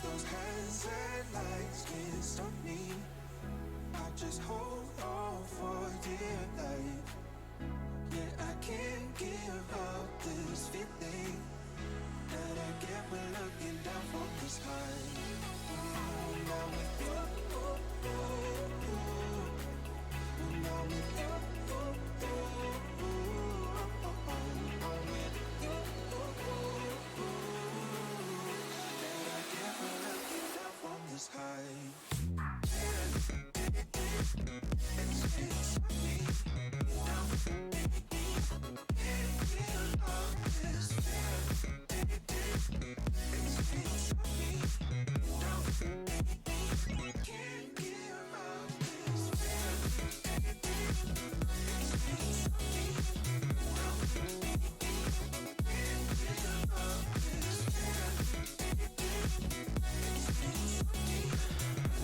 Those hazard lights can't stop me. I just hold on for dear life. Yeah, I can't give up this feeling that I get when looking down from this high. Now with you, now with you,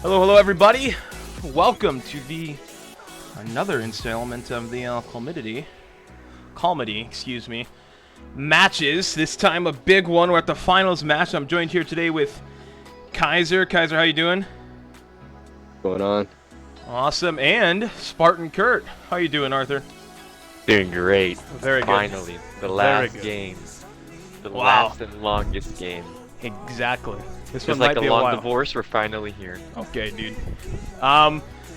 Hello everybody. Welcome to another installment of the CALAMITY, matches. This time a big one. We're at the finals match. I'm joined here today with KAISER. KAISER, how you doing? Going on? Awesome. And Spartan Kurt. How you doing, Arthur? Doing great. Very good. Finally, the last game. The last and longest game. Exactly. This Just one like might be a long while. divorce, we're finally here. Okay, dude.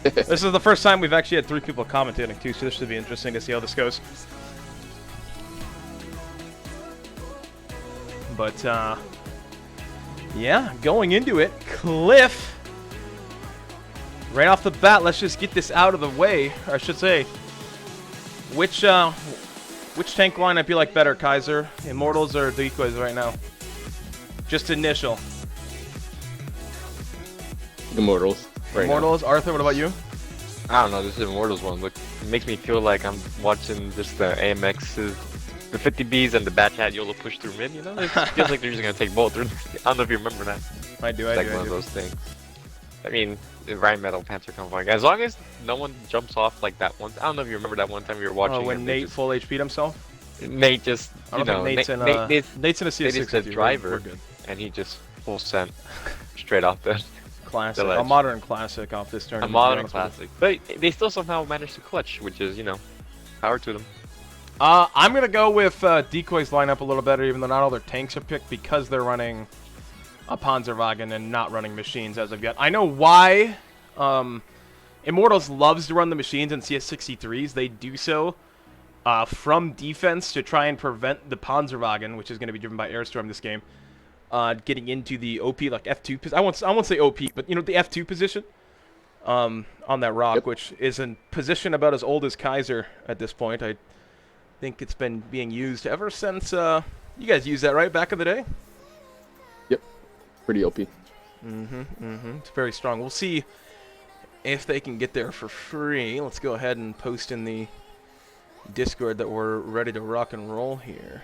This is the first time we've actually had 3 people commentating too, so this should be interesting to see how this goes. But yeah, going into it, Cliff. Right off the bat, let's just get this out of the way. Or I should say, which tank lineup you like better, KAISER? Immortals or DECOYs right now? Just initial. Immortals. Right Immortals. Now. Arthur, what about you? I don't know, this Immortals one. Look, it makes me feel like I'm watching just the AMXs, the 50Bs and the Bat Hat YOLO push through mid, you know? It feels like they're just going to take both. I don't know if you remember that. I do, It's like one of those things. I mean, the Ryan Metal Panther come flying. As long as no one jumps off like that once. I don't know if you remember that one time you were watching. Oh, when Nate full HP'd himself? Nate just, I don't think Nate's in a CS6. Nate's a driver, and he just full sent straight off the classic. The a modern classic off this tournament. A modern classic. But they still somehow managed to clutch, which is, you know, power to them. I'm going to go with DECOY's lineup a little better, even though not all their tanks are picked, because they're running a Panzerwagen and not running machines as of yet. I know why Immortals loves to run the machines in CS63s. They do so from defense to try and prevent the Panzerwagen, which is going to be driven by Airstorm this game, getting into the OP, like F2 position. I won't say OP, but, you know, the F2 position on that rock, yep. Which is a position about as old as KAISER at this point. I think it's been being used ever since, you guys used that, right, back in the day? Yep, pretty OP. It's very strong. We'll see if they can get there for free. Let's go ahead and post in the Discord that we're ready to rock and roll here.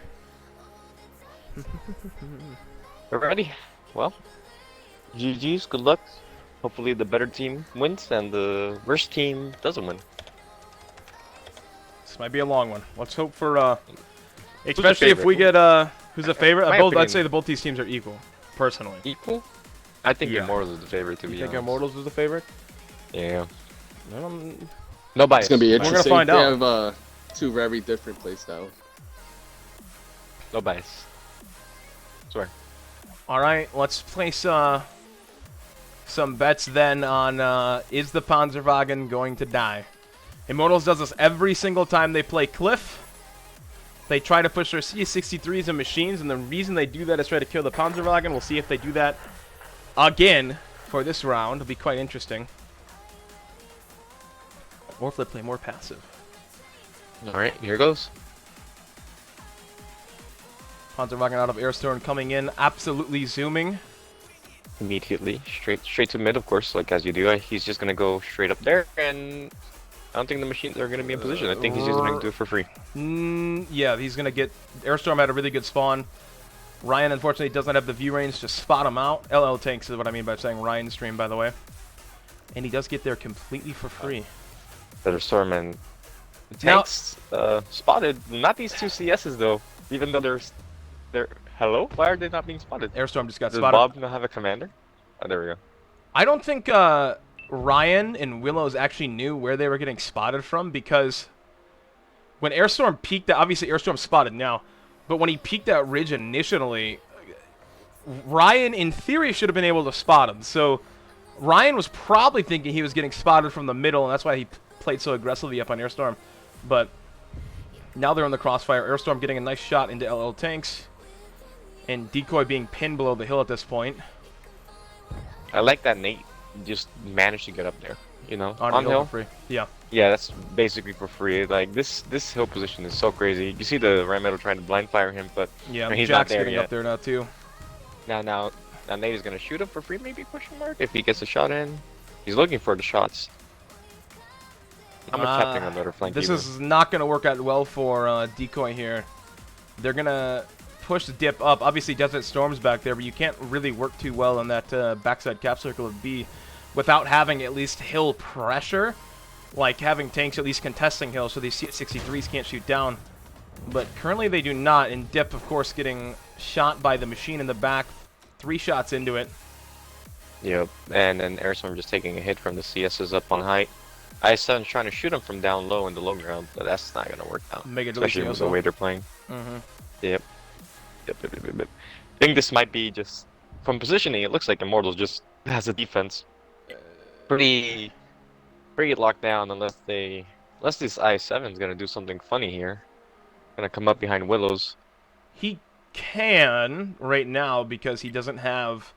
We're ready. Well, GG's, good luck. Hopefully the better team wins and the worst team doesn't win. This might be a long one. Let's hope for, especially if we get, who's the favorite? I'd say both these teams are equal, personally. Equal? I think Immortals is the favorite, to be honest. You think Immortals is the favorite? Yeah. No bias. It's going to be interesting. We're going to find out. They have 2 very different playstyles. No bias. Swear. All right, let's place some bets then on is the Panzerwagen going to die? Immortals does this every single time they play Cliff. They try to push their CS63s and machines, and the reason they do that is try to kill the Panzerwagen. We'll see if they do that again for this round. It'll be quite interesting. Or if they play more passive. All right, here goes. Panzerwagen out of Airstorm coming in, absolutely zooming. Immediately, straight to mid, of course, like as you do. He's just gonna go straight up there, and I don't think the machines are gonna be in position. I think he's just gonna do it for free. Yeah, he's gonna get. Airstorm had a really good spawn. Ryan, unfortunately, does not have the view range to spot him out. LL Tanks is what I mean by saying Ryan stream, by the way. And he does get there completely for free. Better Storm and Tanks spotted. Not these two CSs, though. Even though they're... Hello? Why are they not being spotted? Airstorm just got Does spotted. Bob not have a commander? Oh, there we go. I don't think Ryan and Willows actually knew where they were getting spotted from, because when Airstorm peeked, obviously Airstorm's spotted now, but when he peeked that ridge initially, Ryan in theory should have been able to spot him. So Ryan was probably thinking he was getting spotted from the middle, and that's why he played so aggressively up on Airstorm. But now they're in the crossfire. Airstorm getting a nice shot into LL Tanks, and Decoy being pinned below the hill at this point. I like that Nate just managed to get up there, you know, on hill for free. Yeah. Yeah, that's basically for free. Like this hill position is so crazy. You see the Ram Metal trying to blind fire him, but yeah, he's Jack's not there getting yet. up there now too. Now Nate is gonna shoot him for free, maybe question mark if he gets a shot in. He's looking for the shots. How much tapping on the other flank? This is not gonna work out well for Decoy here. They're gonna push the dip up. Obviously, Desert Storm's back there, but you can't really work too well in that backside cap circle of B without having at least hill pressure, like having tanks at least contesting hill, so these CS63s can't shoot down. But currently they do not, and dip, of course, getting shot by the machine in the back, 3 shots into it. Yep, and then Airstorm just taking a hit from the CSs up on height. IS7's trying to shoot him from down low in the low ground, but that's not gonna work out, especially with the way they're playing. Yep. I think this might be just from positioning. It looks like Immortals just has a defense pretty locked down, unless this I7 is gonna do something funny here. Gonna come up behind Willows. He can right now because he doesn't have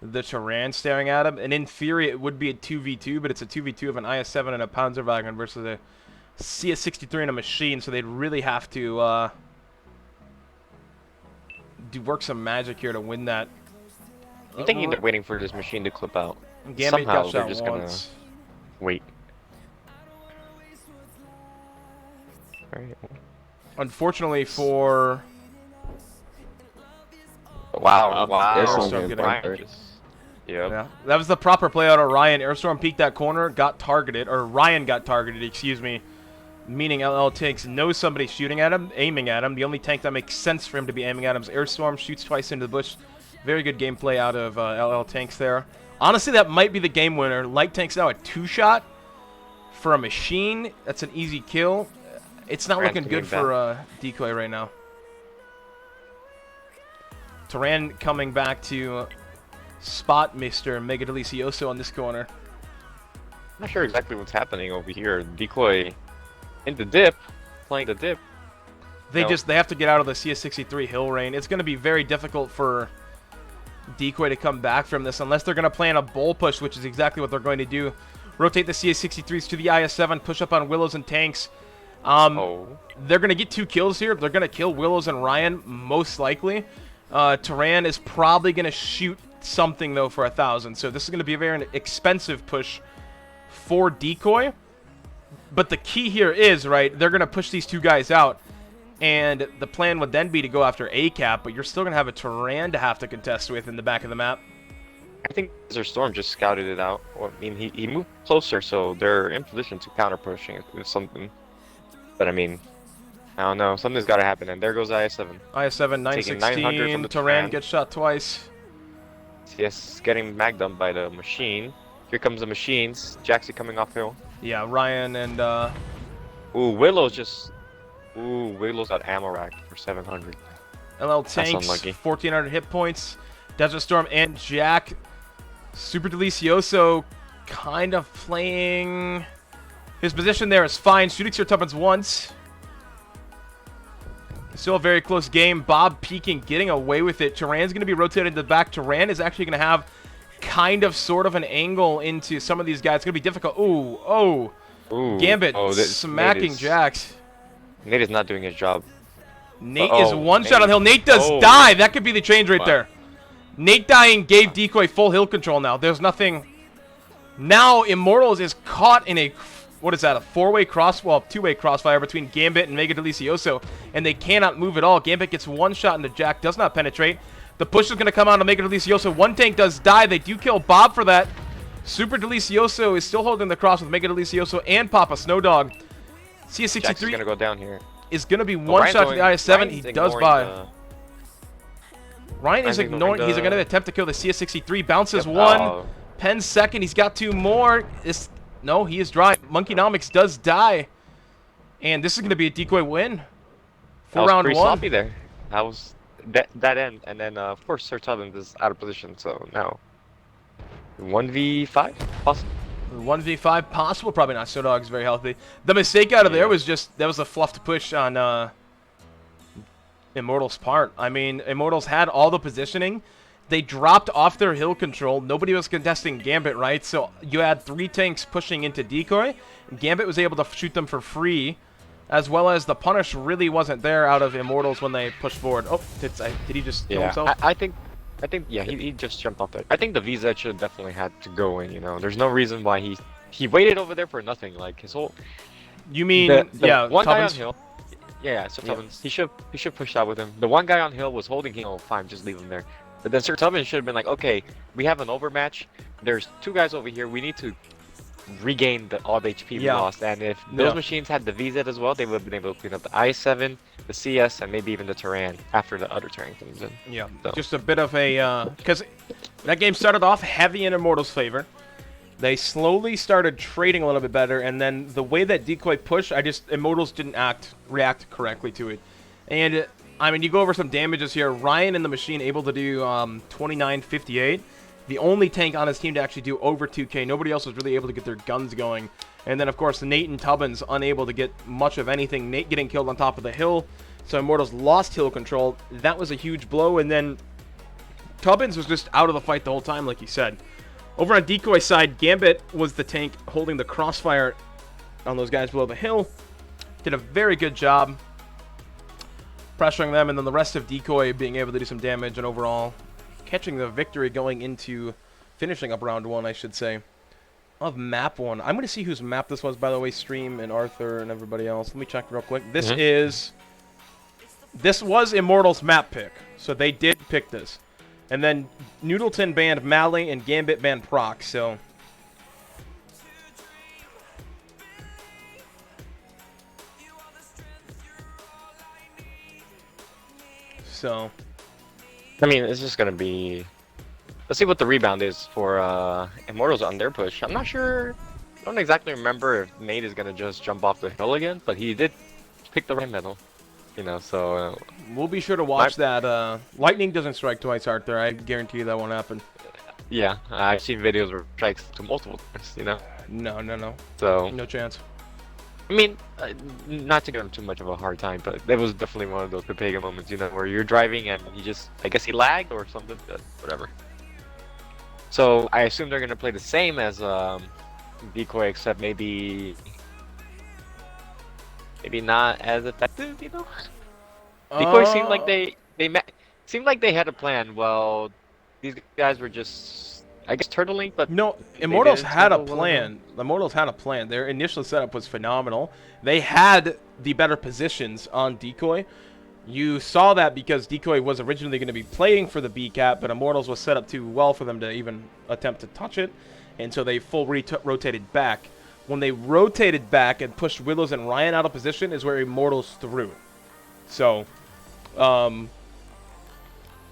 the Turan staring at him, and in theory it would be a 2v2, but it's a 2v2 of an IS7 and a Panzerwagen versus a CS63 and a machine, so they'd really have to work some magic here to win that. I'm thinking they're waiting for this machine to clip out. Gambit Somehow got they're shot just once. gonna wait. Alright. Unfortunately for... Wow. Airstorm getting Ryan just... Yep. Yeah, that was the proper play out of Ryan. Airstorm peeked that corner, got targeted, or Ryan got targeted, excuse me. Meaning LL Tanks knows somebody's shooting at him, aiming at him. The only tank that makes sense for him to be aiming at him is Airstorm. Shoots twice into the bush. Very good gameplay out of LL Tanks there. Honestly, that might be the game winner. Light Tank's now a 2-shot for a machine. That's an easy kill. It's not looking good for Decoy right now. Turan coming back to spot Mr. Mega Delicioso on this corner. I'm not sure exactly what's happening over here. Decoy in the dip, playing the dip. They have to get out of the CS63 hill rain. It's going to be very difficult for Decoy to come back from this unless they're going to plan a bull push, which is exactly what they're going to do. Rotate the CS63s to the IS7, push up on Willows and Tanks. They're going to get 2 kills here. They're going to kill Willows and Ryan, most likely. Turan is probably going to shoot something, though, for 1,000. So this is going to be a very expensive push for Decoy. But the key here is, right, they're going to push these 2 guys out. And the plan would then be to go after A-Cap, but you're still going to have a Turan to have to contest with in the back of the map. I think their Storm just scouted it out. Well, I mean, he moved closer, so they're in position to counter pushing with something. But I mean, I don't know. Something's got to happen, and there goes IS7. IS7, 916. Turan gets shot twice. Yes, getting mag dumped by the machine. Here comes the machines. Jaxie coming off hill. Yeah, Ryan and Ooh, Willow's just... Ooh, Willow's got ammo racked for 700. LL Tanks, unlucky. 1,400 hit points. Desert Storm and Jack. Super Delicioso kind of playing... His position there is fine. Shooting Sir Tuppence once. Still a very close game. Bob peeking, getting away with it. Turan's going to be rotated to the back. Turan is actually going to have kind of sort of an angle into some of these guys. It's going to be difficult. Ooh. Gambit smacking Jax. Nate is not doing his job. Nate is one shot on hill. Nate does die. That could be the change right there. Nate dying gave Decoy full hill control now. There's nothing. Now Immortals is caught in a... what is that, a two-way crossfire between Gambit and Mega Delicioso, and they cannot move at all. Gambit gets one shot into Jack, does not penetrate. The push is going to come out on Mega Delicioso. One tank does die. They do kill Bob for that. Super Delicioso is still holding the cross with Mega Delicioso and Papa Snowdog. CS63 Jack's going to go down here. Is going to be one shot to the IS-7. He does buy. Ryan is ignoring. He's going to attempt to kill the CS63. Bounces one. Pens second. He's got two more. No, he is dry. Monkeynomics does die. And this is going to be a Decoy win for round pretty one. Sloppy there. That was that end. And then, of course, Sir Tubbins is out of position. So now 1v5 possible. 1v5 possible. Probably not. Snowdog's very healthy. The mistake out of there was just, that was a fluffed push on Immortal's part. I mean, Immortals had all the positioning. They dropped off their hill control. Nobody was contesting Gambit, right? So you had 3 tanks pushing into Decoy. Gambit was able to shoot them for free, as well as the punish really wasn't there out of Immortals when they pushed forward. Oh, did he just kill himself? I think, yeah, he just jumped off there. I think the VZ should have definitely had to go in, you know. There's no reason why he waited over there for nothing. Like, his whole... You mean, yeah, one Tubbins? guy on hill. Yeah, so Tubbins, he should push out with him. The one guy on hill was holding him. Oh, fine, just leave him there. But then Sir Tubbins should have been like, okay, we have an overmatch. There's 2 guys over here. We need to regain all the HP we lost. And if those machines had the VZ as well, they would have been able to clean up the I-7, the CS, and maybe even the Terran after the other Terran comes in. Yeah, so. Just a bit of a... Because that game started off heavy in Immortals' favor. They slowly started trading a little bit better, and then the way that Decoy pushed, Immortals didn't react correctly to it. And... I mean, you go over some damages here. Ryan in the machine able to do 2958. The only tank on his team to actually do over 2K. Nobody else was really able to get their guns going. And then, of course, Nate and Tubbins unable to get much of anything. Nate getting killed on top of the hill. So Immortals lost hill control. That was a huge blow. And then Tubbins was just out of the fight the whole time, like you said. Over on Decoy's side, Gambit was the tank holding the crossfire on those guys below the hill. Did a very good job pressuring them, and then the rest of Decoy being able to do some damage, and overall catching the victory going into finishing up round 1, I should say, of map 1. I'm going to see whose map this was, by the way, Stream and Arthur and everybody else. Let me check real quick. This was Immortals' map pick, so they did pick this. And then Noodleton banned Mally and Gambit banned Proc, so... So, I mean, it's just gonna be. Let's see what the rebound is for Immortals on their push. I'm not sure. I don't exactly remember if Nate is gonna just jump off the hill again, but he did pick the right medal. You know, so we'll be sure to watch that. Lightning doesn't strike twice, Arthur. I guarantee you that won't happen. Yeah, I've seen videos where it strikes to multiple times. You know. No. So no chance. I mean, not to give him too much of a hard time, but that was definitely one of those Pepega moments, you know, where you're driving and he just, I guess he lagged or something, but whatever. So I assume they're gonna play the same as Decoy, except maybe not as effective, you know. Decoy seemed like they had a plan. Well, these guys were just, I guess, turtling, but no, Immortals had a plan. Immortals had a plan. Their initial setup was phenomenal. They had the better positions on Decoy. You saw that because Decoy was originally going to be playing for the B cap, but Immortals was set up too well for them to even attempt to touch it, and so they full rotated back. When they rotated back and pushed Willows and Ryan out of position is where Immortals threw it. So, I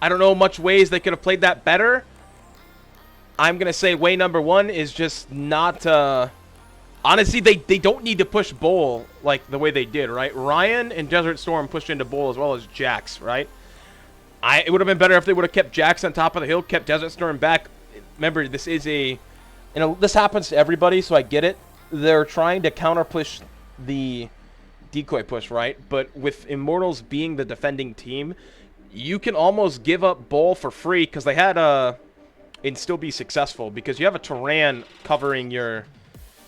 don't know much ways they could have played that better. I'm going to say way number 1 is just not... honestly, they don't need to push Bull like the way they did, right? Ryan and Desert Storm pushed into Bull as well as Jax, right? It would have been better if they would have kept Jax on top of the hill, kept Desert Storm back. Remember, this is a... You know, this happens to everybody, so I get it. They're trying to counter-push the Decoy push, right? But with Immortals being the defending team, you can almost give up Bull for free because they had and still be successful because you have a Terran covering your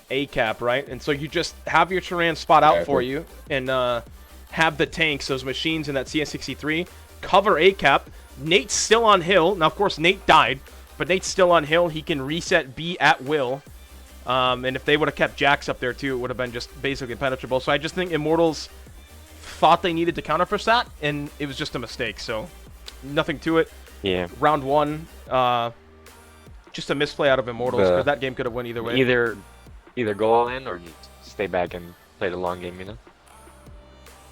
A cap, right? And so you just have your Terran spot out for you and have the tanks, those machines in that CS63, cover A cap. Nate's still on hill. Now, of course, Nate died, but Nate's still on hill. He can reset B at will. And if they would have kept Jax up there too, it would have been just basically impenetrable. So I just think Immortals thought they needed to counterpush that, and it was just a mistake. So nothing to it. Yeah. Round 1, just a misplay out of Immortals, because that game could have went either way. Either go all in or stay back and play the long game, you know?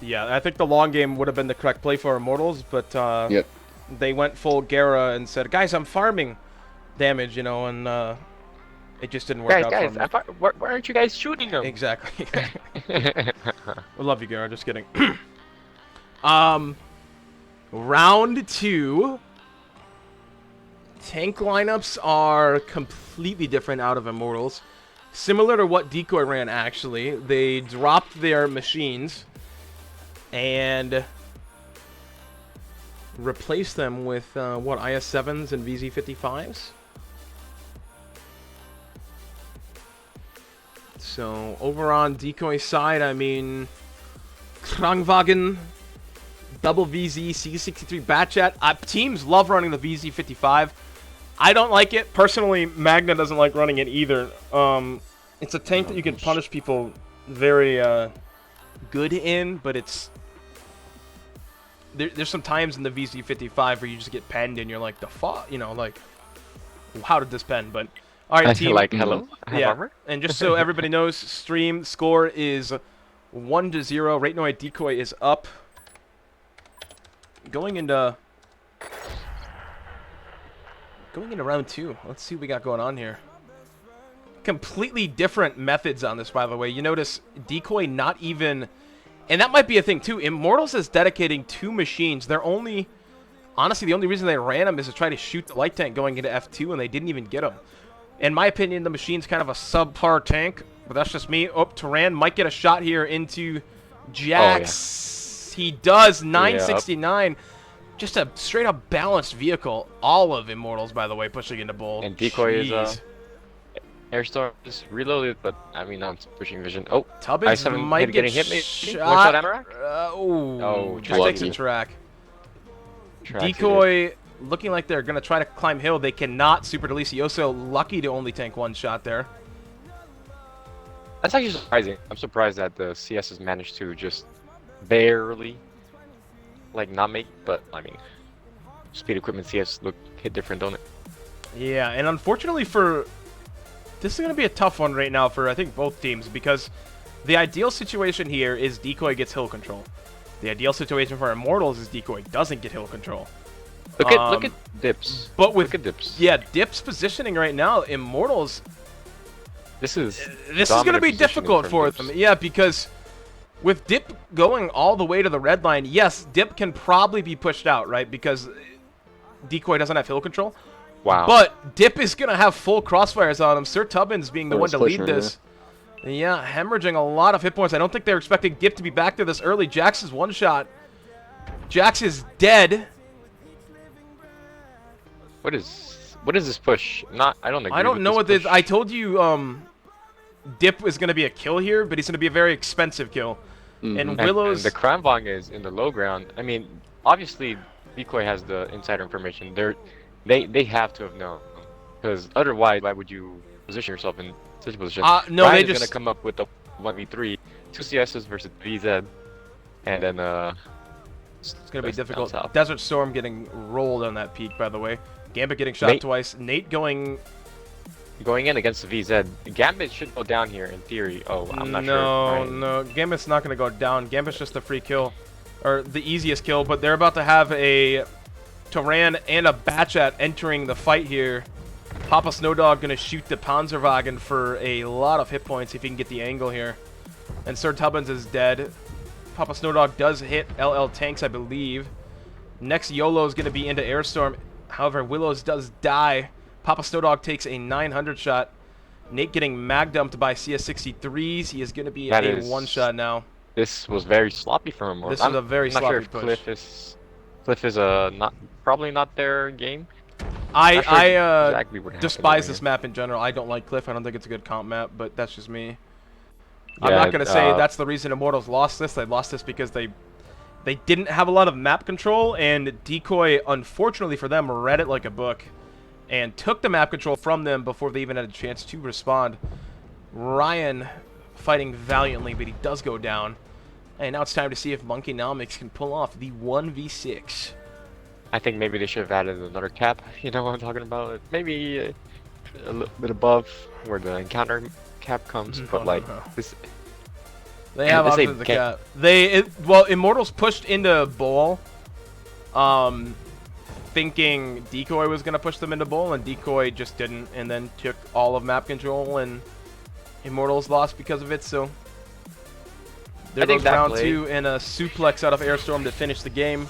Yeah, I think the long game would have been the correct play for Immortals, but they went full Gera and said, guys, I'm farming damage, you know, and it just didn't work out for me. Why aren't you guys shooting them? Exactly. We love you, Gera, just kidding. Round 2. Tank lineups are completely different out of Immortals. Similar to what DECOY ran, actually. They dropped their machines and replaced them with, what, IS-7s and VZ-55s? So, over on DECOY's side, I mean, Krangwagen, double VZ, C63 Batchat. Teams love running the VZ-55. I don't like it. Personally, Magna doesn't like running it either. It's a tank that you can punish people very good in, but it's... There's some times in the VZ-55 where you just get penned and you're like, the fuck? You know, like, how did this pen? But, alright, team. Like, hello? Yeah, and just so everybody knows, stream score is 1-0. Right now, DECOY is up. Going into round 2. Let's see what we got going on here. Completely different methods on this, by the way. You notice DECOY not even... And that might be a thing, too. Immortals is dedicating 2 machines. They're only... Honestly, the only reason they ran them is to try to shoot the light tank going into F2, and they didn't even get them. In my opinion, the machine's kind of a subpar tank, but that's just me. Oh, Turan might get a shot here into Jax. Oh, yeah. He does. 969. Yep. Just a straight-up balanced vehicle. All of Immortals, by the way, pushing into Bull. And DECOY is... Airstorm is reloaded, but I mean, I'm pushing vision. Oh, Tubbins might get hit. Shot. Oh, just takes a track. DECOY looking like they're going to try to climb hill. They cannot. Super Delicioso lucky to only tank 1 shot there. That's actually surprising. I'm surprised that the CS has managed to just barely, like, not make, but I mean, speed equipment CS hit different, don't it? Yeah, and unfortunately for... This is going to be a tough one right now for, I think, both teams, because the ideal situation here is DECOY gets hill control. The ideal situation for Immortals is DECOY doesn't get hill control. Look at Dips. But with look at Dips. Yeah, Dips positioning right now, Immortals... This is going to be difficult for them. Yeah, because with Dip going all the way to the red line, yes, Dip can probably be pushed out, right? Because DECOY doesn't have hill control. Wow. But Dip is going to have full crossfires on him. Sir Tubbins being the one to lead this. Yeah, hemorrhaging a lot of hit points. I don't think they're expecting Dip to be back there this early. Jax is 1 shot. Jax is dead. What is this push? I don't agree. I don't know what this. I told you Dip is going to be a kill here, but he's going to be a very expensive kill. And Willow's... And the Kramvang is in the low ground. I mean, obviously, DECOY has the insider information. They have to have known, because otherwise, why would you position yourself in such a position? No, Ryan they is just gonna come up with a 1v3, 2 CSs versus VZ, and then it's gonna be difficult. Desert Storm getting rolled on that peak, by the way. Gambit getting shot twice. Nate going in against the VZ. Gambit should go down here in theory. Oh, I'm not sure. No, Gambit's not gonna go down. Gambit's just a free kill, or the easiest kill. But they're about to have a Turan and a Batchat entering the fight here. Papa Snowdog going to shoot the Panzerwagen for a lot of hit points if he can get the angle here. And Sir Tubbins is dead. Papa Snowdog does hit LL Tanks, I believe. Next YOLO is going to be into Airstorm. However, Willows does die. Papa Snowdog takes a 900 shot. Nate getting mag dumped by CS63s. He is going to be a 1 shot now. This was very sloppy for him. This is a very sloppy push. Cliff is probably not their game. I despise this map in general. I don't like Cliff. I don't think it's a good comp map, but that's just me. Yeah, I'm not going to say that's the reason Immortals lost this. They lost this because they didn't have a lot of map control, and DECOY, unfortunately for them, read it like a book and took the map control from them before they even had a chance to respond. Ryan fighting valiantly, but he does go down. And now it's time to see if Monkeynomics can pull off the 1v6. I think maybe they should have added another cap. You know what I'm talking about? Maybe a little bit above where the encounter cap comes, but like this. They have options to cap. Well, Immortals pushed into Bowl, thinking Decoy was gonna push them into Bowl, and Decoy just didn't, and then took all of map control, and Immortals lost because of it. So there goes round 2 and a suplex out of Airstorm to finish the game.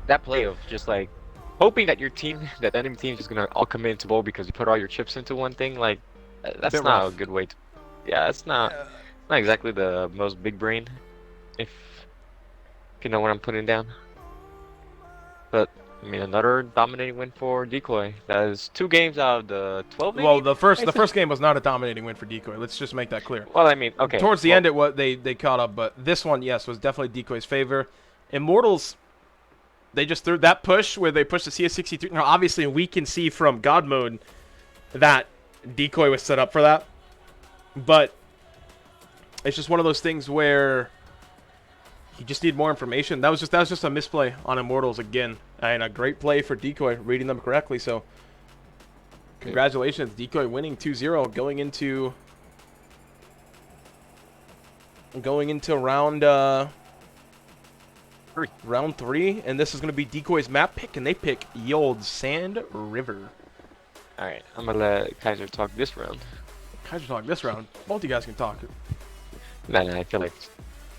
That play of just like hoping that your team, that enemy team, is just gonna all come into Bowl because you put all your chips into one thing, like that's not a good way to. Yeah, it's not exactly the most big brain, if you know what I'm putting down. But I mean, another dominating win for Decoy. That is 2 games out of the 12. Well, the first game was not a dominating win for Decoy. Let's just make that clear. Well, I mean, okay. Towards the end, they caught up, but this one, yes, was definitely Decoy's favor. Immortals, they just threw that push where they pushed the CS63. Now, obviously, we can see from God mode that Decoy was set up for that, but it's just one of those things where you just need more information. That was just a misplay on Immortals again, and a great play for Decoy, reading them correctly. So, congratulations, Decoy winning 2-0, going into round 3, and this is going to be Decoy's map pick, and they pick Yold Sand River. All right, I'm gonna let Kaiser talk this round. Kaiser talk this round. Both you guys can talk. Nah, I feel like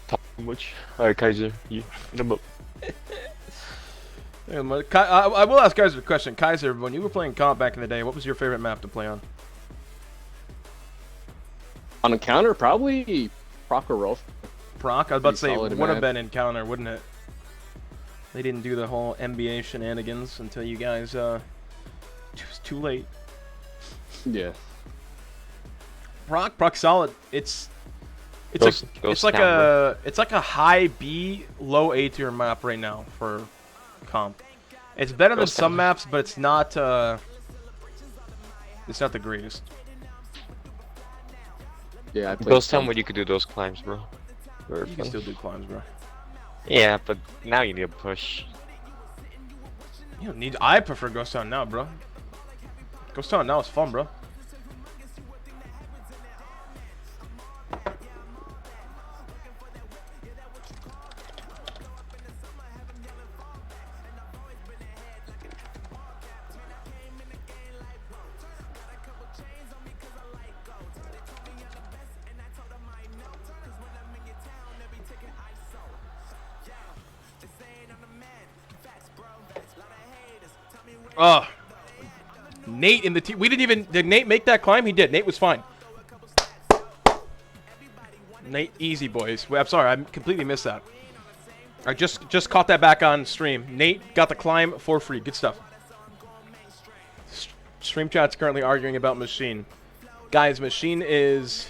talk too much. All right, Kaiser, you number. I will ask Kaiser a question. Kaiser, when you were playing comp back in the day, what was your favorite map to play on? On Encounter, probably Proc or Rolf. Proc? I was about to say it would have been Encounter, wouldn't it? They didn't do the whole NBA shenanigans until you guys, it was too late. Yeah. Proc solid. It's like a high B, low A tier map right now for comp. It's better than some maps, but it's not the greatest. Yeah, I Ghost Town where you could do those climbs, bro. You can still do climbs, bro. Yeah, but now you need a push. You don't need. I prefer Ghost Town now, bro. Ghost Town now is fun, bro. Nate in the team. We didn't even. Did Nate make that climb? He did. Nate was fine. Nate, easy, boys. I'm sorry. I completely missed that. I just caught that back on stream. Nate got the climb for free. Good stuff. Stream chat's currently arguing about Machine. Guys, Machine is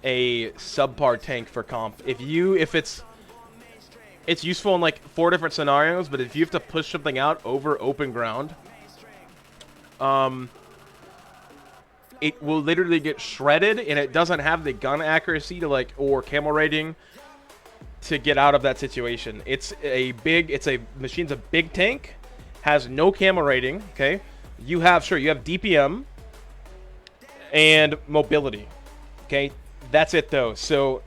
a subpar tank for comp. If it's useful in like 4 different scenarios, but if you have to push something out over open ground, it will literally get shredded, and it doesn't have the gun accuracy to or camo rating to get out of that situation. Machine's a big tank, has no camo rating. Okay, you have DPM and mobility. Okay, that's it though. So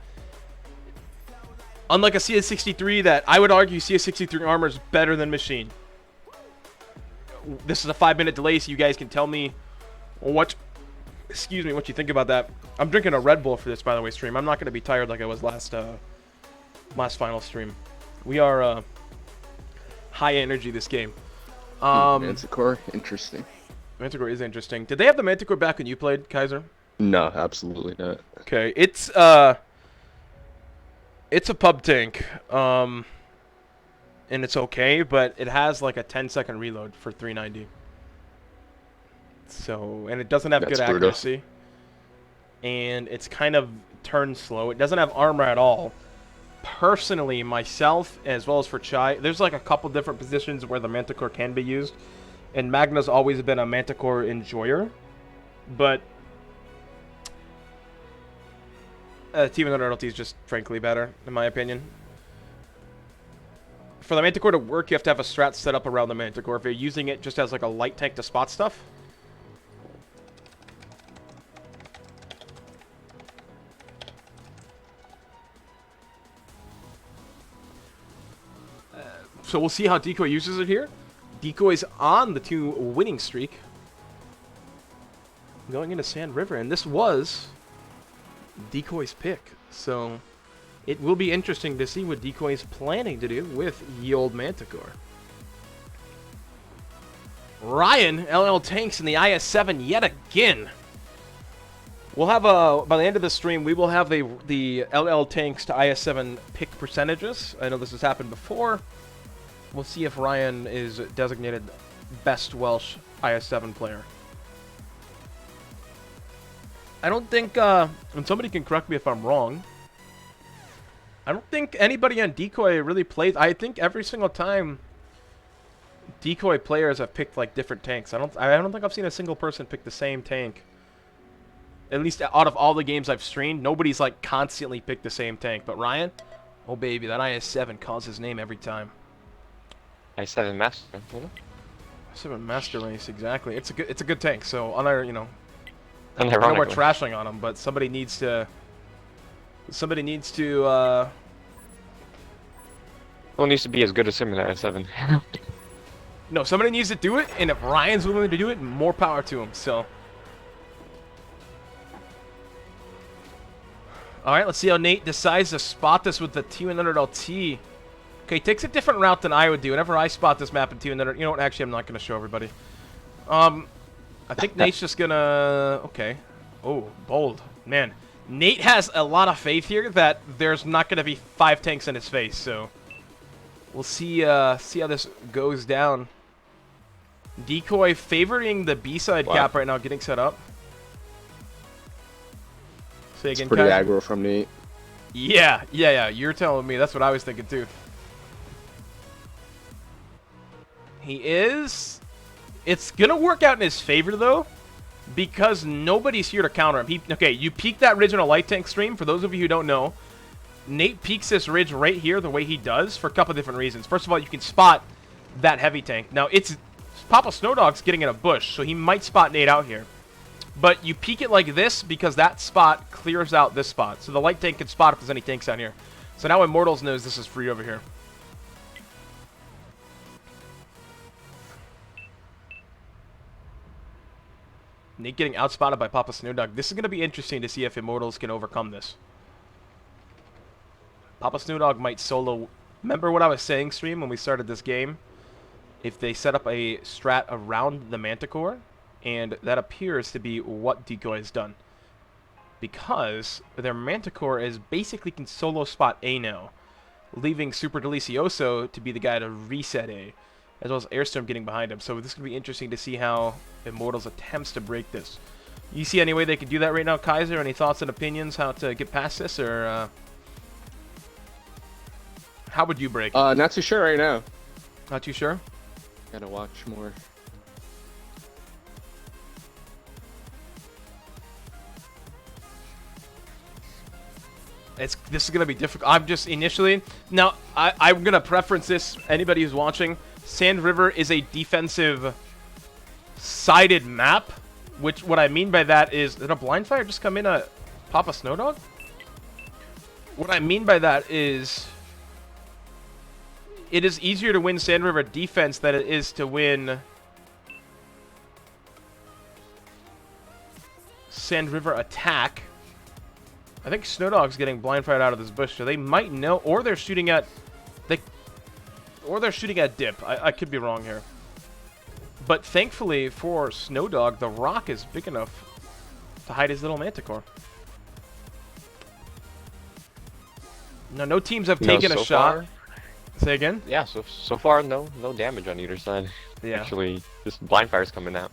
unlike a CS63, that I would argue CS63 armor is better than Machine. This is a 5-minute delay, so you guys can tell me what you think about that. I'm drinking a Red Bull for this, by the way, stream. I'm not going to be tired like I was last final stream. We are high energy this game. Manticore, interesting. Manticore is interesting. Did they have the Manticore back when you played, Kaiser? No, absolutely not. Okay, it's a pub tank. And it's okay, but it has like a 10-second reload for 390. So, and it doesn't have good accuracy. And it's kind of turn slow. It doesn't have armor at all. Personally, myself, as well as for Chai, there's like a couple different positions where the Manticore can be used. And Magna's always been a Manticore enjoyer. But Team Another LT is just frankly better, in my opinion. For the Manticore to work, you have to have a strat set up around the Manticore. If you're using it just as like a light tank to spot stuff, so we'll see how Decoy uses it here. Decoy's on the 2 winning streak going into Sand River, and this was Decoy's pick. So it will be interesting to see what Decoy is planning to do with Ye Olde Manticore. Ryan, LL Tanks in the IS-7 yet again. We'll have by the end of the stream, we will have the LL Tanks to IS-7 pick percentages. I know this has happened before. We'll see if Ryan is designated best Welsh IS-7 player. I don't think, and somebody can correct me if I'm wrong, I don't think anybody on Decoy really plays. I think every single time Decoy players have picked like different tanks. I don't think I've seen a single person pick the same tank. At least out of all the games I've streamed, nobody's like constantly picked the same tank. But Ryan, oh baby, that IS-7 calls his name every time. IS-7 Master. IS-7 Master Race, exactly. It's a good tank. So I know we're trashing on him, but somebody needs to. Someone needs to be as good as him in IS-7. No, somebody needs to do it, and if Ryan's willing to do it, more power to him. So, all right, let's see how Nate decides to spot this with the T100 LT. Okay, takes a different route than I would do. Whenever I spot this map in T100, you know what? Actually, I'm not going to show everybody. I think Nate's just gonna. Okay. Oh, bold, man. Nate has a lot of faith here that there's not going to be 5 tanks in his face, so we'll see how this goes down. Decoy favoring the B-side cap right now, getting set up. Say again, it's pretty aggro from Nate. Yeah, you're telling me. That's what I was thinking, too. He is. It's going to work out in his favor, though, because nobody's here to counter him. Okay, you peeked that ridge in a light tank stream. For those of you who don't know, Nate peeks this ridge right here the way he does for a couple of different reasons. First of all, you can spot that heavy tank. Now, it's Papa Snowdog's getting in a bush, so he might spot Nate out here. But you peek it like this because that spot clears out this spot. So the light tank can spot if there's any tanks down here. So now Immortals knows this is free over here. Nate getting outspotted by Papa Snowdog. This is going to be interesting to see if Immortals can overcome this. Papa Snowdog might solo. Remember what I was saying, stream, when we started this game? If they set up a strat around the Manticore, and that appears to be what Decoy has done. Because their Manticore is basically can solo spot A now, leaving Super Delicioso to be the guy to reset A, as well as Airstorm getting behind him. So this is going to be interesting to see how Immortals attempts to break this. You see any way they can do that right now, Kaiser? Any thoughts and opinions how to get past this, or how would you break it? Not too sure right now. Not too sure? Gotta watch more. This is going to be difficult. I'm just initially... Now, I'm going to preference this. Anybody who's watching, Sand River is a defensive-sided map. Which, what I mean by that is... Did a blind fire just come in a Papa Snowdog? What I mean by that is... It is easier to win Sand River defense than it is to win... Sand River attack. I think Snowdog's getting blind fired out of this bush, so they might know, or they're shooting at, or they're shooting at dip. I could be wrong here, but thankfully for Snowdog, the rock is big enough to hide his little Manticore. Now, no teams have taken a shot. Far, say again? Yeah, so far no damage on either side. Yeah. Actually, just blind fire's coming out.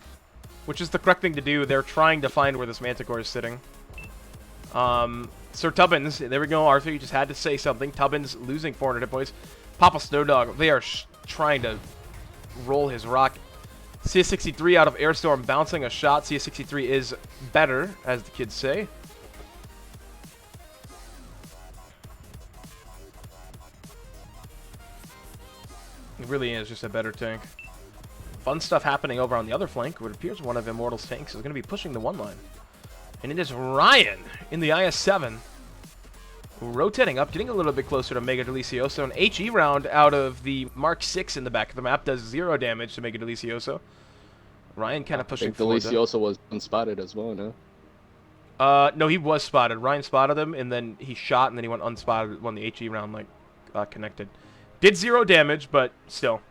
Which is the correct thing to do. They're trying to find where this Manticore is sitting. Sir Tubbins, there we go, Arthur, you just had to say something. Tubbins losing 400 hit points. Papa Snowdog, they are trying to roll his rock. CS63 out of Airstorm bouncing a shot. CS63 is better, as the kids say. It really is just a better tank. Fun stuff happening over on the other flank. It appears one of Immortal's tanks is going to be pushing the one line. And it is Ryan in the IS-7. Rotating up, getting a little bit closer to Mega Delicioso. An HE round out of the Mark 6 in the back of the map does 0 damage to Mega Delicioso. Ryan kind of pushing forward. Delicioso was unspotted as well, no? No, he was spotted. Ryan spotted him, and then he shot, and then he went unspotted when the HE round connected. Did 0 damage, but still.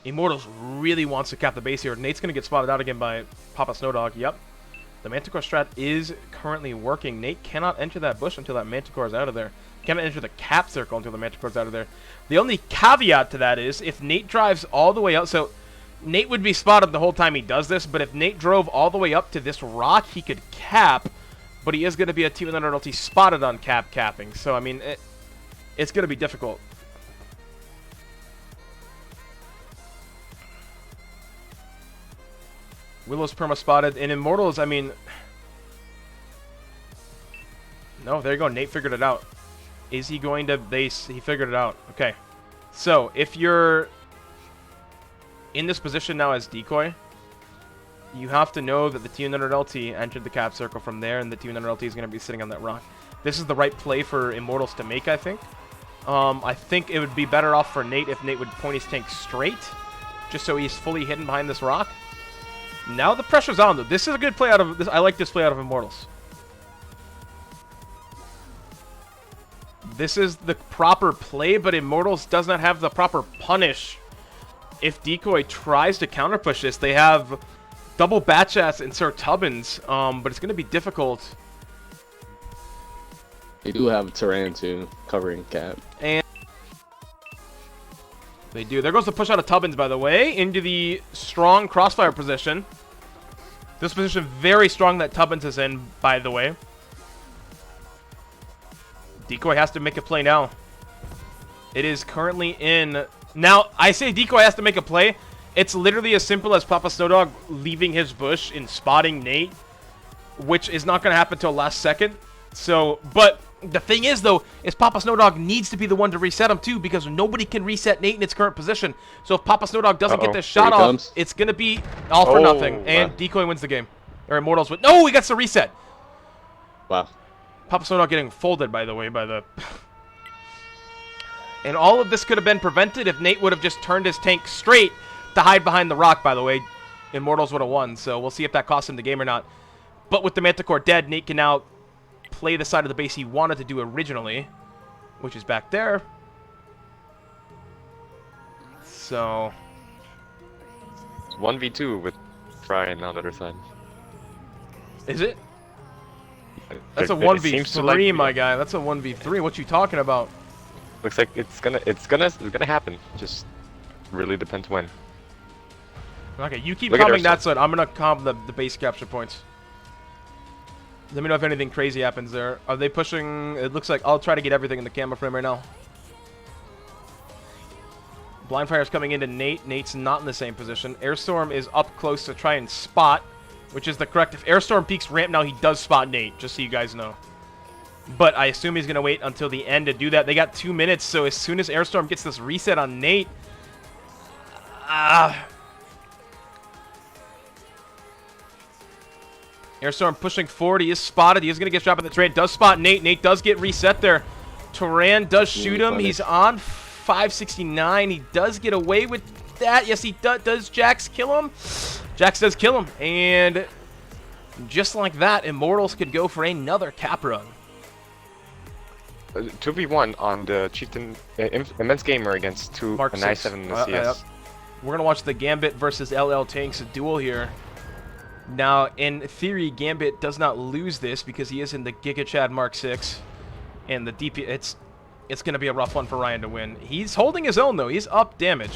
Immortals really wants to cap the base here. Nate's going to get spotted out again by Papa Snowdog. Yep. The Manticore strat is currently working. Nate cannot enter that bush until that Manticore is out of there. Cannot enter the cap circle until the Manticore is out of there. The only caveat to that is if Nate drives all the way out. So Nate would be spotted the whole time he does this, but if Nate drove all the way up to this rock, he could cap, but he is going to be a T100 LT spotted on capping. So, I mean, it's going to be difficult. Willow's perma spotted, and Immortals, I mean... No, there you go. Nate figured it out. Is he going to base? He figured it out. Okay. So, if you're in this position now as decoy, you have to know that the T100 LT entered the cap circle from there, and the T100 LT is going to be sitting on that rock. This is the right play for Immortals to make, I think. I think it would be better off for Nate if Nate would point his tank straight, just so he's fully hidden behind this rock. Now the pressure's on, though. This is a good play out of this. I like this play out of Immortals. This is the proper play, but Immortals does not have the proper punish. If Decoy tries to counter push this, they have double Batchats and Sir Tubbins, but it's going to be difficult. They do have Terran too, covering cap. And they do. There goes the push out of Tubbins, by the way, into the strong crossfire position. This position very strong that Tubbins is in, by the way. Decoy has to make a play now. It is currently in... Now, I say Decoy has to make a play. It's literally as simple as Papa Snowdog leaving his bush and spotting Nate, which is not going to happen until last second. So, but the thing is, though, is Papa Snowdog needs to be the one to reset him, too, because nobody can reset Nate in its current position. So if Papa Snowdog doesn't get this shot off, it's going to be all for nothing. And Decoy wins the game. Or Immortals win. No, he gets the reset. Wow. Papa Snowdog getting folded, by the way, by the... And all of this could have been prevented if Nate would have just turned his tank straight to hide behind the rock, by the way. Immortals would have won, so we'll see if that costs him the game or not. But with the Manticore dead, Nate can now play the side of the base he wanted to do originally, which is back there. So... 1v2 with Brian on the other side. Is it? That's a 1v3, my guy. That's a 1v3. What you talking about? Looks like it's gonna happen. Just really depends when. Okay, you keep calming that side. I'm gonna calm the base capture points. Let me know if anything crazy happens there. Are they pushing? It looks like I'll try to get everything in the camera frame right now. Blindfire's coming into Nate. Nate's not in the same position. Airstorm is up close to try and spot, which is the correct. If Airstorm peeks ramp now, he does spot Nate, just so you guys know. But I assume he's going to wait until the end to do that. They got 2 minutes, so as soon as Airstorm gets this reset on Nate... Airstorm pushing forward. He is spotted. He is going to get shot by the Terran. Does spot Nate. Nate does get reset there. Terran does shoot him. He's on 569. He does get away with that. Yes, he does. Does Jax kill him? Jax does kill him. And just like that, Immortals could go for another cap run. 2v1 on the Chieftain Immense Gamer against an i7 in the CS. We're going to watch the Gambit versus LL Tanks duel here. Now, in theory, Gambit does not lose this because he is in the Giga Chad Mark 6. And the DP, it's going to be a rough one for Ryan to win. He's holding his own, though. He's up damage.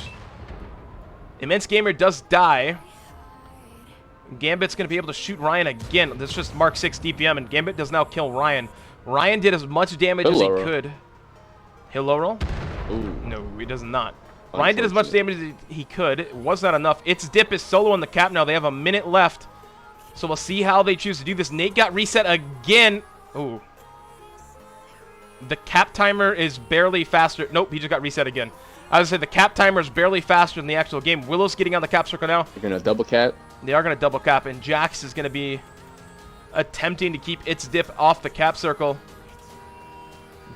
Immense Gamer does die. Gambit's going to be able to shoot Ryan again. This is just Mark 6 DPM, and Gambit does now kill Ryan. Ryan did as much damage as he could. He'll low roll? Ooh. No, he does not. Ryan did as much damage as he could. It was not enough. Its Dip is solo on the cap now. They have a minute left. So we'll see how they choose to do this. Nate got reset again. Ooh. The cap timer is barely faster. Nope, he just got reset again. I was going to say the cap timer is barely faster than the actual game. Willow's getting on the cap circle now. They're going to double cap. They are going to double cap, and Jax is going to be attempting to keep its dip off the cap circle.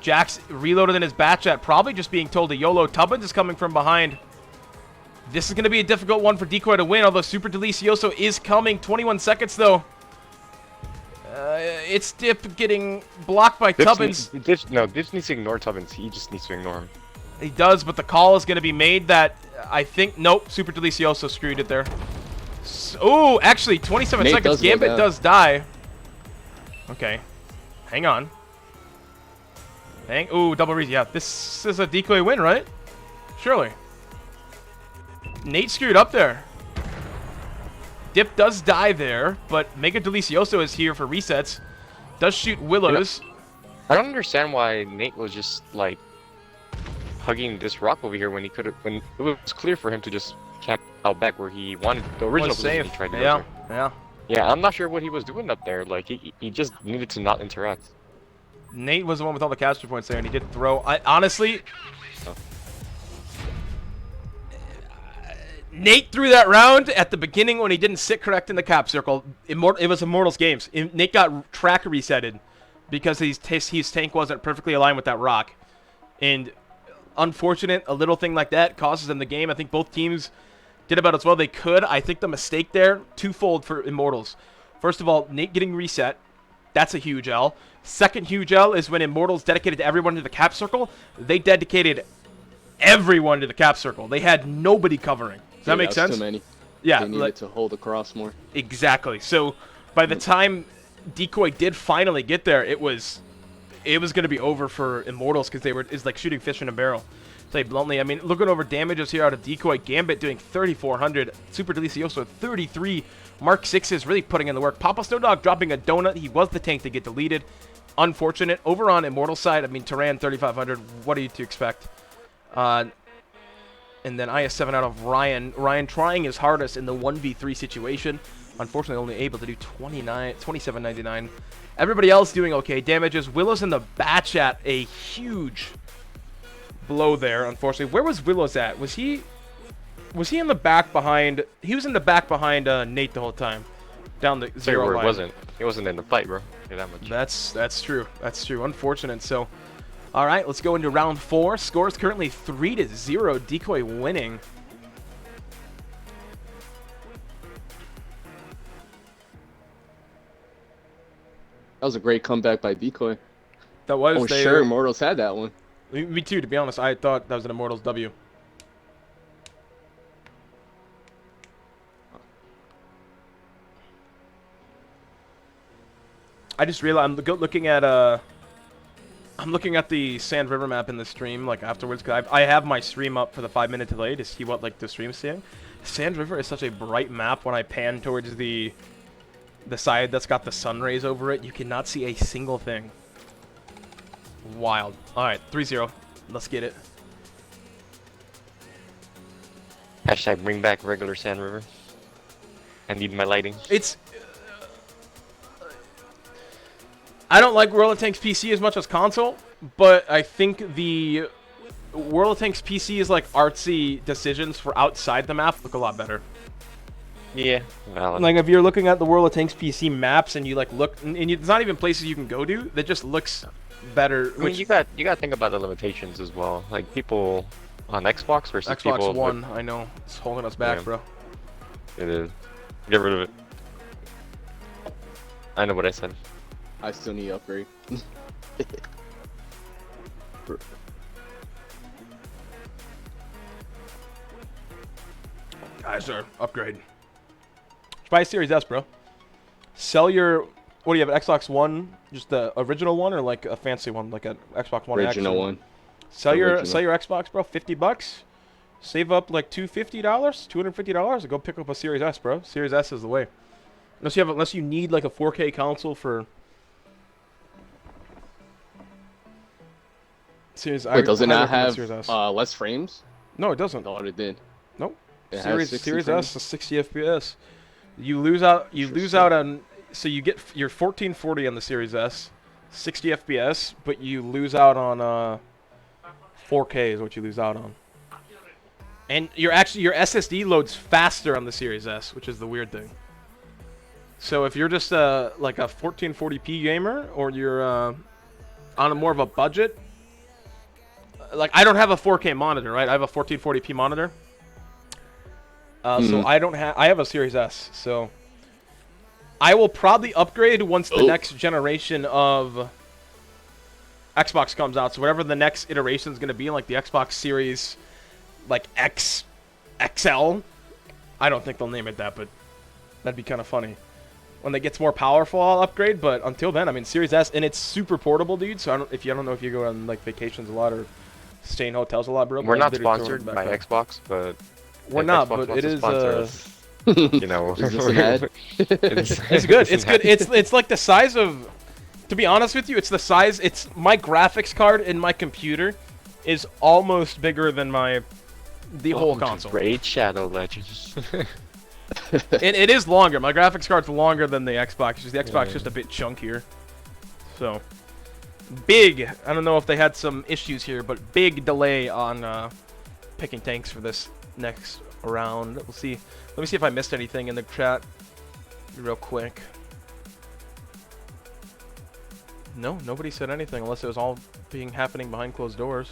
Jax reloaded in his bat chat, probably just being told to YOLO. Tubbins is coming from behind. This is going to be a difficult one for Decoy to win, although Super Delicioso is coming. 21 seconds, though. It's dip getting blocked by Tubbins. Dips needs to ignore Tubbins. He just needs to ignore him. He does, but the call is going to be made that I think... Nope, Super Delicioso screwed it there. Oh, actually, 27 Nate seconds. Gambit does die. Okay. Hang on. Ooh, double reason. Yeah, this is a Decoy win, right? Surely. Nate screwed up there. Dip does die there, but Mega Delicioso is here for resets. Does shoot Willows. I don't understand why Nate was just, like, hugging this rock over here when he could have... When it was clear for him to just camp out back where he wanted the original position he tried to go to. Yeah, I'm not sure what he was doing up there. Like, he just needed to not interact. Nate was the one with all the caster points there, and he did throw. Honestly... Nate threw that round at the beginning when he didn't sit correct in the cap circle. It was Immortals games. Nate got track resetted because his tank wasn't perfectly aligned with that rock. And unfortunate, a little thing like that causes them the game. I think both teams did about as well they could. I think the mistake there, twofold for Immortals. First of all, Nate getting reset. That's a huge L. Second huge L is when Immortals dedicated to everyone to the cap circle. They dedicated everyone to the cap circle. They had nobody covering. Does that make sense? Too many. Yeah. They needed to hold across more. Exactly. So by the time Decoy did finally get there, it was going to be over for Immortals because it's like shooting fish in a barrel. To say bluntly, I mean, looking over damages here out of Decoy, Gambit doing 3,400, Super Delicioso 33, Mark 6 is really putting in the work. Papa Snowdog dropping a donut. He was the tank to get deleted. Unfortunate. Over on Immortals side, I mean, Turan 3,500. What are you to expect? And then IS-7 out of Ryan. Ryan trying his hardest in the 1v3 situation. Unfortunately, only able to do 27.99. Everybody else doing okay. Damages. Willow's in the batch at a huge blow there, unfortunately. Where was Willows at? Was he in the back behind? He was in the back behind Nate the whole time. Down the zero line. He wasn't in the fight, bro. That much. That's true. That's true. Unfortunate. So... All right, let's go into round 4. Score is currently 3-0. Decoy winning. That was a great comeback by Decoy. That was. Oh, sure, Immortals had that one. Me too, to be honest. I thought that was an Immortals W. I just realized I'm looking at the Sand River map in the stream, like, afterwards, because I have my stream up for the 5-minute delay to see what, like, the stream's seeing. Sand River is such a bright map when I pan towards the side that's got the sun rays over it. You cannot see a single thing. Wild. Alright, 3-0. Let's get it. Hashtag bring back regular Sand River. I need my lighting. I don't like World of Tanks PC as much as console, but I think the World of Tanks PC is like artsy decisions for outside the map look a lot better. Yeah, valid. Like if you're looking at the World of Tanks PC maps and you like look, and it's not even places you can go to, that just looks better. I mean, you got to think about the limitations as well. Like people on Xbox versus Xbox One, I know it's holding us back, bro. It is. Get rid of it. I know what I said. I still need to upgrade. KAISER, upgrade. Buy a Series S, bro. Sell your... What do you have, an Xbox One? Just the original one or like a fancy one? Like an Xbox One X? Original one. Sell your Xbox, bro. $50. Save up like $250 and go pick up a Series S, bro. Series S is the way. Unless you need like a 4K console for... Wait, does it not have less frames? No, it doesn't. No, it did. Nope. It Series frames? S is 60 FPS. You lose out on, so you get your 1440 on the Series S, 60 FPS, but you lose out on 4K is what you lose out on. And your SSD loads faster on the Series S, which is the weird thing. So if you're just like a 1440p gamer, or you're on a more of a budget, like I don't have a 4K monitor, right? I have a 1440p monitor. So I have a Series S, so I will probably upgrade once the next generation of Xbox comes out. So whatever the next iteration is going to be, like the Xbox Series, like XL. I don't think they'll name it that, but that'd be kind of funny. When it gets more powerful, I'll upgrade. But until then, I mean, Series S, and it's super portable, dude. So I don't know if you go on like vacations a lot or stay in hotels a lot, bro. We're not sponsored by Xbox, but we're not. But it is. You know, Is this an ad? It's good. It's good. It's like the size of. To be honest with you, it's the size. It's my graphics card in my computer is almost bigger than the whole console. Raid Shadow Legends. It is longer. My graphics card's longer than the Xbox. The Xbox is just a bit chunkier. So big. I don't know if they had some issues here, but big delay on picking tanks for this next round. We'll see. Let me see if I missed anything in the chat real quick. No, nobody said anything unless it was all happening behind closed doors.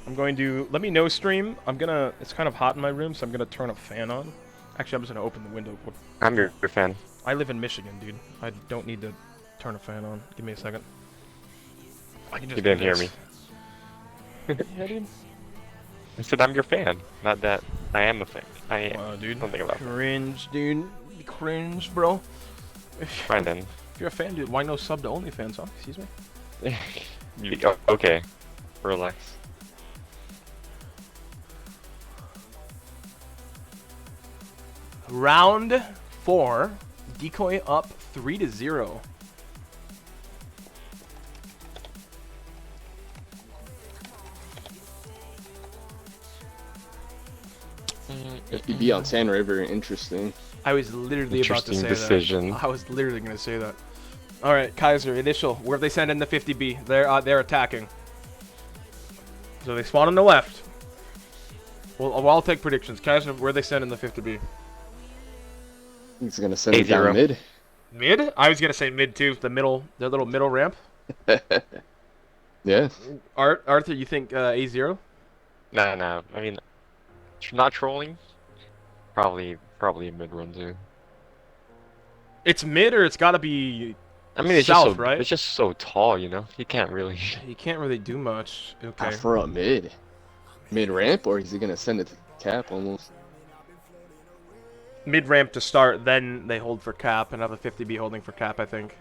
I'm going to, let me know, stream. It's kind of hot in my room, so I'm gonna turn a fan on. Actually, I'm just gonna open the window. I'm your fan. I live in Michigan, dude. I don't need to turn a fan on. Give me a second. I can just You didn't hear me. Yeah, dude. I said I'm your fan, not that I am a fan. I am. Wow, dude. Something about cringe, dude. Cringe, bro. Fine then. If you're a fan, dude, why no sub to OnlyFans, huh? Excuse me? Okay. Relax. Round 4. Decoy up 3-0. FPB on Sand River, interesting. I was literally about to say decision. that. I was literally going to say that. All right, Kaiser, initial. Where they send in the 50B? They're attacking. So they spawn on the left. Well, I'll take predictions. Kaiser, where they send in the 50B? He's gonna send it down mid. Mid? I was gonna say mid too. The little middle ramp. Yeah. Arthur, you think A0? No. I mean, not trolling. Probably a mid run too. It's mid, or it's got to be. I mean, it's south, just so, right? It's just so tall, you know. You can't really. You can't really do much. Okay. For a mid ramp, or is he gonna send it to cap almost? Mid ramp to start, then they hold for cap and have a 50B holding for cap, I think.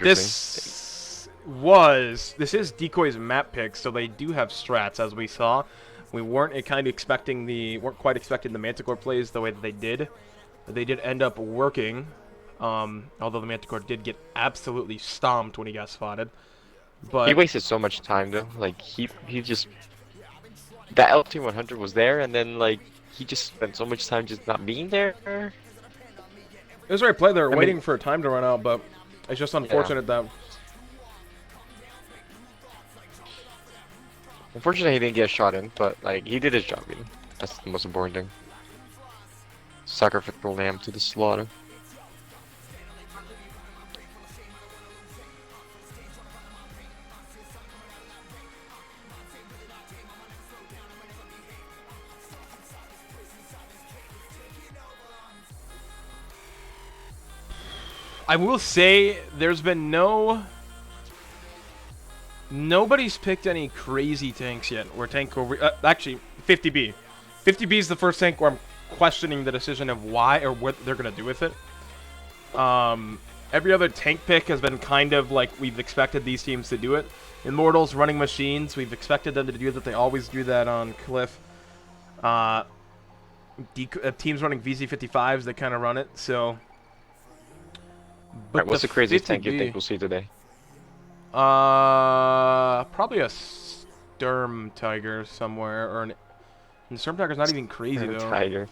This is Decoy's map pick, so they do have strats, as we saw. We weren't quite expecting the Manticore plays the way that they did. But they did end up working, although the Manticore did get absolutely stomped when he got spotted. But he wasted so much time though. Like he just that LT100 was there, and then like he just spent so much time just not being there. It was the right play. They were waiting for time to run out, but it's just unfortunate that. Unfortunately, he didn't get a shot in, but like he did his job. You know? That's the most important thing. Sacrificial lamb to the slaughter. I will say there's been nobody's picked any crazy tanks yet. Actually 50B. 50B is the first tank where I'm questioning the decision of why or what they're gonna do with it. Every other tank pick has been kind of like we've expected these teams to do it. Immortals running machines, we've expected them to do that. They always do that on Cliff. Teams running VZ55s, they kind of run it. So. But what's the craziest tank you think we'll see today? Probably a Sturm Tiger somewhere, or and the Sturm Tiger's not even crazy though. Tiger.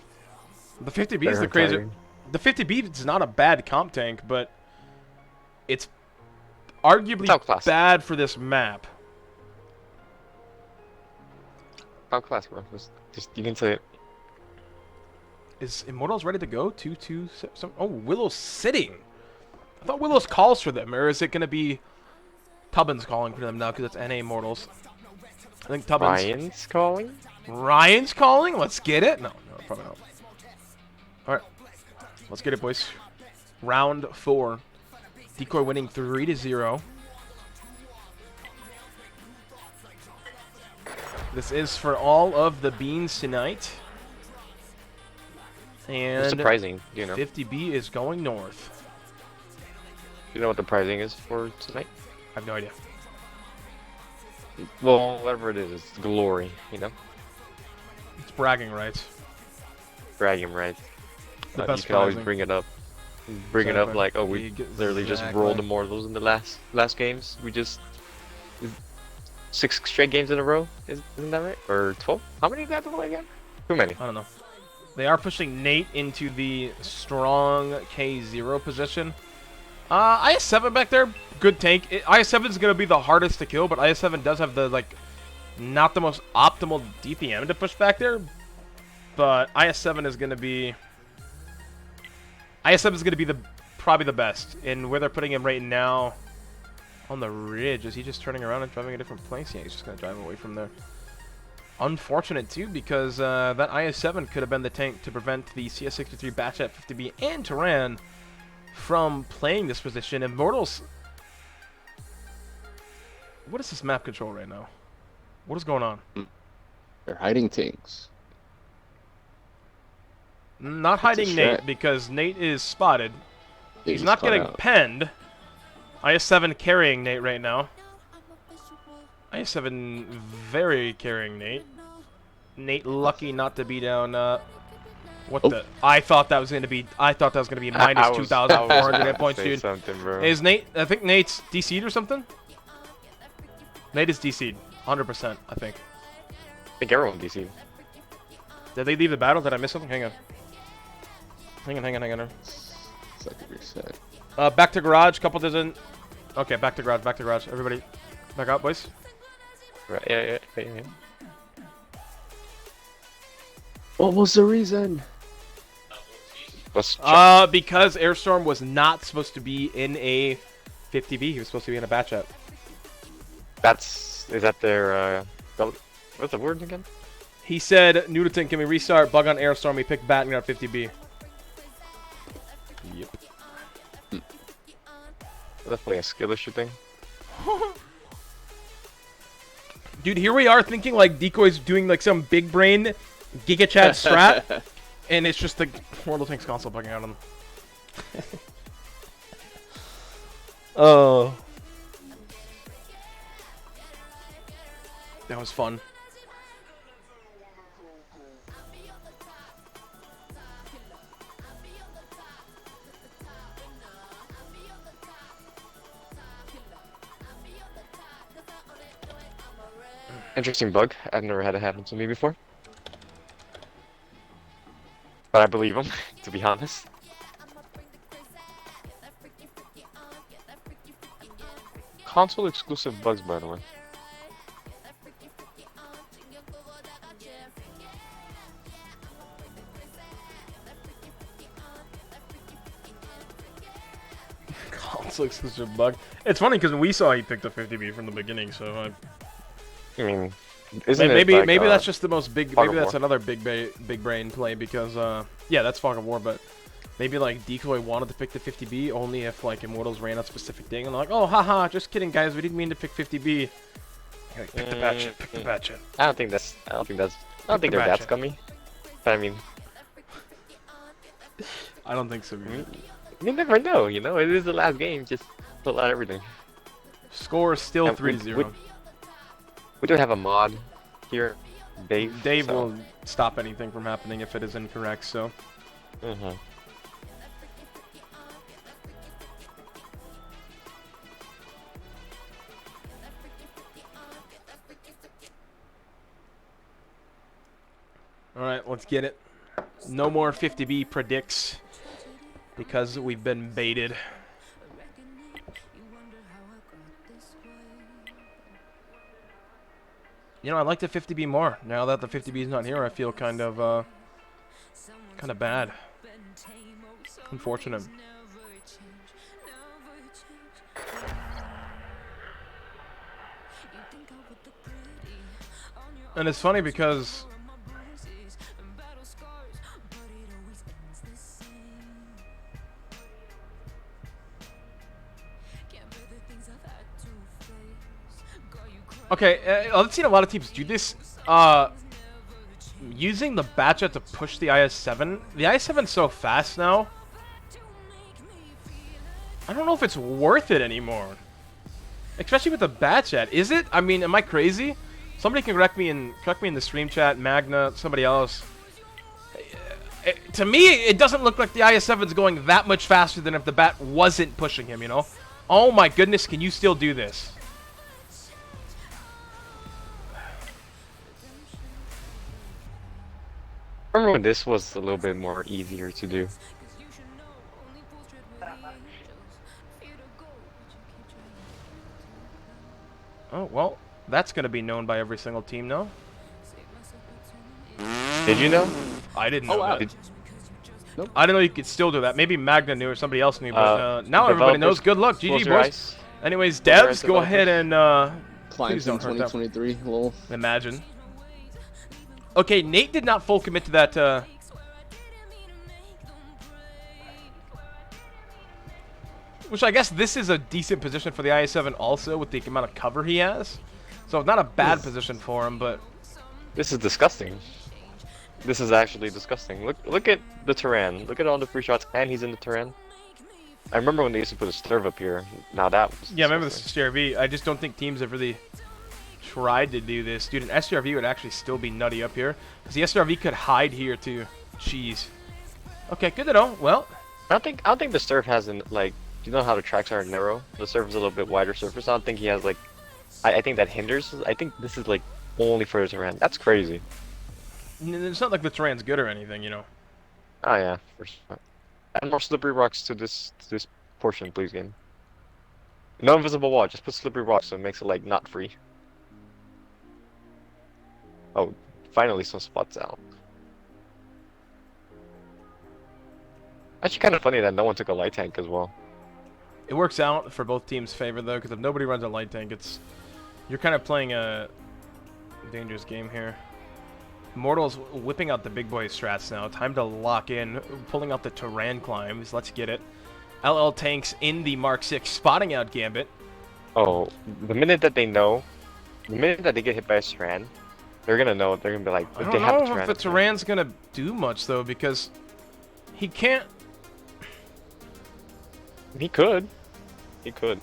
The 50B is the crazy. The 50B is not a bad comp tank, but it's arguably bad for this map. Outclass, bro. Just you can say it. Is Immortals ready to go? 2-2. Oh, Willow's sitting. I thought Willow's calls for them, or is it gonna be Tubbins calling for them now because it's NA Immortals? I think Tubbins. Ryan's calling. Ryan's calling. Let's get it. No, probably not. All right, let's get it, boys. Round 4. Decoy winning 3-0. This is for all of the beans tonight. And it's surprising, you know. 50B is going north. You know what the pricing is for tonight? I have no idea. Well, whatever it is, it's glory, you know? It's bragging rights. Bragging rights. The best you can always bring it up. Bring it up like, oh, we literally just rolled Immortals in the last games. We just 6 straight games in a row, isn't that right? Or 12? How many did that play again? Too many. I don't know. They are pushing Nate into the strong K0 position. IS-7 back there, good tank. IS-7 is going to be the hardest to kill, but IS-7 does have the, like, not the most optimal DPM to push back there. But IS-7 is going to be... IS-7 is going to be probably the best. And where they're putting him right now on the ridge, is he just turning around and driving a different place? Yeah, he's just going to drive away from there. Unfortunate, too, because that IS-7 could have been the tank to prevent the CS63 Batch at 50B and Turan from playing this position. Immortals... What is this map control right now? What is going on? They're hiding tanks. Not hiding Nate, because Nate is spotted. Yeah, he's not getting penned. IS-7 carrying Nate right now. IS-7 very carrying Nate. Nate lucky not to be down. What the? I thought that was gonna be. I thought that was gonna be minus 2,400 hit points, dude. Is Nate? I think Nate's DC'd or something. Nate is DC'd, 100%. I think. I think everyone DC'd. Did they leave the battle? Did I miss something? Hang on. Hang on. Second reset. Back to garage. Couple dozen. Okay, back to garage. Everybody, back out, boys. Right. Yeah. What was the reason? Because Airstorm was not supposed to be in a 50B. He was supposed to be in a batch up. Is that their what's the word again? He said, Newton, can we restart? Bug on Airstorm. We picked bat and got 50B. Yep. Definitely a skill issue thing. Dude, here we are thinking like Decoy's doing like some big brain Giga Chat strat, and it's just the Mortal Tanks console bugging out on them. Oh. That was fun. Interesting bug. I've never had it happen to me before. But I believe him, to be honest. Console exclusive bugs, by the way. Console exclusive bug. It's funny because we saw he picked up 50B from the beginning, so I mean, maybe that's just the most big. Maybe that's another big brain play because yeah, that's Fog of War. But maybe like Decoy wanted to pick the 50B only if like Immortals ran a specific thing and they're like, oh haha, just kidding guys, we didn't mean to pick 50B. Like, pick the batch it, pick the batch it. I don't think they're that scummy. But I mean, I don't think so. You never know, you know. It is the last game. Just pull out everything. Score is still 3-0. We don't have a mod here, Dave. Dave will stop anything from happening if it is incorrect, so. Alright, let's get it. No more 50B predicts because we've been baited. You know, I like the 50B more. Now that the 50B is not here, I feel kind of bad. Unfortunate. And it's funny because okay, I've seen a lot of teams do this. Using the Batchet to push the IS-7. The IS-7's so fast now. I don't know if it's worth it anymore. Especially with the Batchet. Is it? I mean, am I crazy? Somebody can correct me in the stream chat, Magna, somebody else. To me, it doesn't look like the IS-7's going that much faster than if the Bat wasn't pushing him, you know? Oh my goodness, can you still do this? I remember when this was a little bit more easier to do. Oh, well, that's going to be known by every single team now. Did you know? I didn't know wow. that. Nope. I didn't know you could still do that. Maybe Magna knew or somebody else knew, but now everybody knows. Good luck, GG, boys. Anyways, devs, go ahead and Climb in 2023, lol. Imagine. Okay, Nate did not full commit to that. Which I guess this is a decent position for the IS-7 also with the amount of cover he has. So not a bad position for him, but this is disgusting. This is actually disgusting. Look at the Turan. Look at all the free shots, and he's in the Turan. I remember when they used to put a Sturv up here. Now that was disgusting. Yeah, I remember the STRV. I just don't think teams have really tried to do this. Dude, an STRV would actually still be nutty up here. Because the STRV could hide here too. Jeez. Okay, good to know. Well, I don't think the Sturv has an, like, you know how the tracks are narrow? The Sturv is a little bit wider surface. I don't think he has, like, I think that hinders. I think this is, like, only for the Turan. That's crazy. It's not like the Turan's good or anything, you know. Oh yeah, for sure. Add more slippery rocks to this portion, please, game. No invisible wall, just put slippery rocks so it makes it, like, not free. Oh, finally some spots out. Actually kind of funny that no one took a light tank as well. It works out for both teams' favor, though, because if nobody runs a light tank, you're kind of playing a dangerous game here. Immortal's whipping out the big boy strats now. Time to lock in, pulling out the Turan climbs. Let's get it. LL tanks in the Mark 6, spotting out Gambit. Oh, the minute that they know, the minute that they get hit by a Turan, they're gonna know. They're gonna be like, I don't know if the Turan's gonna do much though, because he can't. He could. He could.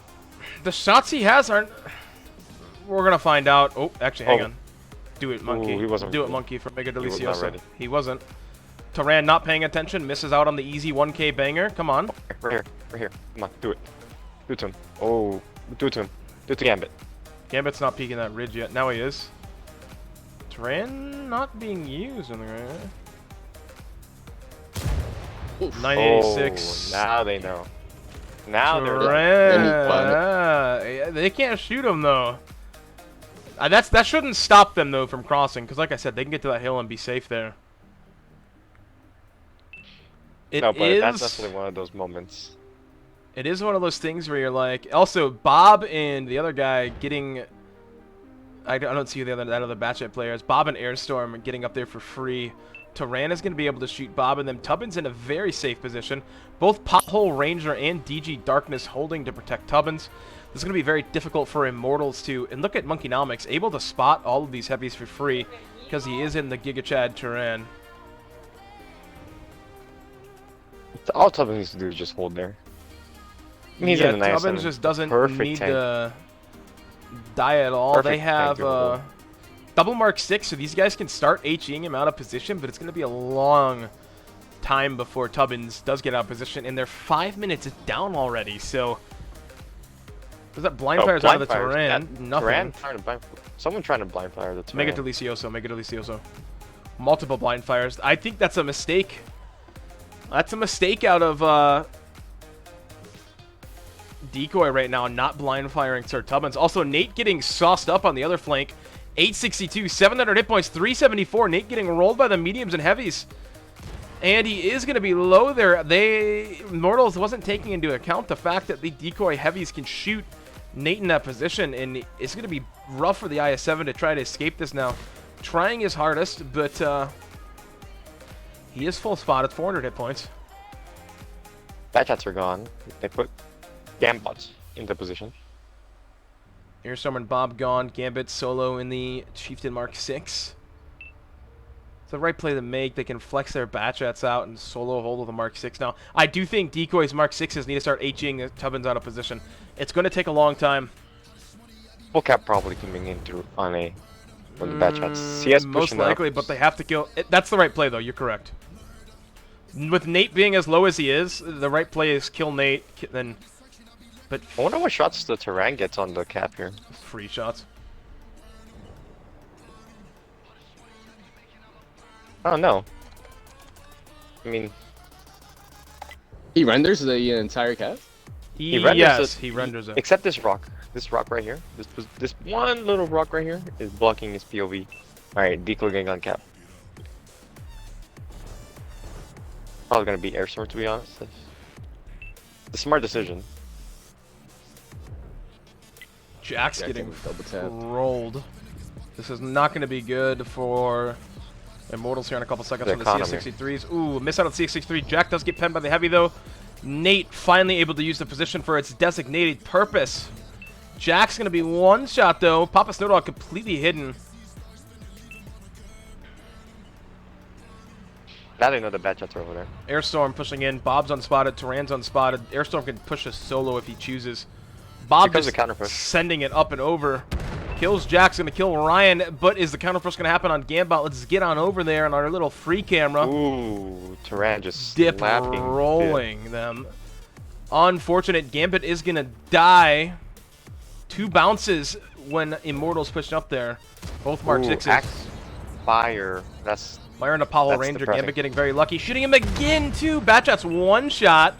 The shots he has aren't. We're gonna find out. Oh, actually, hang on. Do it, Monkey. Ooh, he wasn't Do it, ready. Monkey, for Mega He was not Delicioso. ready. He wasn't. Turan not paying attention, misses out on the easy 1K banger. Come on. Right here. Right here. Come on, do it. Do it to him. Oh, do it to him. Do it to Gambit. Gambit's not peeking that ridge yet. Now he is. Turan not being used in the right. 986. Oh, now they know. Now they're Turan. They can't shoot him though. That shouldn't stop them though from crossing, because like I said, they can get to that hill and be safe there. No, but that's definitely one of those moments. It is one of those things where you're like, also Bob and the other guy getting. I don't see who that other Batchet player is. Bob and Airstorm are getting up there for free. Turan is going to be able to shoot Bob and them. Tubbins in a very safe position. Both Pothole Ranger and DG Darkness holding to protect Tubbins. This is going to be very difficult for Immortals to. And look at Monkeynomics, able to spot all of these heavies for free because he is in the Giga Chad Turan. All Tubbins needs to do is just hold there. I mean, he's in the nice Tubbins just doesn't need tank. to die at all. Perfect They have tank double Mark 6, so these guys can start HEing him out of position, but it's going to be a long time before Tubbins does get out of position, and they're 5 minutes down already, so. Was that blind fires out of the Turan? Nothing. Someone trying to blind fire the Turan. Mega Delicioso, Mega Delicioso. multiple blind fires. I think that's a mistake. That's a mistake out of Decoy right now, not blind firing Sir Tubbins. Also, Nate getting sauced up on the other flank. 862, 700 hit points, 374. Nate getting rolled by the mediums and heavies. And he is going to be low there. Immortals wasn't taking into account the fact that the Decoy heavies can shoot Nate in that position, and it's going to be rough for the IS-7 to try to escape this now. Trying his hardest, but he is full spot at 400 hit points. Bad shots are gone. They put Gambots into position. Airstorm and Bob gone. Gambit solo in the Chieftain Mark 6. It's the right play to make. They can flex their Batchats out and solo hold of the Mark 6 now. I do think Decoy's Mark 6s need to start HEing the Tubbins out of position. It's going to take a long time. Full cap probably coming in through on a when the Batchats. CS most likely, but they have to kill. That's the right play, though. You're correct. With Nate being as low as he is, the right play is kill Nate. Then, but I wonder what shots the Terran gets on the cap here. Free shots. I don't know. I mean, he renders the entire cap. He renders he renders it. Except this rock right here. This one little rock right here is blocking his POV. All right, Decoy getting on cap. Probably gonna be Airstorm, to be honest. The smart decision. Jack's getting rolled. This is not going to be good for Immortals here in a couple seconds with the CS63s. Ooh, miss out on CS63. Jack does get penned by the heavy, though. Nate finally able to use the position for its designated purpose. Jack's going to be one shot, though. Papa Snowdog completely hidden. Now they know the bad shots are over there. Airstorm pushing in. Bob's unspotted. Terran's unspotted. Airstorm can push a solo if he chooses. Bob just sending it up and over. Kills Jack's going to kill Ryan, but is the counter push going to happen on Gambot? Let's get on over there on our little free camera. Ooh, Terran just dip rolling them. Unfortunate. Gambit is going to die. 2 bounces when Immortals pushed up there. Both Mark 6s. Axe fire. That's Fire and Apollo Ranger. Depressing. Gambit getting very lucky. Shooting him again, too. Batchat's one shot.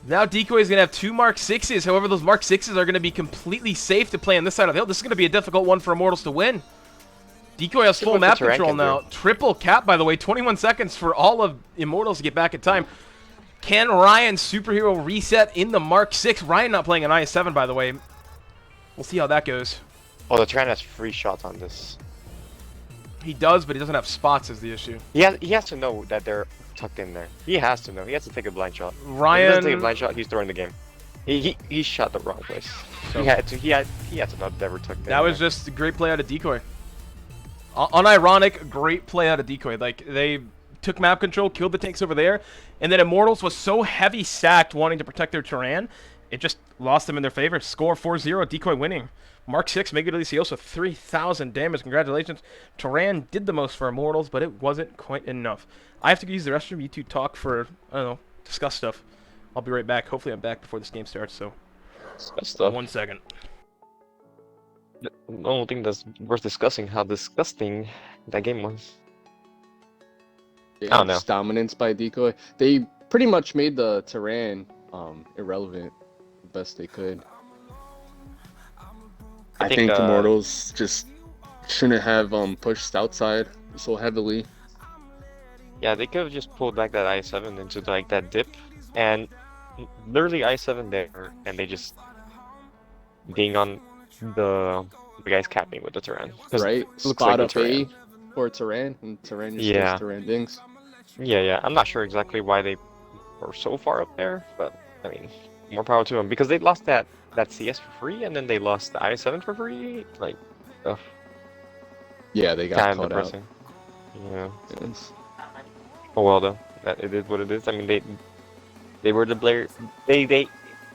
Now Decoy is going to have 2 Mark 6s. However, those Mark 6s are going to be completely safe to play on this side of the hill. This is going to be a difficult one for Immortals to win. Decoy has full map control now. Triple cap, by the way. 21 seconds for all of Immortals to get back in time. Can Ryan superhero reset in the Mark 6? Ryan not playing an IS-7, by the way. We'll see how that goes. Oh, the Terran has free shots on this. He does, but he doesn't have spots is the issue. He has to know that they're tucked in there. He has to know. He has to take a blind shot. Ryan, if he doesn't take a blind shot, he's throwing the game. He shot the wrong place. So he had to not ever tuck in. That was just a great play out of Decoy. Unironic, great play out of Decoy. Like, they took map control, killed the tanks over there, and then Immortals was so heavy stacked wanting to protect their Terran, it just lost them in their favor. Score 4-0, Decoy winning. Mark 6, Mega Delicioso, 3,000 damage. Congratulations. Terran did the most for Immortals, but it wasn't quite enough. I have to use the restroom. You two talk for, I don't know, discuss stuff. I'll be right back. Hopefully I'm back before this game starts, so discuss stuff. 1 second. The only thing that's worth discussing, how disgusting that game was. Yeah, I don't know. Dominance by Decoy. They pretty much made the Terran irrelevant the best they could. I think Immortals just shouldn't have pushed outside so heavily. Yeah, they could have just pulled back that I-7 into like that dip, and literally I-7 there, and they just being on the guys capping with the Terran. Right, spot up A for Terran, and Terran just does Terran dings. Yeah. I'm not sure exactly why they were so far up there, but I mean, more power to them because they lost that CS for free, and then they lost the I-7 for free. Like, ugh. Yeah, they got kind caught of depressing. out. Yeah. Yes. Oh well, though. It is what it is. I mean, they were the player.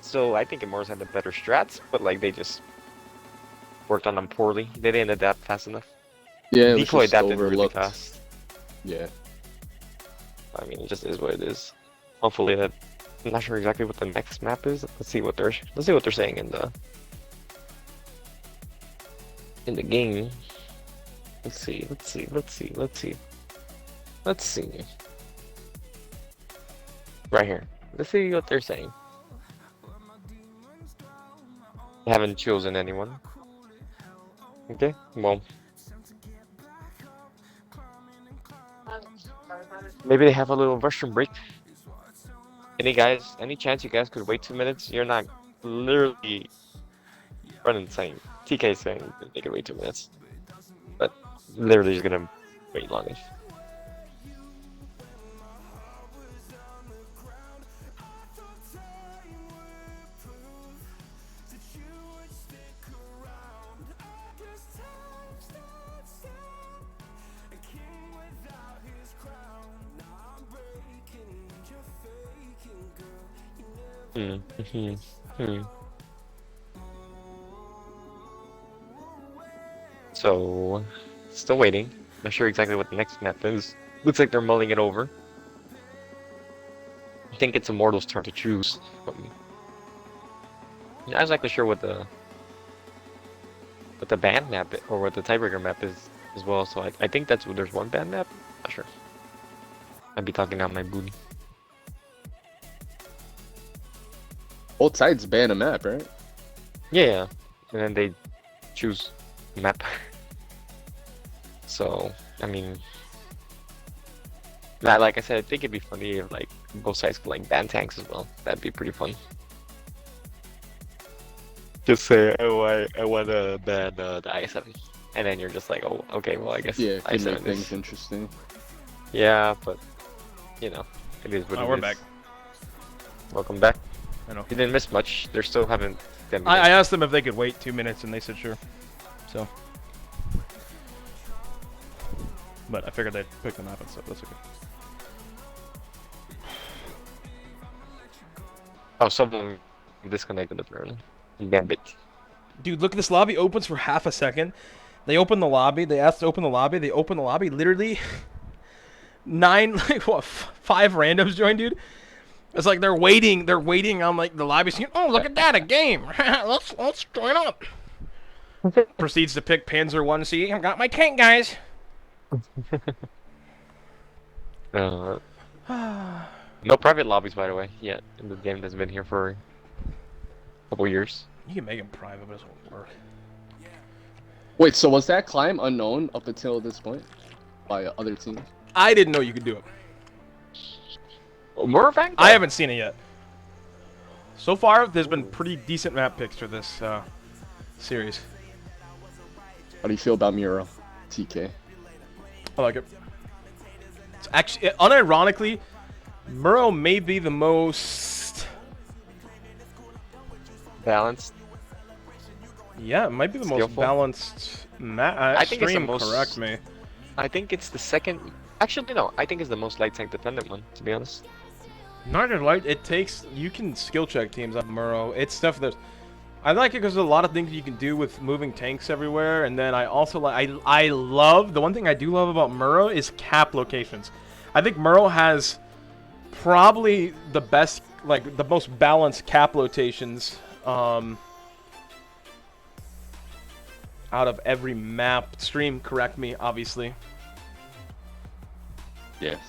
So I think Immortals had the better strats, but like they just worked on them poorly. They didn't adapt fast enough. Yeah, Decoy adapted really fast. Yeah. I mean, it just is what it is. Hopefully that. I'm not sure exactly what the next map is. Let's see what they're saying in the game. Let's see. Let's see. Right here. Let's see what they're saying. I haven't chosen anyone. Okay, well. Maybe they have a little restroom break. Any chance you guys could wait 2 minutes? You're not literally running insane. TK is saying they could wait 2 minutes. But literally just gonna wait long enough. So, still waiting. Not sure exactly what the next map is. Looks like they're mulling it over. I think it's Immortal's turn to choose. Not exactly sure what the band map or what the tiebreaker map is as well. So I think there's one band map. Not sure. I'd be talking out my booty. Both sides ban a map, right? Yeah, and then they choose map. So, I mean, like I said, I think it'd be funny if like both sides could like ban tanks as well. That'd be pretty fun. Just say, oh, I want to ban the i7, and then you're just like, oh, okay, well, I guess yeah, i7 make things interesting. Yeah, but you know, it is what it is. We're back. Welcome back. I know. You didn't miss much. They still haven't. I asked them if they could wait 2 minutes, and they said sure. So, but I figured they'd pick the map and stuff. That's okay. Oh, someone disconnected apparently. Gambit. Dude, look at this lobby. Opens for half a second. They open the lobby. They asked to open the lobby. They open the lobby. Literally, 5 randoms joined, dude. It's like they're waiting. They're waiting on like the lobby scene. Oh, look at that, a game. let's join up. Proceeds to pick Panzer 1C. I've got my tank, guys. No private lobbies, by the way, yet in the game that's been here for a couple years. You can make them private, but it doesn't work. Wait, so was that climb unknown up until this point by other teams? I didn't know you could do it. More fact? I haven't seen it yet. So far, there's been pretty decent map picks for this series. How do you feel about Muro, TK? I like it. It's actually, unironically, Muro may be the most balanced. Yeah, it might be the most balanced map. I think it's the most. Correct me. I think it's the second. Actually, no. I think it's the most light tank dependent one, to be honest. Not just light. It takes. You can skill check teams on Muro. It's stuff that. I like it because there's a lot of things you can do with moving tanks everywhere, and then I also like. I love the one thing I do love about Muro is cap locations. I think Muro has probably the best, like the most balanced cap locations out of every map. Stream, correct me, obviously. Yes.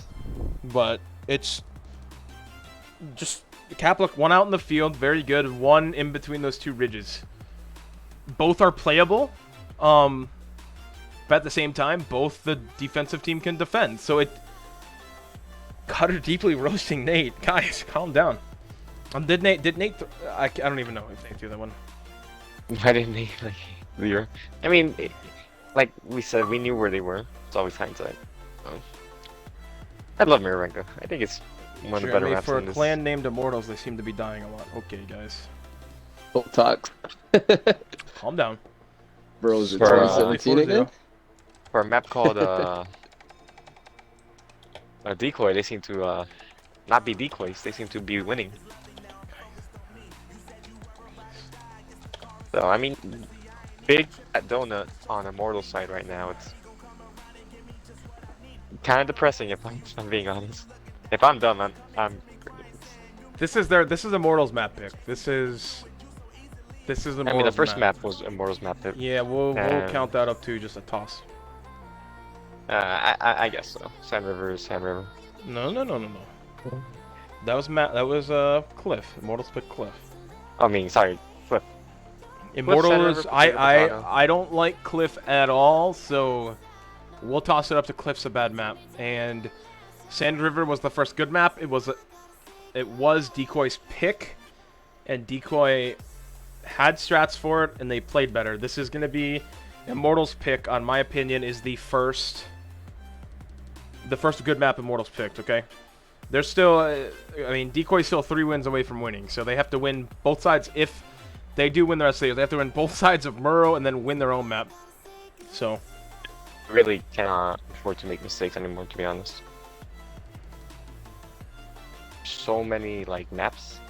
But it's just cap look, one out in the field, very good. One in between those two ridges. Both are playable. But at the same time, both the defensive team can defend. So it Cutter deeply roasting Nate. Guys, calm down. Did Nate I don't even know if Nate threw that one. Why didn't he like zero? I mean, like we said, we knew where they were. It's always hindsight. I love Mirarenko. I think it's one of the better maps for in this. a clan named Immortals, they seem to be dying a lot. Okay, guys. Don't talk. Calm down. Bro, is it 2017 again? For a map called DECOY, they seem to not be decoys. They seem to be winning. So I mean, big donut on Immortal's side right now. It's kind of depressing if I'm being honest. If I'm done, I'm. This is Immortals map pick. This is Immortals. I mean, the first map was Immortals map pick. Yeah, we'll count that up to just a toss. I guess so. Sand River is Sand River. No. That was Cliff. Immortals picked Cliff. I mean, sorry, Cliff. Immortals, I don't like Cliff at all, so we'll toss it up to Cliff's a bad map. And Sand River was the first good map. It was DECOY's pick, and DECOY had strats for it, and they played better. This is going to be Immortals pick, on my opinion, is the first good map Immortals picked, okay? They're still, I mean, DECOY's still 3 wins away from winning, so they have to win both sides. If they do win the rest of the year, they have to win both sides of Murrow and then win their own map. So, really cannot afford to make mistakes anymore, to be honest. So many, like, maps.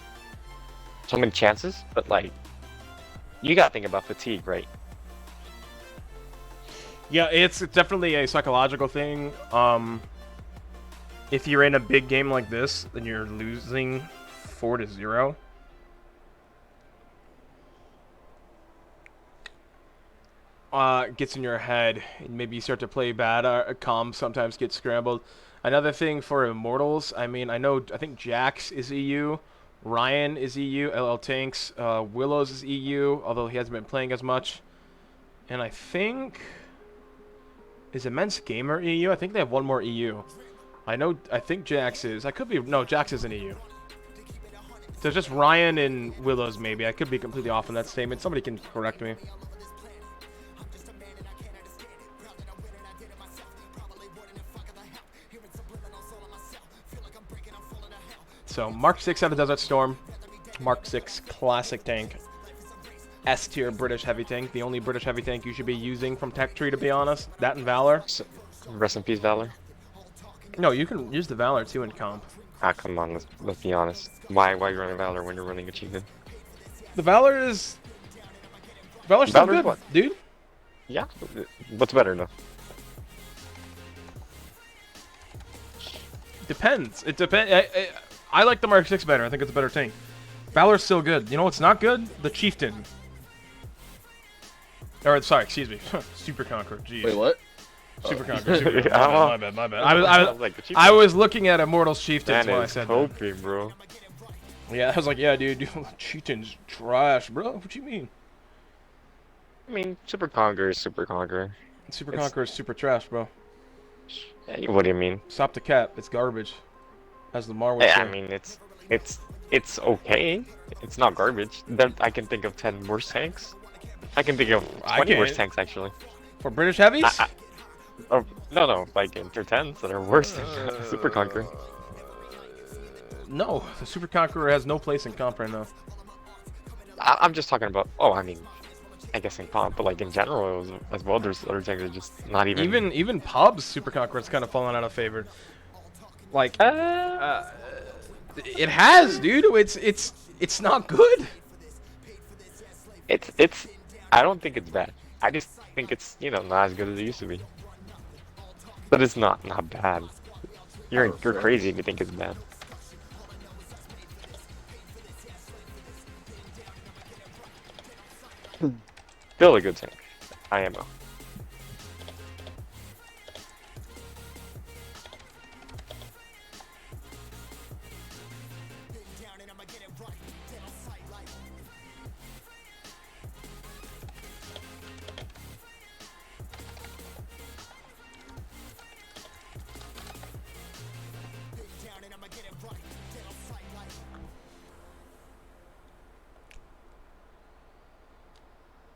So many chances, but, like, you gotta think about fatigue, right? Yeah, it's definitely a psychological thing. If you're in a big game like this, then you're losing 4-0. Gets in your head, and maybe you start to play bad. Comms sometimes get scrambled. Another thing for Immortals, I mean, I think Jax is EU, Ryan is EU, LL Tanks, Willows is EU, although he hasn't been playing as much. And I think, is Immense Gamer EU? I think they have one more EU. I think Jax is. I could be, no, Jax isn't EU. So it's just Ryan and Willows, maybe. I could be completely off on that statement. Somebody can correct me. So, Mark 6 out of Desert Storm. Mark 6 classic tank. S tier British heavy tank. The only British heavy tank you should be using from Tech Tree, to be honest. That and Valor. Rest in peace, Valor. No, you can use the Valor too in comp. Ah, come on, let's be honest. Why are you running Valor when you're running Achievement? The Valor's still good, what? dude. Yeah, what's better though? Depends. It depends. I like the Mark 6 better. I think it's a better tank. Valor's still good. You know what's not good? The Chieftain. Or, sorry, excuse me. Super Conqueror. Jeez. Wait, what? Super Conqueror. My bad. I was looking at Immortals Chieftains when I said that. Bro. Yeah, I was like, yeah, dude, Chieftain's trash, bro. What you mean? I mean, Super Conqueror is Super Conqueror. Super Conqueror is super trash, bro. Yeah, what do you mean? Stop the cap. It's garbage. As Lamar would say. I mean, it's okay. It's not garbage. I can think of 10 worse tanks. I can think of 20 worse tanks, actually. For British heavies? Oh, no, like tier 10s that are worse than Super Conqueror. No, the Super Conqueror has no place in comp right now. I'm just talking about, I mean, I guess in comp, but like in general as well, there's other tanks that are just not even... Even Pub's Super Conqueror's kind of fallen out of favor. Like, it has, dude. It's not good. I don't think it's bad. I just think it's, not as good as it used to be. But it's not bad. You're crazy if you think it's bad. Still a good tank. IMO.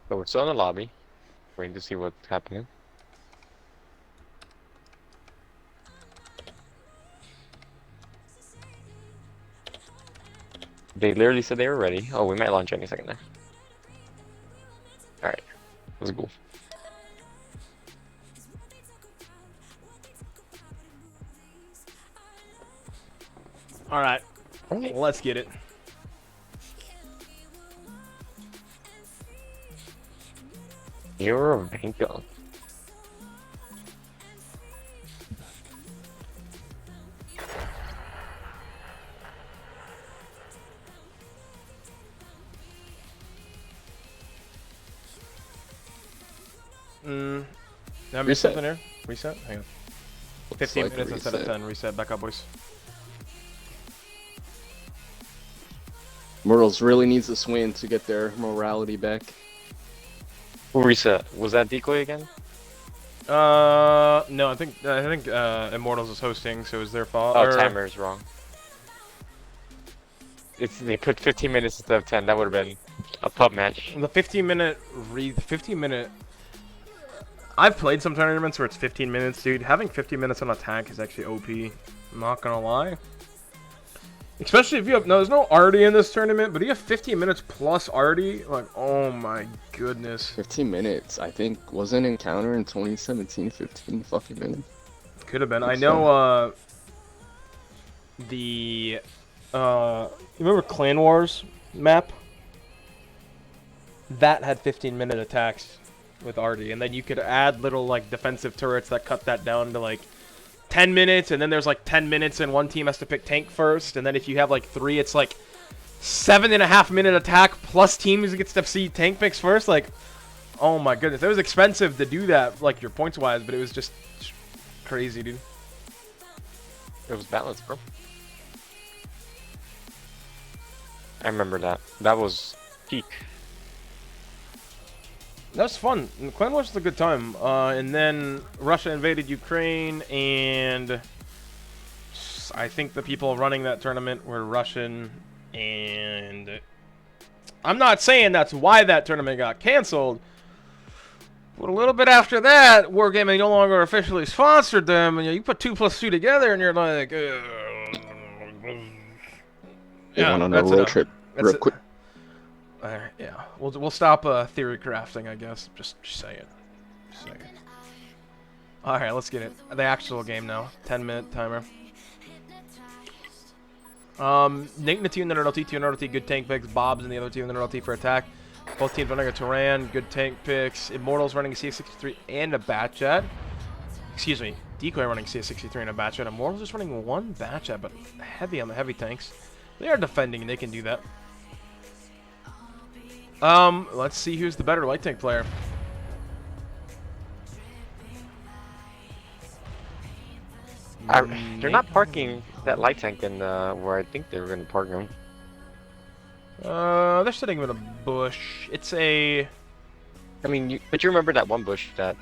So we're still in the lobby, waiting to see what's happening. They literally said they were ready. Oh, we might launch any second there. Alright, let's go. Alright, let's get it. You're a banker. That means something here. Reset? Hang on. 15 minutes instead of 10. Reset. Back up, boys. Immortals really needs this win to get their morality back. Who reset? Was that DECOY again? No, I think Immortals is hosting, so it was their fault. Oh, timer is wrong. They put 15 minutes instead of 10. That would have been a pub match. The 15-minute I've played some tournaments where it's 15 minutes, dude. Having 15 minutes on attack is actually OP. I'm not gonna lie. Especially if you have there's no arty in this tournament, but you have 15 minutes plus arty. Like, oh my goodness. 15 minutes. I think wasn't Encounter in 2017. 15 fucking minutes. Could have been. I know. You remember Clan Wars map? That had 15-minute attacks with arty, and then you could add little like defensive turrets that cut that down to like 10 minutes, and then there's like 10 minutes and one team has to pick tank first, and then if you have like 3, it's like 7.5-minute attack plus teams gets to see tank picks first. Like, oh my goodness, it was expensive to do that, like your points wise, but it was just crazy, dude. It was balanced, bro. I remember that. That was peak. That was fun. Clan Wars was a good time. And then Russia invaded Ukraine, and I think the people running that tournament were Russian. And I'm not saying that's why that tournament got canceled, but a little bit after that, Wargaming no longer officially sponsored them, and you put 2 plus 2 together, and you're like, yeah, went on a road trip real quick. Yeah, we'll stop theory crafting, I guess. Just say it. Just say it. All right, let's get it. The actual game now. 10-minute timer. Nate and the team in the NRLT, 2 NRLT, good tank picks. Bob's in the other team in the NRLT for attack. Both teams running a Turan, good tank picks. Immortals running a CS63 and a Batchat. Excuse me, DECOY running CS63 and a Batchat. Immortals just running 1 Batchat, but heavy on the heavy tanks. They are defending, and they can do that. Let's see who's the better light tank player. They're not parking that light tank in where I think they were going to park them. They're sitting in a bush. It's a... I mean, but you remember that one bush that,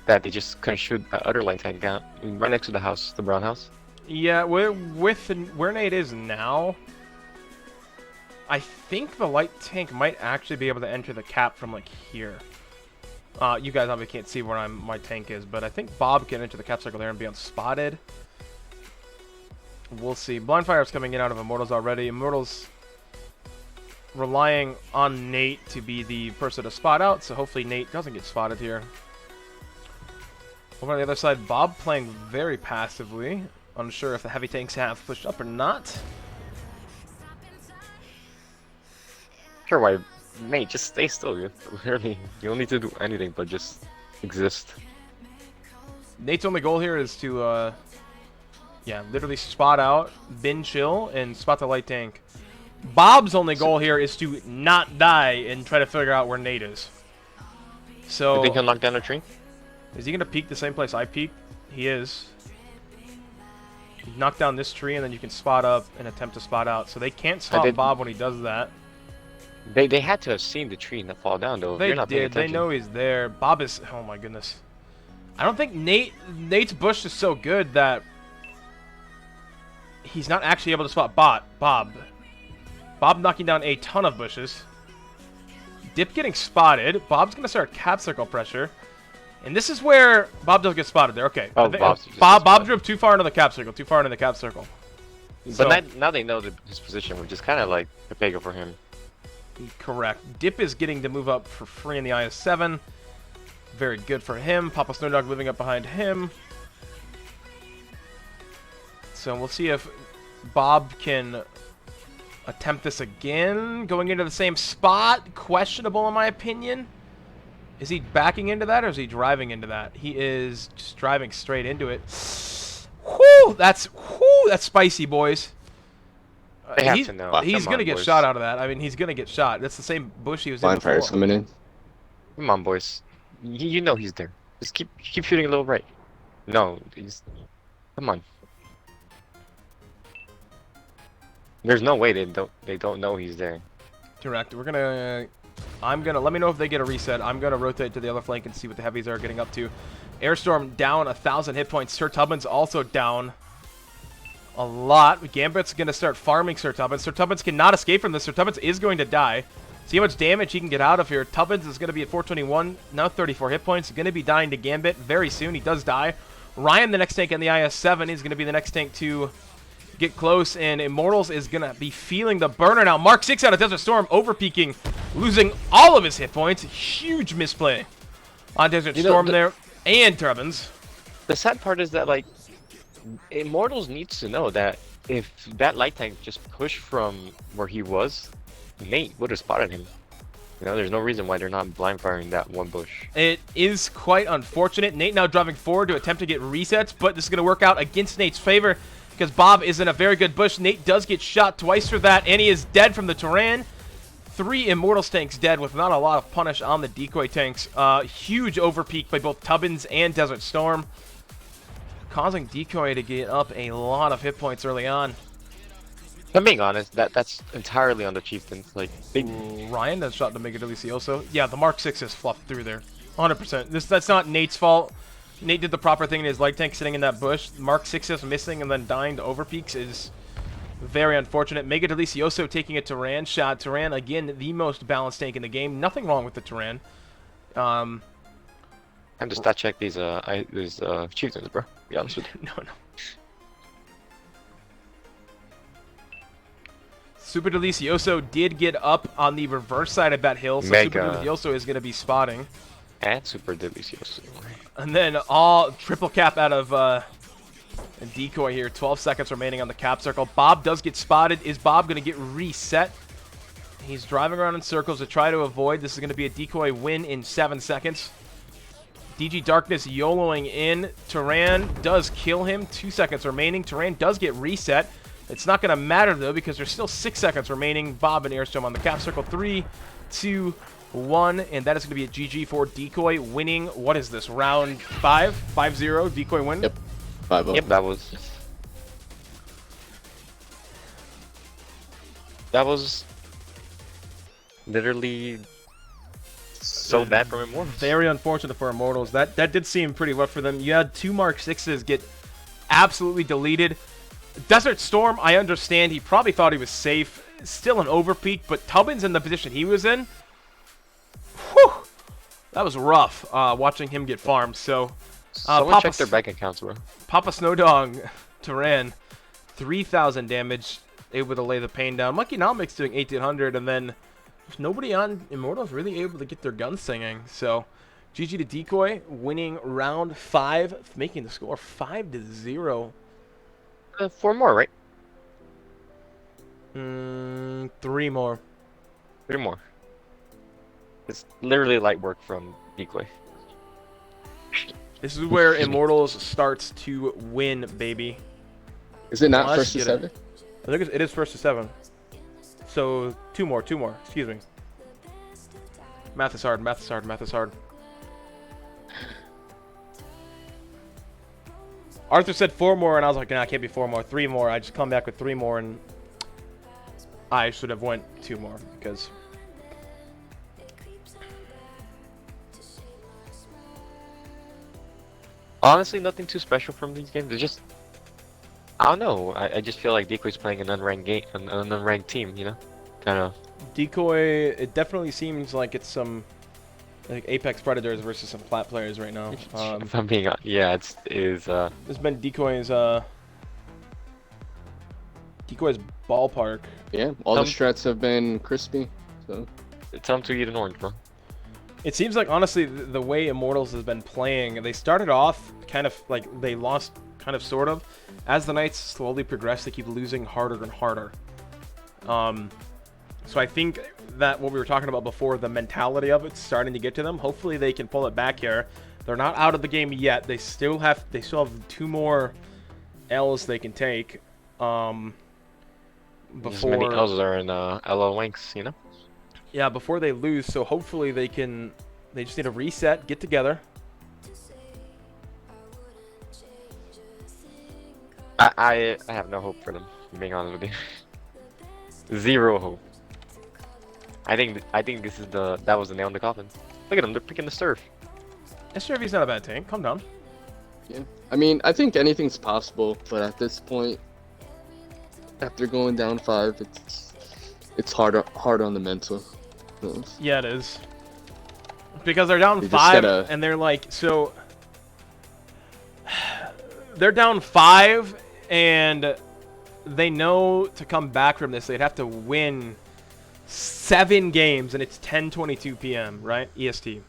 that they just couldn't shoot the other light tank out right next to the house, the brown house? Yeah, with where Nate is now, I think the light tank might actually be able to enter the cap from like here. You guys obviously can't see where my tank is, but I think Bob can enter the cap circle there and be unspotted. We'll see. Blind Fire's coming in out of Immortals already. Immortals relying on Nate to be the person to spot out, so hopefully Nate doesn't get spotted here. Over on the other side, Bob playing very passively. Unsure if the heavy tanks have pushed up or not. Sure, why? Nate, just stay still. You don't need to do anything but just exist. Nate's only goal here is to, yeah, literally spot out, bin chill, and spot the light tank. Bob's only goal here is to not die and try to figure out where Nate is. So, you think he'll knock down a tree? Is he going to peek the same place I peeked? He is. Knock down this tree, and then you can spot up and attempt to spot out. So they can't stop Bob when he does that. They had to have seen the tree not fall down, though. They did. They know he's there. Bob is... Oh, my goodness. I don't think Nate's bush is so good that he's not actually able to spot Bob. Bob knocking down a ton of bushes. Dip getting spotted. Bob's going to start cap circle pressure. And this is where Bob does get spotted there. Okay. Oh, Bob drove too far into the cap circle. Too far into the cap circle. But so, now they know his position, which is kind of like a Pega for him. Correct. Dip is getting to move up for free in the IS-7. Very good for him. Papa Snowdog moving up behind him. So we'll see if Bob can attempt this again. Going into the same spot. Questionable in my opinion. Is he backing into that or is he driving into that? He is just driving straight into it. Whoo! That's spicy, boys. They have to know. He's going to get shot out of that. I mean, he's going to get shot. That's the same bush he was in before. Blind Fire's coming in. Come on, boys. You know he's there. Just keep shooting a little right. No, come on. There's no way they don't know he's there. Correct. Let me know if they get a reset. I'm gonna rotate to the other flank and see what the heavies are getting up to. Airstorm down 1,000 hit points. Sir Tubbins also down a lot. Gambit's gonna start farming Sir Tubbins. Sir Tubbins cannot escape from this. Sir Tubbins is going to die. See how much damage he can get out of here. Tubbins is gonna be at 421, now 34 hit points. Gonna be dying to Gambit very soon. He does die. Ryan, the next tank on the IS-7, is gonna be the next tank to get close, and Immortals is gonna be feeling the burner now. Mark 6 out of Desert Storm, overpeaking, losing all of his hit points. Huge misplay on Desert Storm there, and Tubbins. The sad part is that, like, Immortals needs to know that if that light tank just pushed from where he was, Nate would have spotted him. You know, there's no reason why they're not blind firing that one bush. It is quite unfortunate. Nate now driving forward to attempt to get resets, but this is going to work out against Nate's favor because Bob is in a very good bush. Nate does get shot twice for that, and he is dead from the Turan. 3 Immortals tanks dead with not a lot of punish on the decoy tanks. Huge overpeak by both Tubbins and Desert Storm, causing Decoy to get up a lot of hit points early on. I'm being honest, that's entirely on the Chieftains. Like, Ryan, that's shot to make it delicioso. Yeah, the Mark 6 is fluffed through there. 100%. That's not Nate's fault. Nate did the proper thing in his light tank sitting in that bush. Mark 6 is missing and then dying to overpeaks is very unfortunate. Mega Delicioso taking a Turan shot. Turan, again, the most balanced tank in the game. Nothing wrong with the Turan. I'm just stat check these Chieftains, bro. Be honest with you. No. Super Delicioso did get up on the reverse side of that hill, so Super Delicioso is going to be spotting. And Super Delicioso. And then all triple cap out of Decoy here. 12 seconds remaining on the cap circle. Bob does get spotted. Is Bob going to get reset? He's driving around in circles to try to avoid. This is going to be a Decoy win in 7 seconds. DG Darkness YOLOing in. Turan does kill him. 2 seconds remaining. Turan does get reset. It's not going to matter, though, because there's still 6 seconds remaining. Bob and Airstorm on the cap circle. 3, 2, 1. And that is going to be a GG for Decoy winning. What is this? Round 5? 5-0. Decoy win? Yep. 5-0. Yep, that was literally so bad for Immortals. Very unfortunate for Immortals. That did seem pretty rough for them. You had 2 Mark 6s get absolutely deleted. Desert Storm, I understand. He probably thought he was safe. Still an overpeak, but Tubbins in the position he was in, whew, that was rough watching him get farmed. So, someone check their bank accounts, bro. Papa Snowdog, Turan, 3,000 damage, able to lay the pain down. Monkey Nomics doing 1,800, and then there's nobody on Immortals really able to get their guns singing. So, GG to Decoy, winning round 5, making the score 5-0. 4 more, right? 3 more. 3 more. It's literally light work from Decoy. This is where Immortals starts to win, baby. Is it not first to 7? I think it is first to 7. So 2 more. Excuse me. Math is hard. Arthur said 4 more, and I was like, nah, it can't be 4 more. 3 more. I just come back with 3 more, and I should have went 2 more because. Honestly, nothing too special from these games. It's just, I don't know. I just feel like Decoy's playing an unranked game, an unranked team. You know, kind of. Decoy. It definitely seems like it's some like Apex Predators versus some flat players right now. If I'm being honest, yeah, it's It's been Decoy's ballpark. Yeah, all the strats have been crispy. So it's time to eat an orange, bro. It seems like, honestly, the way Immortals has been playing, they started off kind of like they lost, kind of, sort of. As the nights slowly progress, they keep losing harder and harder. So I think that what we were talking about before, the mentality of it's starting to get to them. Hopefully they can pull it back here. They're not out of the game yet. They still have 2 more L's they can take. Before as many L's are in LL Wanks, you know? Yeah, before they lose, so hopefully they can They just need to reset, get together. I have no hope for them, being honest with you. Zero hope. I think this is that was the nail in the coffin. Look at them, they're picking the Surf. SRV's not a bad tank. Calm down. Yeah. I mean, I think anything's possible, but at this point, after going down 5, it's hard on the mental. Yeah, it is. Because they're down 5, and they're like, so they're down 5, and they know to come back from this, they'd have to win 7 games, and it's 10:22 p.m. right, EST.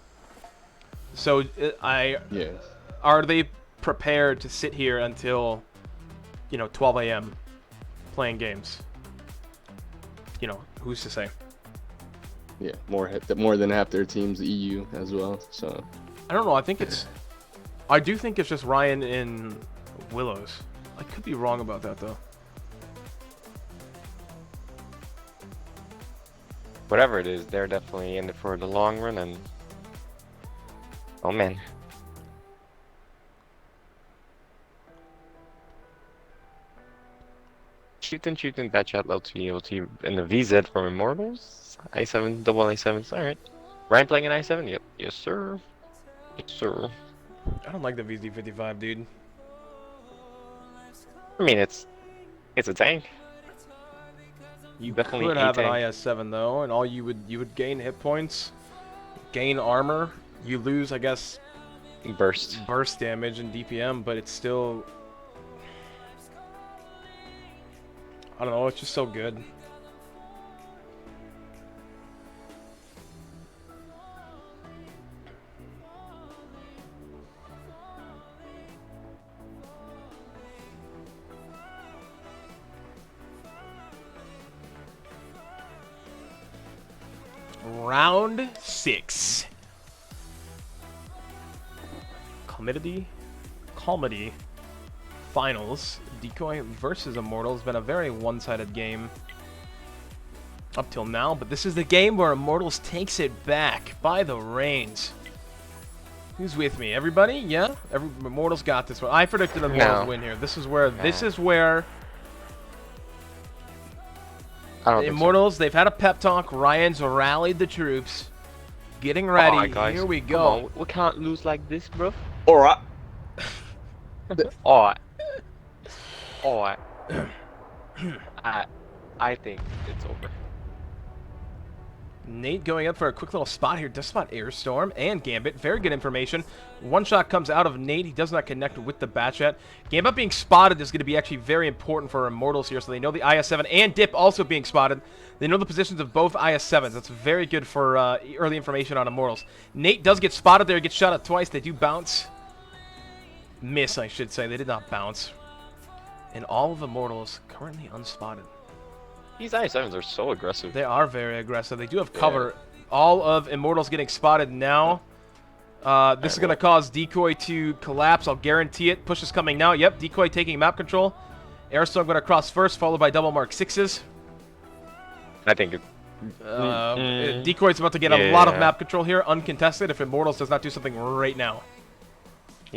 So are they prepared to sit here until 12 a.m. playing games? Who's to say? Yeah, more than half their team's EU as well. So I don't know. I do think it's just Ryan and Willows. I could be wrong about that though. Whatever it is, they're definitely in it for the long run, and oh man. Shooting that chat LT in the VZ from Immortals. I7, double I7s, alright. Ryan playing an I7? Yep. Yes, sir. Yes, sir. I don't like the VZ55, dude. I mean, it's a tank. You definitely could have an IS7 though, and all you would gain hit points, gain armor. You lose, I guess, burst damage and DPM, but it's still, I don't know, it's just so good. Round 6. Calamity finals. Decoy versus Immortal has been a very one-sided game up till now, but this is the game where Immortals takes it back by the reins. Who's with me? Everybody? Yeah? Immortals got this one. I predicted Immortals win here. This is where the Immortals, they've had a pep talk. Ryan's rallied the troops. Getting ready. Right, guys. Here we go. Come on. We can't lose like this, bro. Alright. Alright. I think it's over. Nate going up for a quick little spot here. Does spot Airstorm and Gambit. Very good information. One shot comes out of Nate. He does not connect with the Batchat. Gambit being spotted is going to be actually very important for Immortals here. So they know the IS-7 and Dip also being spotted. They know the positions of both IS-7s. That's very good for early information on Immortals. Nate does get spotted there. He gets shot at twice. They do bounce. Miss, I should say. They did not bounce. And all of Immortals currently unspotted. These IS-7s are so aggressive. They are very aggressive. They do have cover. Yeah. All of Immortals getting spotted now. This is going to cause Decoy to collapse. I'll guarantee it. Push is coming now. Yep, Decoy taking map control. Airstorm going to cross first, followed by double mark 6s. I think Decoy's about to get a lot of map control here, uncontested, if Immortals does not do something right now.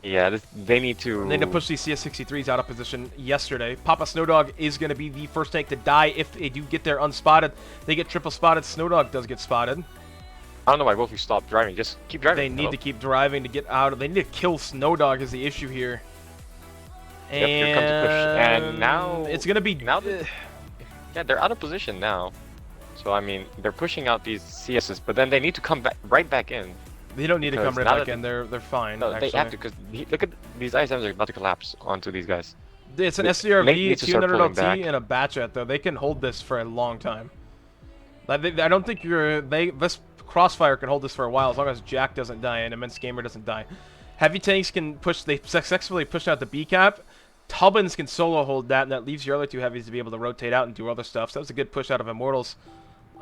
Yeah, they need to... They need to push these CS63s out of position yesterday. Papa Snowdog is going to be the first tank to die if they do get there unspotted. They get triple spotted. Snowdog does get spotted. I don't know why both of you stopped driving. Just keep driving. They need to keep driving to get out. They need to kill Snowdog is the issue here. Yep, here comes the push. And now... It's going to be... Now yeah, they're out of position now. So, I mean, they're pushing out these CSs, but then they need to come back right back in. They don't need to come right back in. They're fine. No, they have to, because look at these ISMs are about to collapse onto these guys. It's an SCRV, 200 LT, and a Batchat, though. They can hold this for a long time. I don't think this Crossfire can hold this for a while, as long as Jack doesn't die and Immense Gamer doesn't die. Heavy tanks can push. They successfully pushed out the B cap. Tubbins can solo hold that, and that leaves your other two heavies to be able to rotate out and do other stuff. So that was a good push out of Immortals.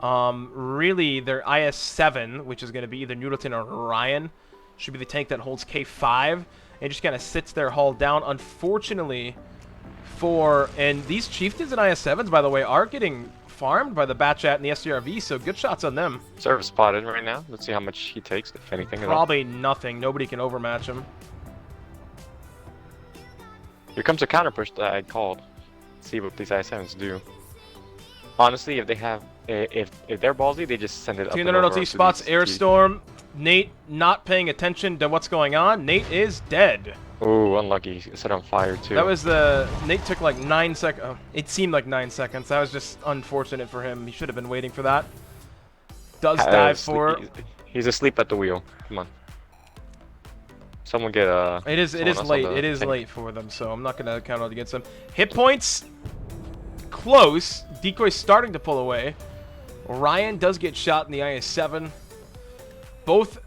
Really, their IS-7, which is going to be either Noodleton or Ryan, should be the tank that holds K5 and just kind of sits there hull down. Unfortunately and these Chieftains and IS-7s, by the way, are getting farmed by the Batchat and the SDRV, so good shots on them. Service spotted right now. Let's see how much he takes, if anything. Probably nothing. Nobody can overmatch him. Here comes a counter push that I called. Let's see what these I7s do. Honestly, if they have, if they're ballsy, they just send it up. T spots Airstorm. Nate not paying attention to what's going on. Nate is dead. Oh, unlucky. He set on fire too. That was the... Nate took like 9 seconds. Oh, it seemed like 9 seconds. That was just unfortunate for him. He should have been waiting for that. Does dive for... He's asleep at the wheel. Come on. Someone get a... It is late. It is late for them, so I'm not going to count out against them. Hit points... Close. Decoy's starting to pull away. Ryan does get shot in the IS-7. Both...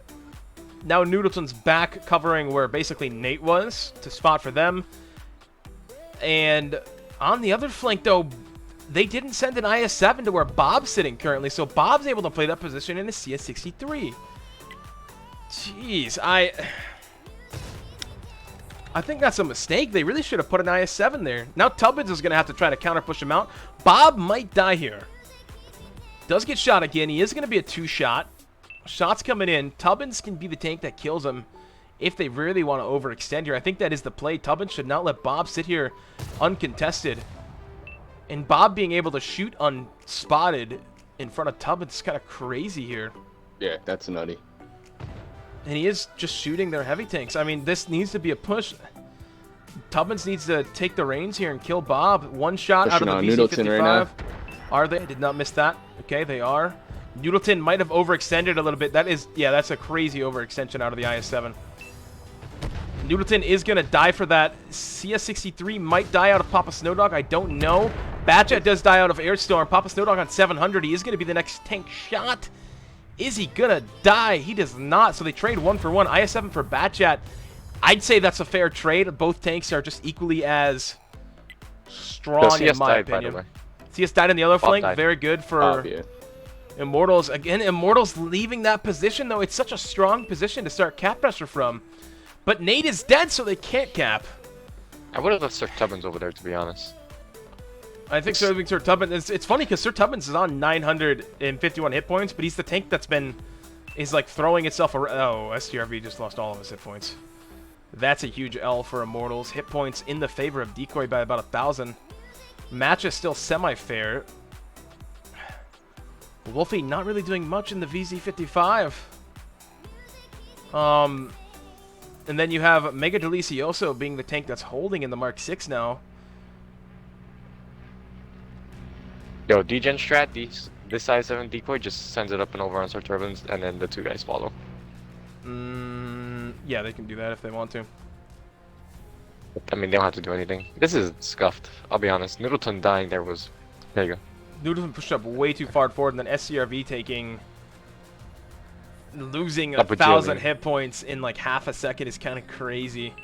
Now Noodleton's back covering where basically Nate was to spot for them. And on the other flank, though, they didn't send an IS-7 to where Bob's sitting currently, so Bob's able to play that position in a CS-63. Jeez, I think that's a mistake. They really should have put an IS-7 there. Now Tubbins is going to have to try to counter push him out. Bob might die here. Does get shot again. He is going to be a 2-shot. Shots coming in. Tubbins can be the tank that kills him if they really want to overextend here. I think that is the play. Tubbins should not let Bob sit here uncontested. And Bob being able to shoot unspotted in front of Tubbins is kind of crazy here. Yeah, that's nutty. And he is just shooting their heavy tanks. I mean, this needs to be a push. Tubbins needs to take the reins here and kill Bob. One shot out of the VC-55. Right now. Are they? I did not miss that. Okay, they are. Noodleton might have overextended a little bit. That is, yeah, that's a crazy overextension out of the IS-7. Noodleton is going to die for that. CS-63 might die out of Papa Snowdog. I don't know. Batchat does die out of Airstorm. Papa Snowdog on 700. He is going to be the next tank shot. Is he going to die? He does not. So they trade 1 for 1. IS-7 for Batchat. I'd say that's a fair trade. Both tanks are just equally as strong in my opinion. By the way. CS died in the other flank. Died. Very good for Immortals. Again, Immortals leaving that position, though. It's such a strong position to start cap pressure from. But Nate is dead, so they can't cap. I would have left Sir Tubbins over there, to be honest. I think Sir Tubbins... It's funny because Sir Tubbins is on 951 hit points, but he's the tank that's been... is like throwing itself around. Oh, STRV just lost all of his hit points. That's a huge L for Immortals. Hit points in the favor of Decoy by about 1,000. Match is still semi-fair. Wolfie not really doing much in the VZ-55. And then you have Mega Delicioso being the tank that's holding in the Mark 6 now. Yo, D-Gen strat, this I-7 Decoy just sends it up and over on Sir Turbines, and then the 2 guys follow. Yeah, they can do that if they want to. I mean, they don't have to do anything. This is scuffed, I'll be honest. Noodleton dying there was... There you go. Noodleton pushed up way too far forward, and then SCRV losing 1,000 hit points in like half a second is kind of crazy.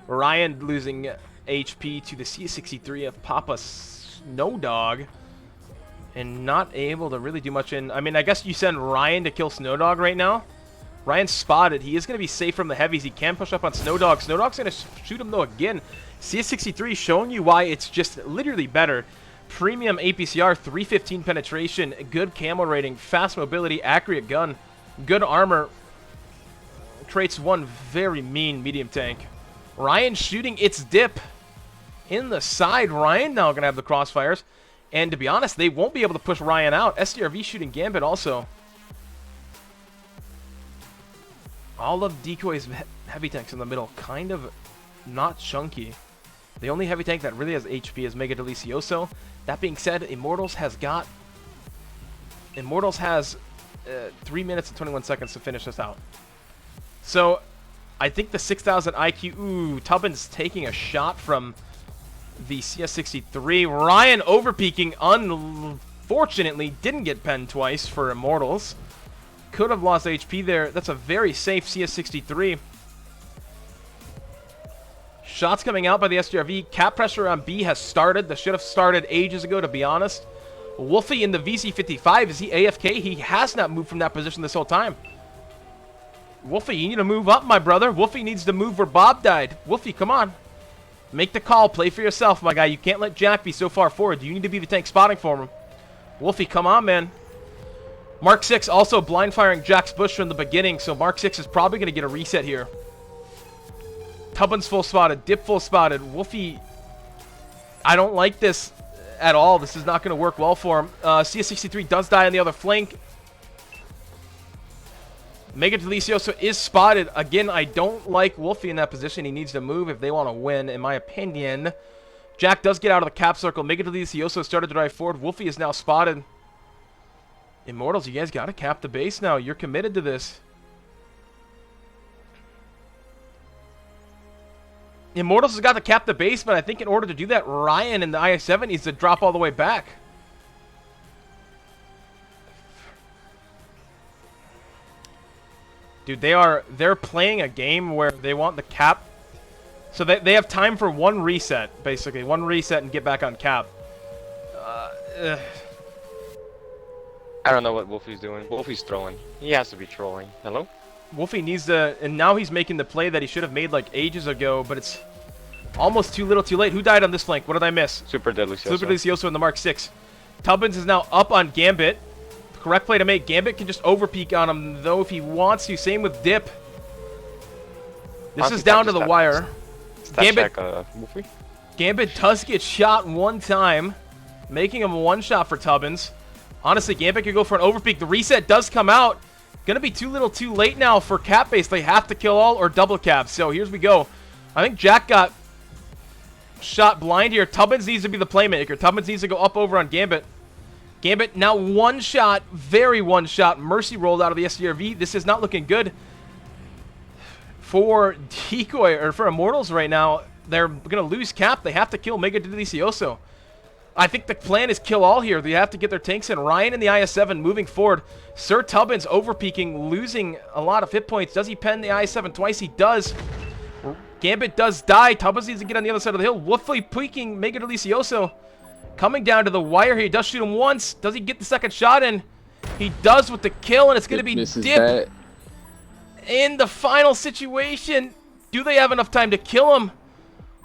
Ryan losing HP to the C63 of Papa Snowdog and not able to really do much in... I mean, I guess you send Ryan to kill Snowdog right now. Ryan's spotted. He is going to be safe from the heavies. He can push up on Snowdog. Snowdog's going to shoot him, though, again. CS63 showing you why it's just literally better. Premium APCR, 315 penetration, good camo rating, fast mobility, accurate gun, good armor. Traits one very mean medium tank. Ryan shooting its dip in the side. Ryan now going to have the crossfires. And to be honest, they won't be able to push Ryan out. SDRV shooting Gambit also. All of Decoy's heavy tanks in the middle, kind of not chunky. The only heavy tank that really has HP is Mega Delicioso. That being said, Immortals has 3 minutes and 21 seconds to finish this out. So, I think the 6,000 IQ... Ooh, Tubbins taking a shot from the CS63. Ryan overpeaking, unfortunately, didn't get penned twice for Immortals. Could have lost HP there. That's a very safe CS63. Shots coming out by the SDRV. Cap pressure on B has started. That should have started ages ago, to be honest. Wolfie in the VC55. Is he AFK? He has not moved from that position this whole time. Wolfie, you need to move up, my brother. Wolfie needs to move where Bob died. Wolfie, come on. Make the call. Play for yourself, my guy. You can't let Jack be so far forward. You need to be the tank spotting for him. Wolfie, come on, man. Mark 6 also blind firing Jack's Bush from the beginning, so Mark 6 is probably going to get a reset here. Tubbins full spotted, Dip full spotted. Wolfie, I don't like this at all. This is not going to work well for him. CS63 does die on the other flank. Mega Delicioso is spotted. Again, I don't like Wolfie in that position. He needs to move if they want to win, in my opinion. Jack does get out of the cap circle. Mega Delicioso started to drive forward. Wolfie is now spotted. Immortals, you guys got to cap the base now. You're committed to this. Immortals has got to cap the base, but I think in order to do that, Ryan in the IS-7 needs to drop all the way back. Dude, they're playing a game where they want the cap. So they have time for one reset, basically. One reset and get back on cap. I don't know what Wolfie's doing. Wolfie's throwing. He has to be trolling. Hello? Wolfie needs to... And now he's making the play that he should have made like ages ago, but it's almost too little too late. Who died on this flank? What did I miss? Super Delicioso. Super Delicioso in the Mark 6. Tubbins is now up on Gambit. Correct play to make. Gambit can just overpeak on him, though, if he wants to. Same with Dip. This is down to the wire. Gambit does get shot one time, making him a one-shot for Tubbins. Honestly, Gambit could go for an overpeak. The reset does come out. Gonna be too little too late now for cap base. They have to kill all or double cap. So here's we go. I think Jack got shot blind here. Tubbins needs to be the playmaker. Tubbins needs to go up over on Gambit. Gambit now one shot, very one shot. Mercy rolled out of the SCRV. This is not looking good for Decoy, or for Immortals right now. They're going to lose cap. They have to kill Mega Delicioso. I think the plan is kill all here. They have to get their tanks in. Ryan in the IS-7 moving forward. Sir Tubbins overpeaking, losing a lot of hit points. Does he pen the IS-7 twice? He does. Gambit does die. Tubbins needs to get on the other side of the hill. Wolfie peeking Mega Delicioso. Coming down to the wire here. He does shoot him once. Does he get the second shot in? He does with the kill, and it's going to be Dip in the final situation. Do they have enough time to kill him?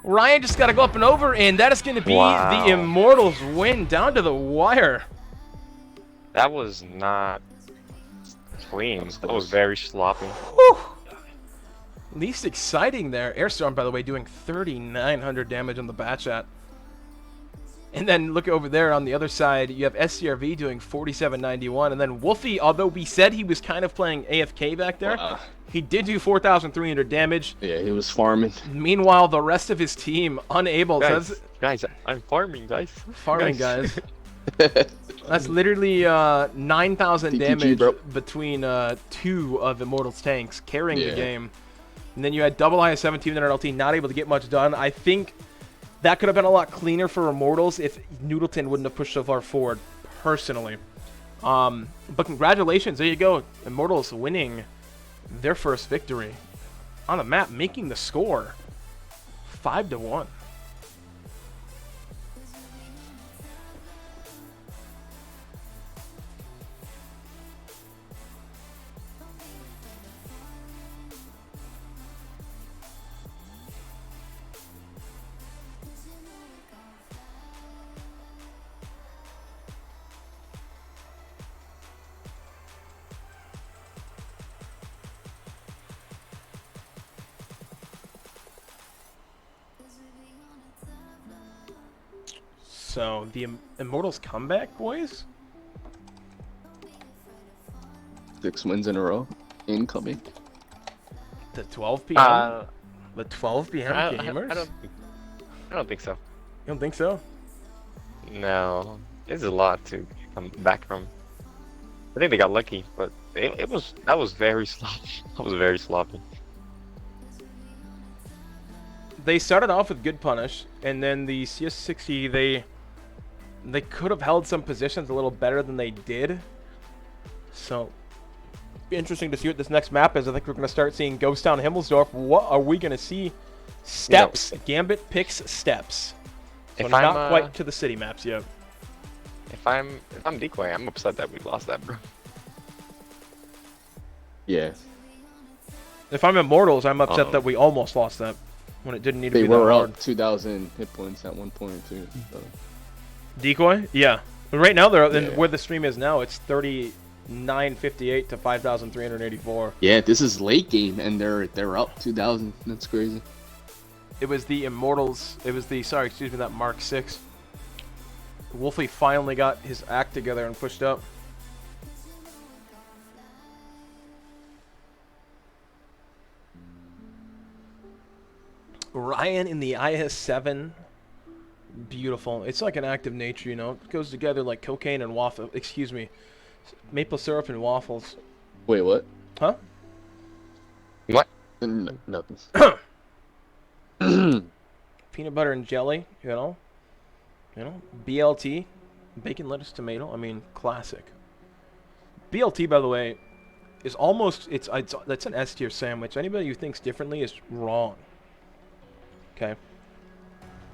Ryan just got to go up and over, and that is going to be the Immortals win down to the wire. That was not clean. That was very sloppy. Whew. Least exciting there. Airstorm, by the way, doing 3,900 damage on the Batchat. And then look over there on the other side, you have SCRV doing 4,791. And then Wolfie, although we said he was kind of playing AFK back there, he did do 4,300 damage. Yeah, he was farming. Meanwhile, the rest of his team unable. Guys, I'm farming, guys. Farming, guys. That's literally 9,000 damage between two of Immortals tanks carrying the game. And then you had double IS-7 1700 LT, not able to get much done. I think that could have been a lot cleaner for Immortals if Noodleton wouldn't have pushed so far forward, personally. But congratulations, there you go. Immortals winning their first victory on the map, making the score 5-1. So, the Immortals comeback, boys? 6 wins in a row. Incoming. The 12 p.m.? The 12 p.m. gamers? I don't think so. You don't think so? No. There's a lot to come back from. I think they got lucky, but that was very sloppy. That was very sloppy. They started off with good punish, and then the CS60, they could have held some positions a little better than they did. So, be interesting to see what this next map is. I think we're going to start seeing Ghost Town Himmelsdorf. What are we going to see? Steps. You know, Gambit picks Steps. So if not quite to the city maps yet. If I'm Decoy, I'm upset that we lost that, bro. Yeah. If I'm Immortals, I'm upset that we almost lost that when it didn't need to be that hard. They were out 2,000 hit points at one point too. So. Decoy? Yeah. Right now, they're where the stream is now. It's 3958 to 5,384. Yeah, this is late game, and they're up 2,000. That's crazy. It was the Immortals. It was the that Mark 6. Wolfie finally got his act together and pushed up. Ryan in the IS-7. Beautiful. It's like an act of nature, you know. It goes together like cocaine and waffle. Excuse me. Maple syrup and waffles. Wait, what? Huh? What? No, nothing. Peanut butter and jelly, you know. BLT, bacon, lettuce, tomato. I mean, classic. BLT, by the way, is almost that's an S tier sandwich. Anybody who thinks differently is wrong. Okay.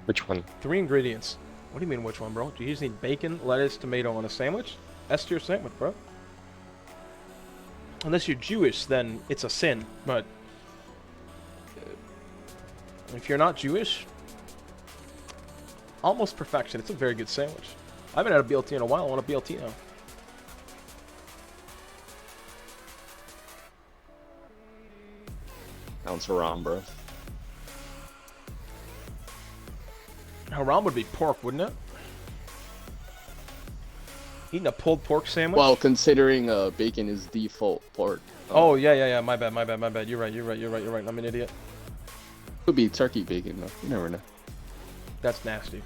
Which one? 3 ingredients. What do you mean which one, bro? Do you just need bacon, lettuce, tomato on a sandwich? S tier sandwich, bro. Unless you're Jewish, then it's a sin. But if you're not Jewish, almost perfection. It's a very good sandwich. I haven't had a BLT in a while. I want a BLT now. Sounds haram, bro. Haram would be pork, wouldn't it? Eating a pulled pork sandwich? Well, considering bacon is default pork. Oh, yeah. My bad. You're right. I'm an idiot. Could be turkey bacon, though. You never know. That's nasty.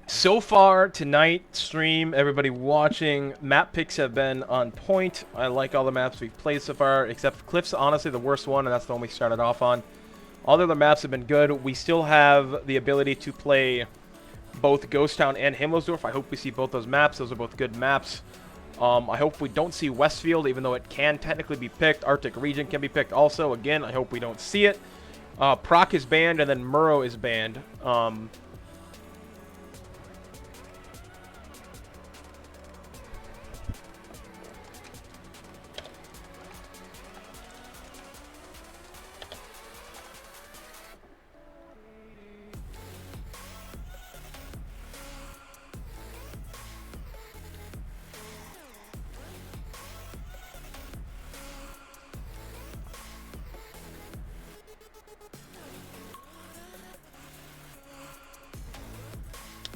So far tonight, stream, everybody watching, map picks have been on point. I like all the maps we've played so far, except Cliff's honestly the worst one, and that's the one we started off on. All the other maps have been good. We still have the ability to play both Ghost Town and Himmelsdorf. I hope we see both those maps. Those are both good maps. I hope we don't see Westfield, even though it can technically be picked. Arctic Region can be picked also. Again, I hope we don't see it. Proc is banned, and then Murrow is banned.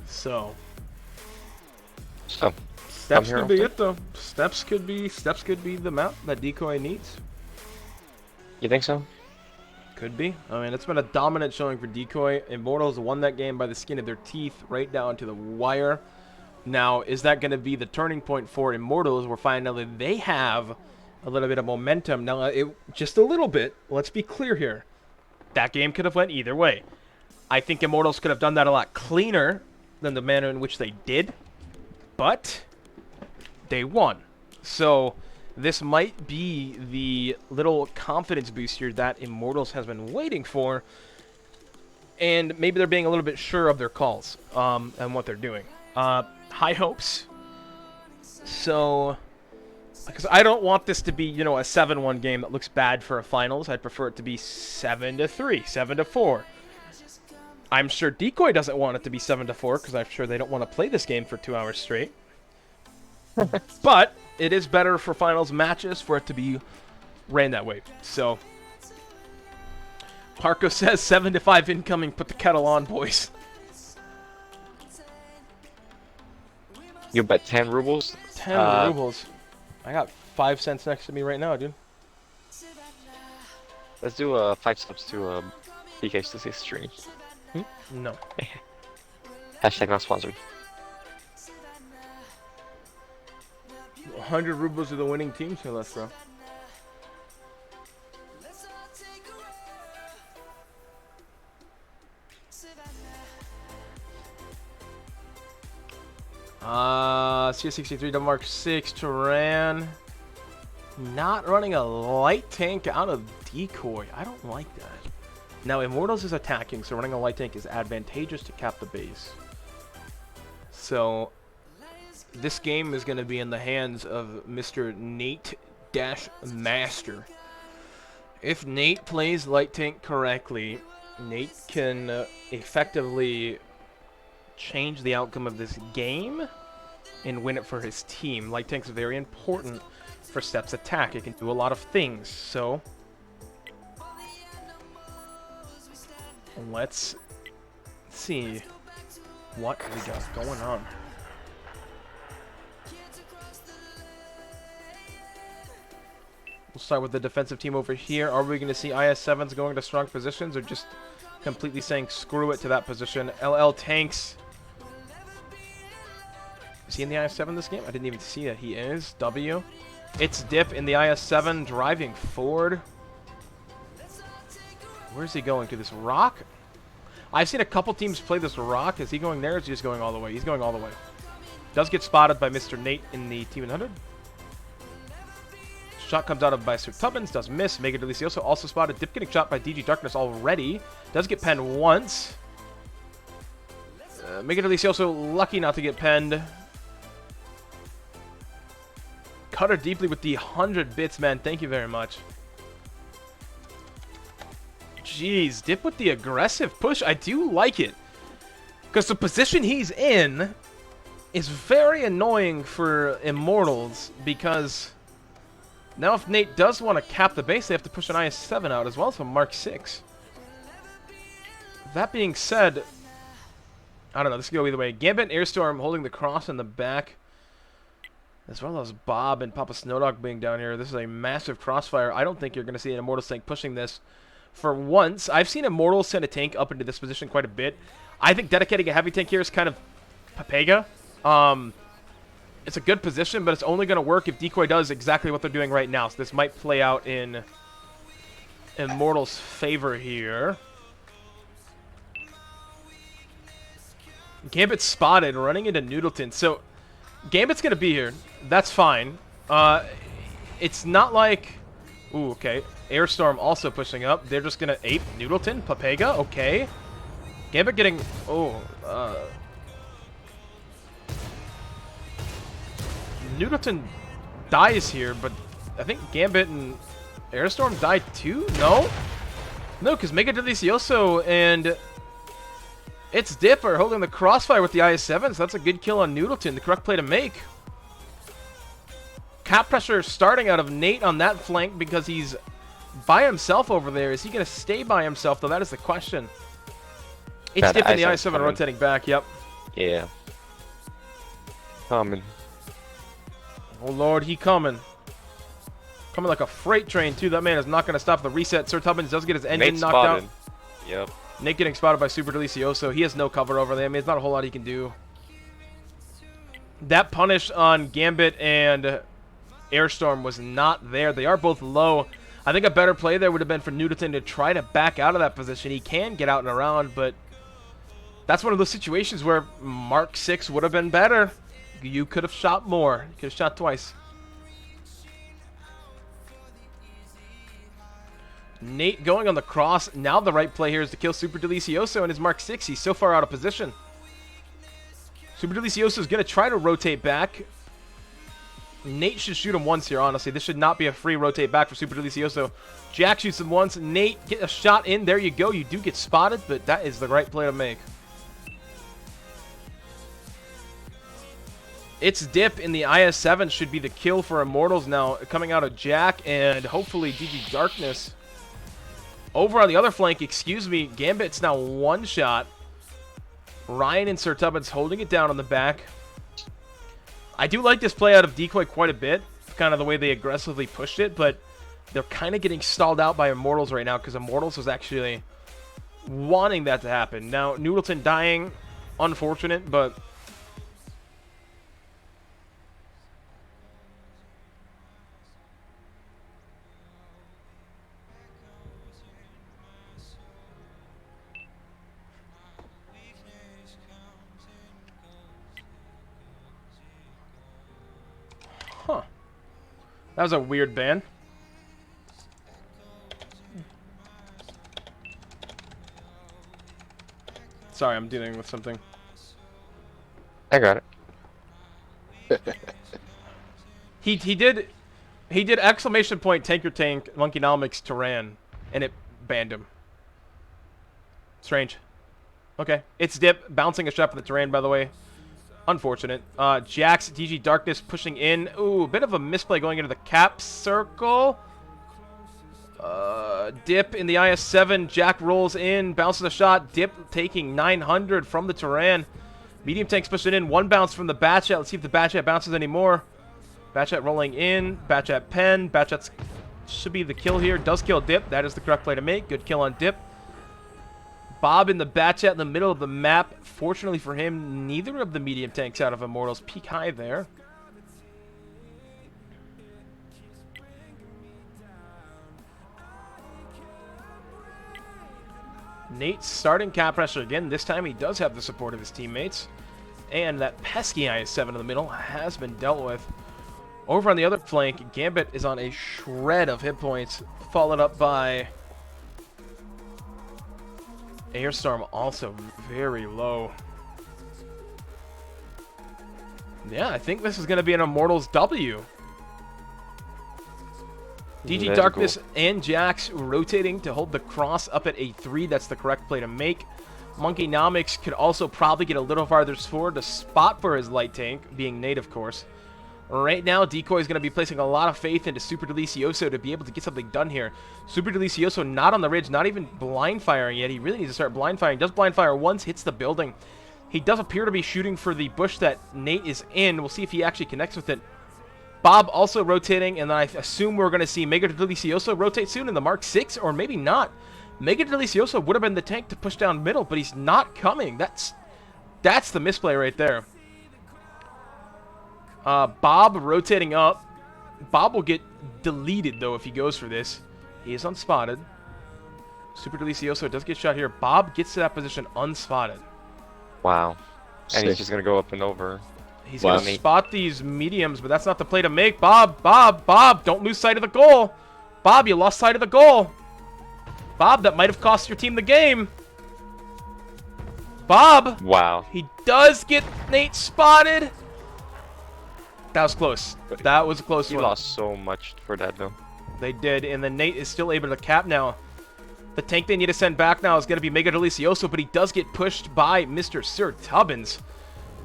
So steps could be it though. Steps could be the map that Decoy needs. You think so? Could be. I mean, it's been a dominant showing for Decoy. Immortals won that game by the skin of their teeth, right down to the wire. Now, is that going to be the turning point for Immortals? We're finding out that they have a little bit of momentum. Now, just a little bit. Let's be clear here. That game could have went either way. I think Immortals could have done that a lot cleaner than the manner in which they did, but they won. So this might be the little confidence booster that Immortals has been waiting for, and maybe they're being a little bit sure of their calls and what they're doing. High hopes. So, because I don't want this to be, you know, a 7-1 game that looks bad for a finals. I'd prefer it to be 7-3, 7-4. I'm sure Decoy doesn't want it to be 7-4 because I'm sure they don't want to play this game for 2 hours straight. But it is better for finals matches for it to be ran that way. So Parko says 7-5 incoming. Put the kettle on, boys. You bet 10 rubles? 10 rubles. I got 5 cents next to me right now, dude. Let's do 5 subs to DK's stream. No. Hashtag not sponsored. 100 rubles are the winning team, so let's go. CS63 to Mark 6 Turan. Not running a light tank out of Decoy. I don't like that. Now, Immortals is attacking, so running a light tank is advantageous to cap the base. So, this game is going to be in the hands of Mr. Nate-Master. If Nate plays Light Tank correctly, Nate can effectively change the outcome of this game and win it for his team. Light Tank's very important for Step's attack. It can do a lot of things, so let's see what we got going on. We'll start with the defensive team over here. Are we going to see IS-7s going to strong positions or just completely saying screw it to that position? LL Tanks. Is he in the IS-7 this game? I didn't even see that. He is. W. It's Dip in the IS-7 driving forward. Where's he going? To this rock? I've seen a couple teams play this rock. Is he going there or is he just going all the way? He's going all the way. Does get spotted by Mr. Nate in the T-100. Shot comes out of by Sir Tubbins, does miss. Mega Delicioso also spotted. Dip getting shot by DG Darkness already. Does get penned once. Mega Delicioso lucky not to get penned. Cutter deeply with the 100 bits, man. Thank you very much. Jeez, Dip with the aggressive push. I do like it. Because the position he's in is very annoying for Immortals because now if Nate does want to cap the base, they have to push an IS-7 out as well, so Mark 6. That being said, I don't know, this could go either way. Gambit and Airstorm holding the cross in the back, as well as Bob and Papa Snowdog being down here. This is a massive crossfire. I don't think you're going to see an Immortals tank pushing this for once. I've seen Immortals send a tank up into this position quite a bit. I think dedicating a heavy tank here is kind of Papega. It's a good position, but it's only going to work if DECOY does exactly what they're doing right now. So this might play out in Immortals' favor here. Gambit spotted, running into Noodleton. So Gambit's going to be here. That's fine. It's not like... Ooh, okay. Airstorm also pushing up. They're just going to ape Noodleton. Papega, okay. Gambit getting... Oh, Noodleton dies here, but I think Gambit and Airstorm died too? No? No, because Mega Delicioso and It's Dip are holding the crossfire with the IS-7, so that's a good kill on Noodleton. The correct play to make. Cap pressure starting out of Nate on that flank because he's by himself over there. Is he going to stay by himself, though? That is the question. It's Dip in the IS-7 rotating back, yep. Yeah. Coming. Oh, Lord, he coming. Coming like a freight train, too. That man is not going to stop the reset. Sir Tubbins does get his engine knocked out. Yep. Nate getting spotted by Super Delicioso. He has no cover over there. I mean, there's not a whole lot he can do. That punish on Gambit and Airstorm was not there. They are both low. I think a better play there would have been for Noodleton to try to back out of that position. He can get out and around, but that's one of those situations where Mark 6 would have been better. You could have shot more. You could have shot twice. Nate going on the cross. Now the right play here is to kill Super Delicioso and his Mark 6. He's so far out of position. Super Delicioso is going to try to rotate back. Nate should shoot him once here, honestly. This should not be a free rotate back for Super Delicioso. Jack shoots him once. Nate, get a shot in. There you go. You do get spotted, but that is the right play to make. It's Dip in the IS-7 should be the kill for Immortals now, coming out of Jack and hopefully DG Darkness. Over on the other flank, excuse me, Gambit's now one shot. Ryan and Sir Tubbins holding it down on the back. I do like this play out of DECOY quite a bit, kind of the way they aggressively pushed it, but they're kind of getting stalled out by Immortals right now because Immortals was actually wanting that to happen. Now, Noodleton dying, unfortunate, but... Huh. That was a weird ban. Sorry, I'm dealing with something. I got it. He did exclamation point tank your tank Monkeynomics Tyran, and it banned him. Strange. Okay, it's Dip bouncing a shot for the Tyran, by the way. Unfortunate. Jax, DG Darkness pushing in. Ooh, a bit of a misplay going into the cap circle. Dip in the IS-7. Jack rolls in, bounces a shot. Dip taking 900 from the Tyran. Medium tanks pushing in. One bounce from the Batchat. Let's see if the Batchat bounces anymore. Batchat rolling in. Batchat pen. Batchat should be the kill here. Does kill Dip. That is the correct play to make. Good kill on Dip. Bob in the Batchat in the middle of the map. Fortunately for him, neither of the medium tanks out of Immortals peak high there. Nate starting cap pressure again. This time he does have the support of his teammates. And that pesky IS-7 in the middle has been dealt with. Over on the other flank, Gambit is on a shred of hit points, followed up by Airstorm, also very low. Yeah, I think this is going to be an Immortals W. DG Darkness and Jax rotating to hold the cross up at A3. That's the correct play to make. Monkeynomics could also probably get a little farther forward to spot for his light tank, being Nate, of course. Right now, Decoy is going to be placing a lot of faith into Super Delicioso to be able to get something done here. Super Delicioso not on the ridge, not even blind firing yet. He really needs to start blind firing. Does blind fire once, hits the building. He does appear to be shooting for the bush that Nate is in. We'll see if he actually connects with it. Bob also rotating, and then I assume we're going to see Mega Delicioso rotate soon in the Mark 6, or maybe not. Mega Delicioso would have been the tank to push down middle, but he's not coming. That's the misplay right there. Bob rotating up. Bob will get deleted, though, if he goes for this. He is unspotted. Super Delicioso does get shot here. Bob gets to that position unspotted. Wow. And he's just going to go up and over. He's going to spot these mediums, but that's not the play to make. Bob, don't lose sight of the goal. Bob, you lost sight of the goal. Bob, that might have cost your team the game. Bob. Wow. He does get Nate spotted. That was close. That was a close one. He lost so much for that, though. They did, and then Nate is still able to cap now. The tank they need to send back now is going to be Mega Delicioso, but he does get pushed by Mr. Sir Tubbins.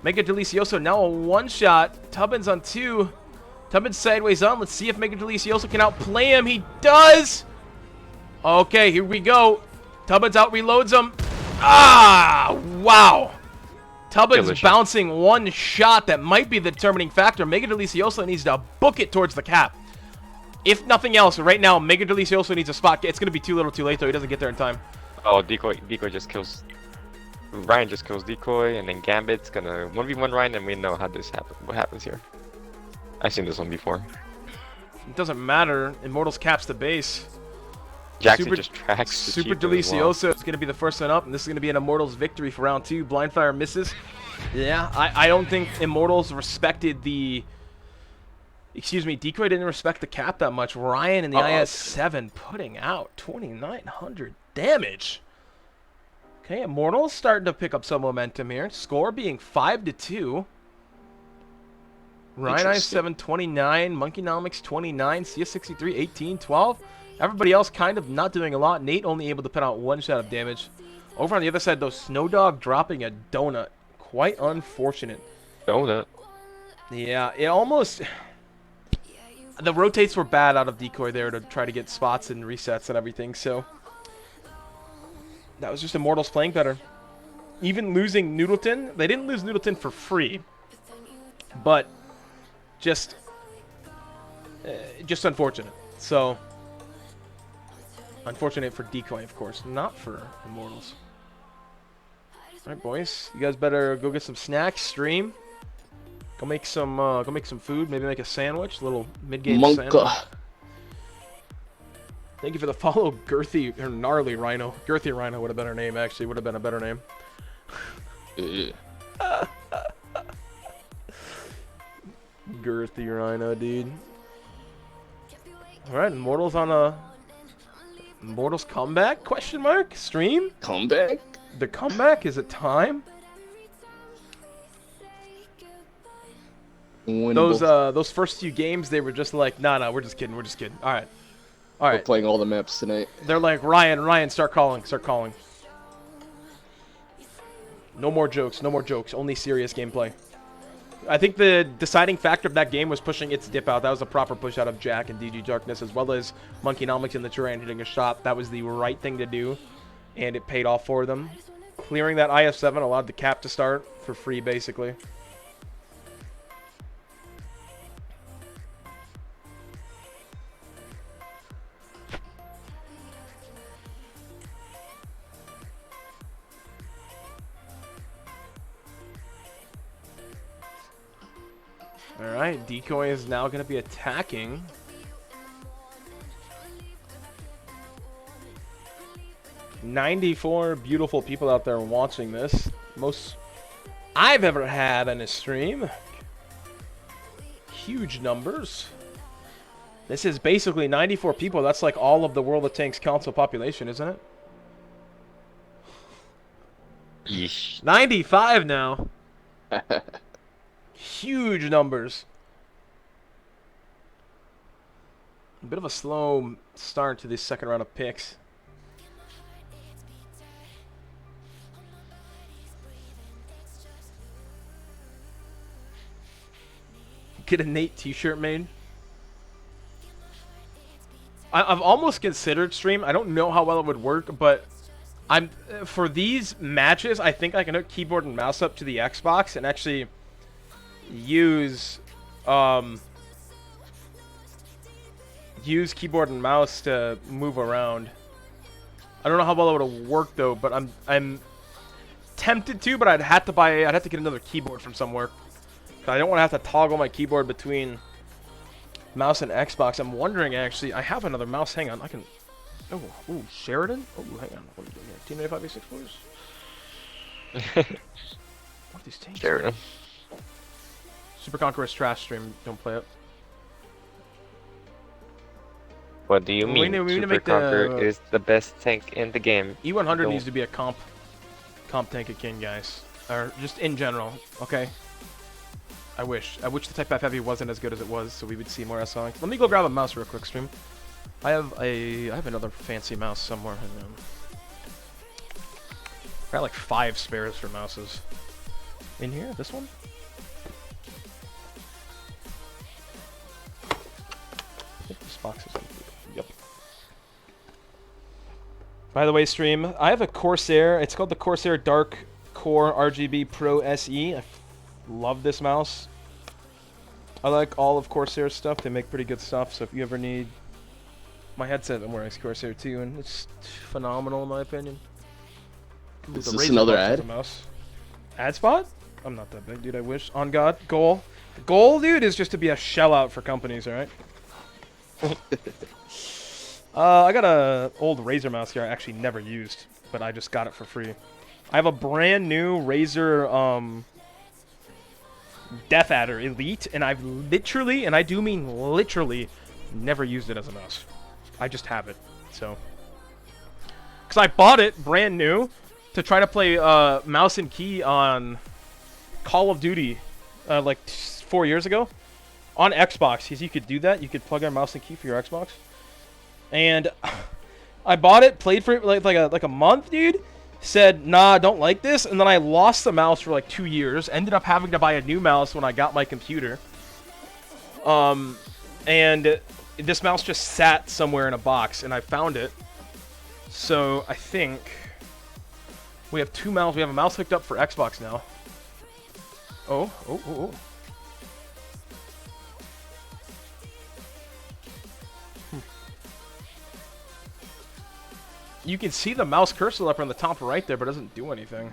Mega Delicioso now a one-shot. Tubbins on 2. Tubbins sideways on. Let's see if Mega Delicioso can outplay him. He does! Okay, here we go. Tubbins out-reloads him. Ah! Wow! Tubbins bouncing one shot that might be the determining factor. Mega Delicioso needs to book it towards the cap. If nothing else, right now, Mega Delicioso needs a spot. It's going to be too little too late, though. He doesn't get there in time. Oh, Decoy just kills... Ryan just kills Decoy, and then Gambit's going to 1v1 Ryan, and we know how this happens. What happens here. I've seen this one before. It doesn't matter. Immortals caps the base. Jackson just tracks the Super Delicioso is going to be the first one up, and this is going to be an Immortals victory for round 2. Blindfire misses. Yeah, I don't think Immortals respected the... Excuse me, Decoy didn't respect the cap that much. Ryan in the IS-7 putting out 2,900 damage. Okay, Immortals starting to pick up some momentum here. Score being 5-2. Ryan IS-7 29, Monkeynomics 29, CS63 18, 12. Everybody else kind of not doing a lot. Nate only able to put out one shot of damage. Over on the other side, though, Snowdog dropping a donut. Quite unfortunate. Donut? Yeah, it almost... The rotates were bad out of Decoy there to try to get spots and resets and everything, so... That was just Immortals playing better. Even losing Noodleton, they didn't lose Noodleton for free. But just unfortunate. So... Unfortunate for Decoy, of course, not for Immortals. Alright, boys. You guys better go get some snacks, stream. Go make some food, maybe make a sandwich, a little mid-game sandwich. Thank you for the follow, Girthy, or Gnarly Rhino. Girthy Rhino would have been her name, actually. Would have been a better name. Girthy Rhino, dude. Alright, Immortals on a... Immortals comeback? Question mark? Stream? Comeback? The comeback? Is it time? Winnable. Those first few games, they were just like, nah, we're just kidding. All right. We're playing all the maps tonight. They're like, Ryan, start calling. No more jokes. Only serious gameplay. I think the deciding factor of that game was pushing its dip out. That was a proper push out of Jack and DG Darkness, as well as Monkeynomics in the terrain hitting a shot. That was the right thing to do, and it paid off for them. Clearing that IF7 allowed the cap to start for free, basically. Alright, Decoy is now going to be attacking. "94 beautiful people out there watching this. Most I've ever had in a stream. Huge numbers. This is basically 94 people. That's like all of the World of Tanks console population, isn't it? Yeesh. 95 now. Huge numbers. A bit of a slow start to this second round of picks. Get a Nate t-shirt made. I've almost considered stream. I don't know how well it would work, but for these matches, I think I can hook keyboard and mouse up to the Xbox and actually use keyboard and mouse to move around. I don't know how well it would work though, but I'm tempted to, but I'd have to get another keyboard from somewhere. I don't want to have to toggle my keyboard between mouse and Xbox. I'm wondering, actually, I have another mouse. Hang on, I can... Oh, Sheridan? Oh, hang on. What are you doing here? Team 9586 boys? What are these tanks? Sheridan. Super Conqueror's trash stream. Don't play it. What do you mean? We need to Super make Conqueror is the best tank in the game. E100 needs to be a comp tank again, guys. Or just in general, okay? I wish the Type F Heavy wasn't as good as it was, so we would see more SLI. Let me go grab a mouse real quick, stream. I have another fancy mouse somewhere. I got like 5 spares for mouses. In here, this one. I think this box is empty. Yep. By the way, stream, I have a Corsair. It's called the Corsair Dark Core RGB Pro SE. I love this mouse. I like all of Corsair's stuff. They make pretty good stuff, so if you ever need... My headset I'm wearing is Corsair too, and it's phenomenal in my opinion. Is this another ad? Mouse. Ad spot? I'm not that big, dude. I wish. On God. Goal. The goal, dude, is just to be a shell out for companies, alright? I got a old Razer mouse here I actually never used, but I just got it for free. I have a brand new Razer Death Adder Elite, and I've literally, and I do mean literally, never used it as a mouse. I just have it, so. Because I bought it brand new to try to play mouse and key on Call of Duty like 4 years ago on Xbox. Because you could do that. You could plug in mouse and key for your Xbox. And I bought it, played for it like a month, dude. Said, nah, don't like this. And then I lost the mouse for like 2 years. Ended up having to buy a new mouse when I got my computer. And this mouse just sat somewhere in a box, and I found it. So I think we have 2 mouses. We have a mouse hooked up for Xbox now. Oh. You can see the mouse cursor up on the top right there, but it doesn't do anything.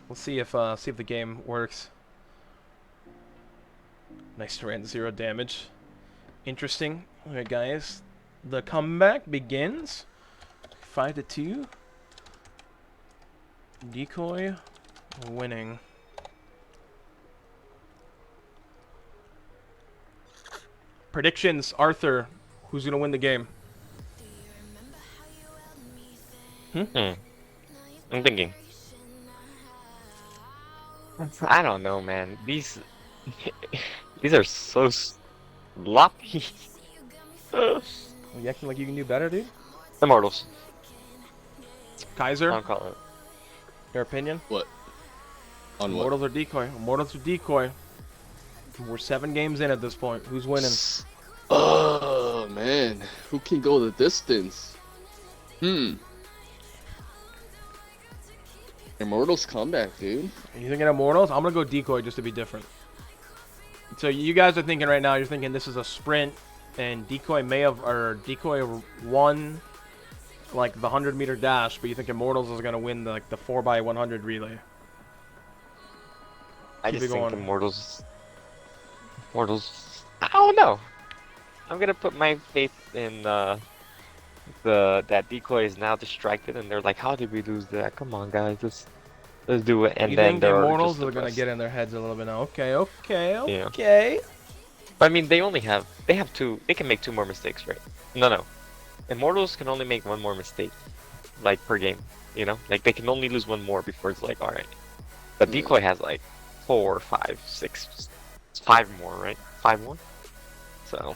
We'll see if the game works. Nice Tyrant, 0 damage. Interesting. Alright, guys. The comeback begins. 5-2. Decoy winning. Predictions, Arthur. Who's gonna win the game? I'm thinking. I don't know, man. These These are so sloppy. Are you acting like you can do better, dude? Immortals. Kaiser? I'll call it. Your opinion? What? On what? Immortals or decoy? Immortals or decoy? We're 7 games in at this point. Who's winning? Oh man, who can go the distance? Immortals comeback, dude. Are you thinking Immortals? I'm gonna go decoy just to be different. So you guys are thinking right now, you're thinking this is a sprint, and decoy decoy won like the 100-meter dash, but you think Immortals is gonna win the 4x100 relay. I just think Immortals. I don't know. I'm gonna put my faith in that decoy is now distracted, and they're like, "How did we lose that? Come on, guys, let's do it." And you then think they're Immortals are gonna get in their heads a little bit now? Okay. Yeah. I mean, they have 2. They can make 2 more mistakes, right? No. Immortals can only make 1 more mistake, like per game. You know, like they can only lose 1 more before it's like, all right. But decoy has like 4, 5, 6, 5 more, right? 5 more. So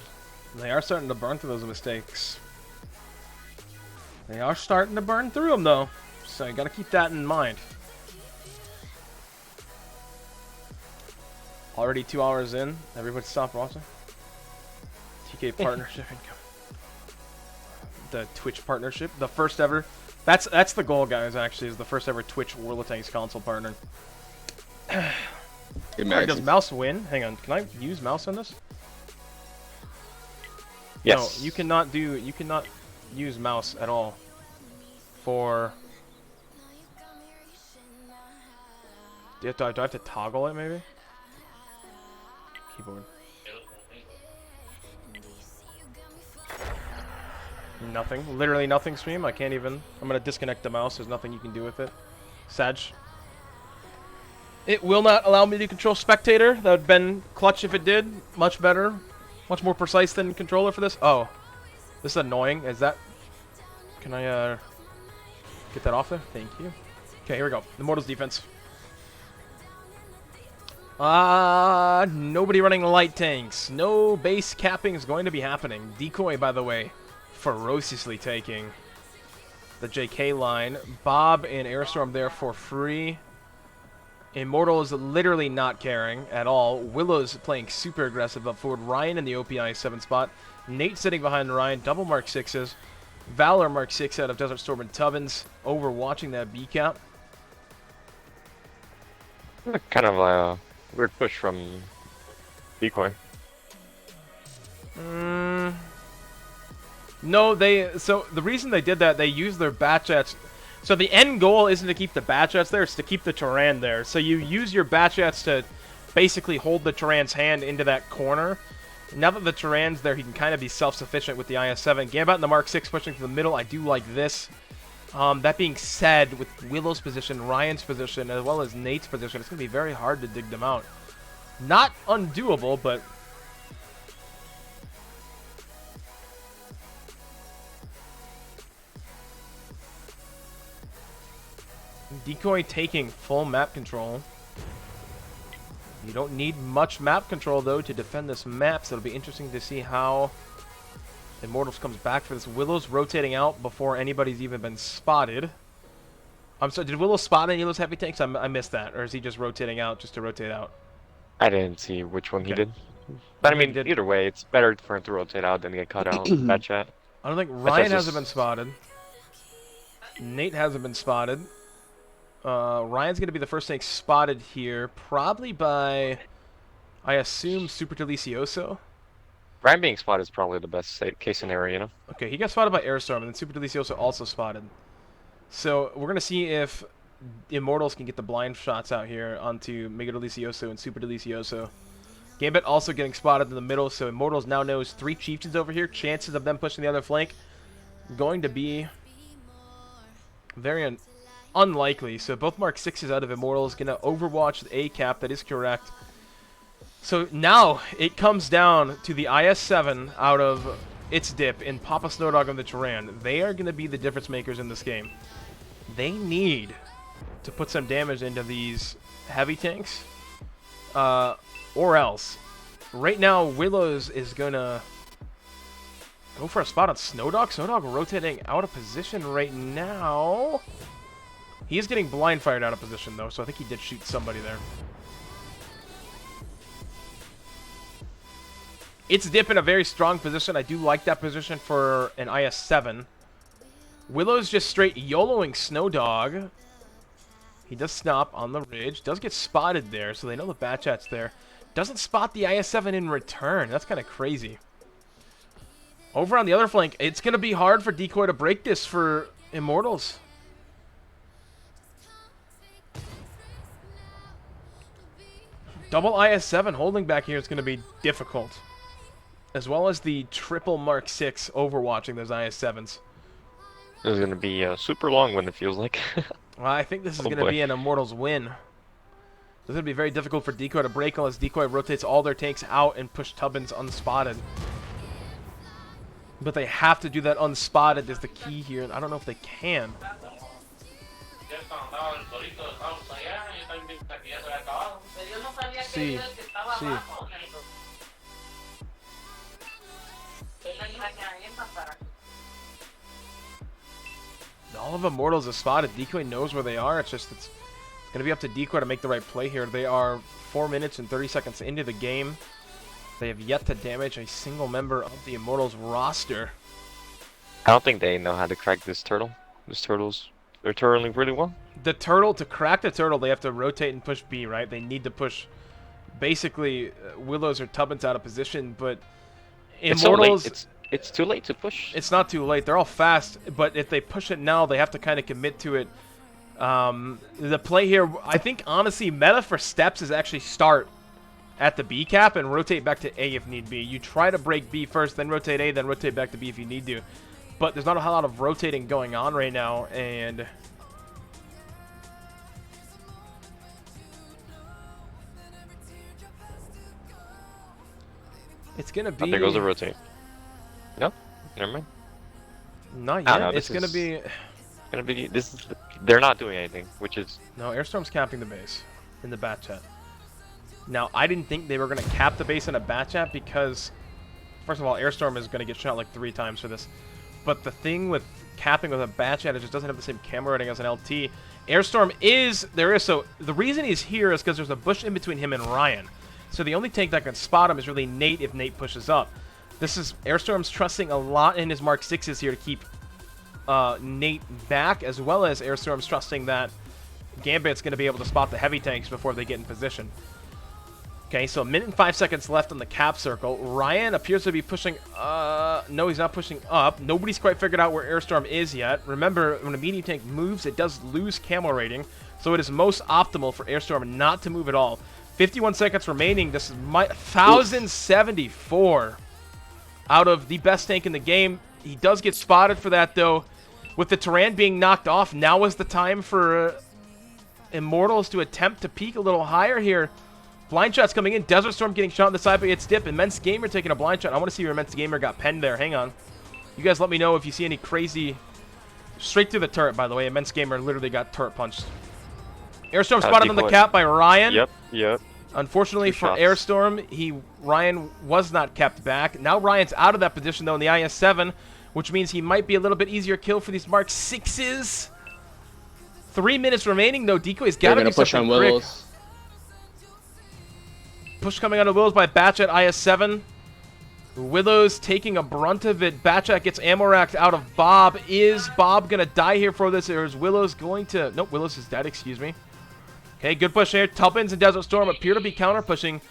they are starting to burn through those mistakes. They are starting to burn through them, though. So you got to keep that in mind. Already 2 hours in. Everybody stop watching. TK partnership income. The Twitch partnership. The first ever. That's the goal, guys, actually, is the first ever Twitch World of Tanks console partner. Right, does mouse win? Hang on. Can I use mouse on this? yes. No, you cannot use mouse at all for... Do I have to toggle it, maybe? Keyboard. Nothing. Literally nothing, stream. I can't even... I'm going to disconnect the mouse. There's nothing you can do with it. Sag. It will not allow me to control spectator. That would have been clutch if it did. Much better. Much more precise than controller for this. Oh. This is annoying. Is that... Can I, get that off there? Thank you. Okay, here we go. Immortals defense. Nobody running light tanks. No base capping is going to be happening. Decoy, by the way, ferociously taking the JK line. Bob and Airstorm there for free. Immortal is literally not caring at all. Willow's playing super aggressive up forward. Ryan in the OPI 7 spot. Nate sitting behind Ryan. Double Mark 6s. Valor Mark 6 out of Desert Storm and Tubbins overwatching that B cap. Kind of a weird push from Decoy. No, so the reason they did that, they used their bat jets. So the end goal isn't to keep the bat jets there, it's to keep the Tyran there. So you use your bat jets to basically hold the Tyran's hand into that corner. Now that the Tyran's there, he can kind of be self-sufficient with the IS-7. Gambit and the Mark 6 pushing to the middle, I do like this. That being said, with Willow's position, Ryan's position, as well as Nate's position, it's going to be very hard to dig them out. Not undoable, but... Decoy taking full map control. You don't need much map control, though, to defend this map, so it'll be interesting to see how Immortals comes back for this. Willow's rotating out before anybody's even been spotted. I'm sorry, did Willow spot any of those heavy tanks? I missed that. Or is he just rotating out just to rotate out? I didn't see which one he did. But I mean, either way, it's better for him to rotate out than get cut out in that chat. I don't think Ryan hasn't been spotted. Nate hasn't been spotted. Ryan's going to be the first tank spotted here, probably by, I assume, Super Delicioso. Ryan being spotted is probably the best case scenario, you know? Okay, he got spotted by Airstorm, and then Super Delicioso also spotted. So we're going to see if Immortals can get the blind shots out here onto Mega Delicioso and Super Delicioso. Gambit also getting spotted in the middle, so Immortals now knows 3 Chieftains over here. Chances of them pushing the other flank going to be very unlikely. So both Mark 6s out of Immortals, going to overwatch the A cap. That is correct. So now it comes down to the IS-7 out of its dip in Papa Snowdog on the Tyran. They are going to be the difference makers in this game. They need to put some damage into these heavy tanks. or else. Right now, Willows is going to go for a spot on Snowdog. Snowdog rotating out of position right now. He is getting blind fired out of position, though, so I think he did shoot somebody there. It's Dip in a very strong position. I do like that position for an IS-7. Willow's just straight YOLOing Snowdog. He does stop on the ridge. Does get spotted there, so they know the Batchat's there. Doesn't spot the IS-7 in return. That's kind of crazy. Over on the other flank, it's going to be hard for DECOY to break this for Immortals. Double IS-7 holding back here is going to be difficult. As well as the triple Mark 6 overwatching those IS-7s. This is going to be a super long one, it feels like. Well, I think this is going to be an Immortals win. It's going to be very difficult for DECOY to break unless DECOY rotates all their tanks out and push Tubbins unspotted. But they have to do that unspotted is the key here. I don't know if they can. See. All of Immortals are spotted. DECOY knows where they are. It's just it's going to be up to DECOY to make the right play here. They are 4 minutes and 30 seconds into the game. They have yet to damage a single member of the Immortals roster. I don't think they know how to crack this turtle. They're turtling really well. The turtle, to crack the turtle, they have to rotate and push B, right? They need to push basically Willows or Tubbins out of position, but Immortals... It's too late to push. It's not too late. They're all fast, but if they push it now, they have to kind of commit to it. The play here, I think, honestly, meta for steps is actually start at the B cap and rotate back to A if need be. You try to break B first, then rotate A, then rotate back to B if you need to. But there's not a whole lot of rotating going on right now, and... it's going to be... There goes the rotate. No, never mind. Not yet. It's gonna be. They're not doing anything, which is. No, Airstorm's capping the base in the Batchat. Now, I didn't think they were gonna cap the base in a Batchat because, first of all, Airstorm is gonna get shot like 3 times for this. But the thing with capping with a Batchat, it just doesn't have the same camera rating as an LT. Airstorm is so the reason he's here is because there's a bush in between him and Ryan. So the only tank that can spot him is really Nate if Nate pushes up. This is Airstorm's trusting a lot in his Mark 6s here to keep Nate back, as well as Airstorm's trusting that Gambit's going to be able to spot the heavy tanks before they get in position. Okay, so 1 minute and 5 seconds left on the cap circle. Ryan appears to be pushing... no, he's not pushing up. Nobody's quite figured out where Airstorm is yet. Remember, when a medium tank moves, it does lose camo rating, so it is most optimal for Airstorm not to move at all. 51 seconds remaining. This is 1,074. Out of the best tank in the game. He does get spotted for that, though. With the Tyrant being knocked off, now is the time for Immortals to attempt to peek a little higher here. Blind shots coming in. Desert Storm getting shot on the side, but it's Dip. Immense Gamer taking a blind shot. I want to see where Immense Gamer got penned there. Hang on. You guys let me know if you see any crazy... Straight through the turret, by the way. Immense Gamer literally got turret punched. Airstorm spotted on the cap by Ryan. Yep. Unfortunately for Airstorm, Ryan was not kept back. Now Ryan's out of that position, though, in the IS-7, which means he might be a little bit easier kill for these Mark 6s. 3 minutes remaining, though. DECOY's got to be push on Willows. Push coming out of Willows by Batchat IS-7. Willows taking a brunt of it. Batchat gets ammo racked out of Bob. Is Bob going to die here for this, or is Willows going to... Nope, Willows is dead, excuse me. Okay, good push here. Tubbins and Desert Storm appear to be counter-pushing.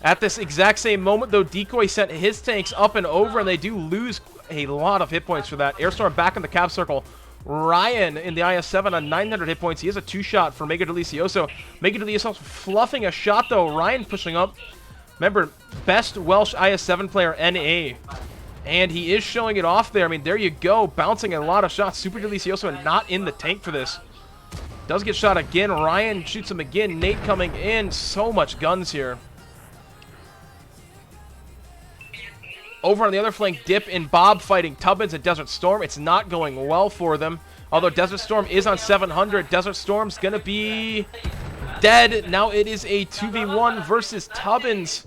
At this exact same moment, though, DECOY sent his tanks up and over, and they do lose a lot of hit points for that. Airstorm back in the cap circle. Ryan in the IS-7 on 900 hit points. He has a 2-shot for Mega Delicioso. Mega Delicioso fluffing a shot, though. Ryan pushing up. Remember, best Welsh IS-7 player, NA. And he is showing it off there. I mean, there you go. Bouncing a lot of shots. Super Delicioso not in the tank for this. Does get shot again. Ryan shoots him again. Nate coming in. So much guns here. Over on the other flank, Dip and Bob fighting Tubbins and Desert Storm. It's not going well for them. Although Desert Storm is on 700. Desert Storm's going to be dead. Now it is a 2v1 versus Tubbins.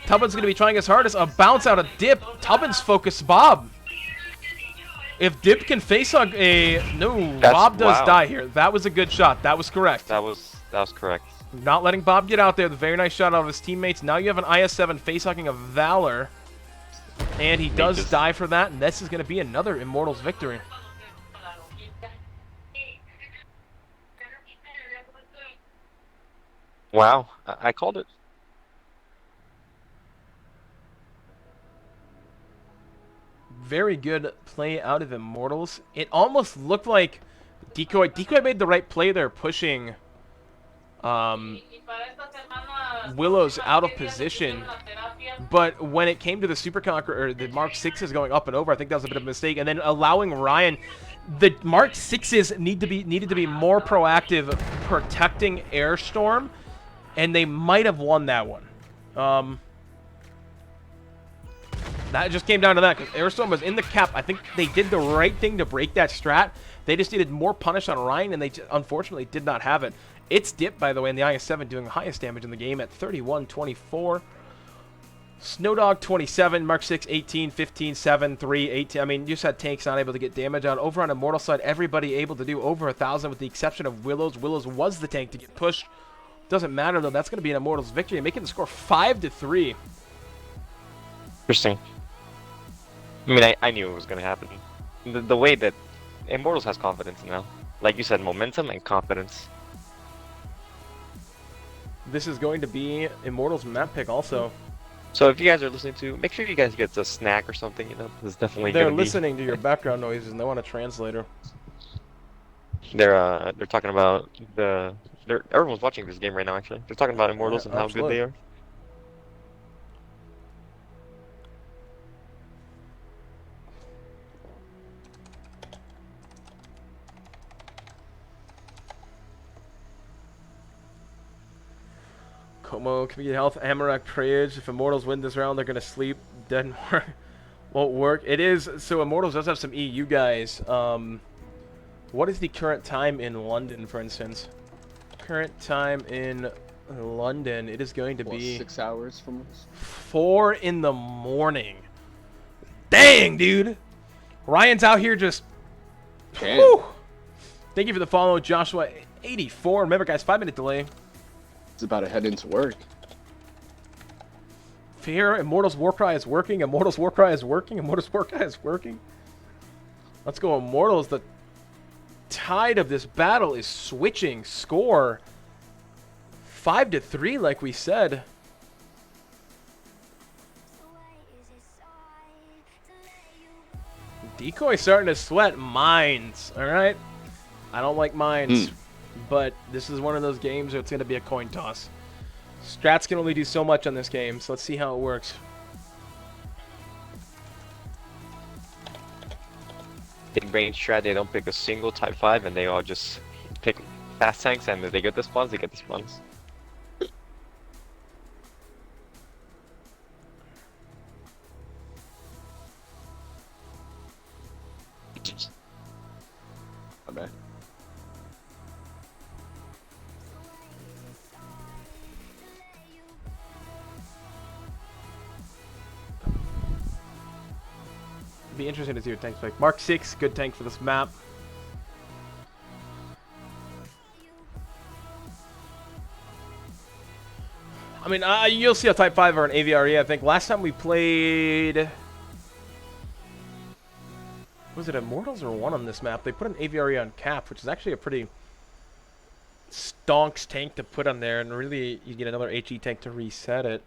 Tubbins going to be trying his hardest. A bounce out of Dip. Tubbins focus Bob. If Dip can facehug a... No, Bob does die here. That was a good shot. That was correct. That was correct. Not letting Bob get out there. The very nice shot out of his teammates. Now you have an IS-7 facehugging a Valor. And he does die for that. And this is going to be another Immortals victory. Wow. I called it. Very good play out of Immortals. It almost looked like DECOY made the right play there, pushing Willows out of position. But when it came to the Super Conqueror, or the Mark 6s going up and over, I think that was a bit of a mistake. And then allowing Ryan, the Mark 6s needed to be more proactive protecting Airstorm, and they might have won that one. That just came down to that, because Airstorm was in the cap. I think they did the right thing to break that strat. They just needed more punish on Ryan, and they unfortunately did not have it. It's Dip, by the way, in the IS-7 doing the highest damage in the game at 31-24. Snowdog 27, Mark 6 18, 15, 7, 3, 18. I mean, you just had tanks not able to get damage on. Over on Immortal side, everybody able to do over 1,000 with the exception of Willows. Willows was the tank to get pushed. Doesn't matter, though. That's going to be an Immortals victory, making the score 5-3. Interesting. I mean, I knew it was going to happen. The way that Immortals has confidence now. Like you said, momentum and confidence. This is going to be Immortals map pick also. So if you guys are listening to, make sure you guys get a snack or something, you know. It's definitely They're listening to your background noises and they want a translator. They're talking about everyone's watching this game right now actually. They're talking about Immortals and how good they are. Como, community health, Amarak, Prayage. If Immortals win this round, they're going to sleep. Denmark won't work. It is, so Immortals does have some EU guys. What is the current time in London, for instance? Current time in London, it is going to be 6 hours from us. 4 in the morning. Dang, dude. Ryan's out here just... Whew. Thank you for the follow, Joshua84. Remember, guys, 5-minute delay. It's about to head into work. Fear, Immortals Warcry is working. Immortals Warcry is working. Immortals Warcry is working. Let's go, Immortals. The tide of this battle is switching. Score 5-3, like we said. DECOY starting to sweat mines. All right, I don't like mines. But this is one of those games where it's going to be a coin toss. Strats can only do so much on this game, so let's see how it works. In range strat, they don't pick a single Type 5, and they all just pick fast tanks, and if they get the spawns, they get the spawns. My bad. Be interesting to see your tanks pick. Mark 6, good tank for this map. I mean, you'll see a Type 5 or an AVRE, I think. Last time we played... Was it Immortals or 1 on this map? They put an AVRE on Cap, which is actually a pretty stonks tank to put on there, and really you get another HE tank to reset it.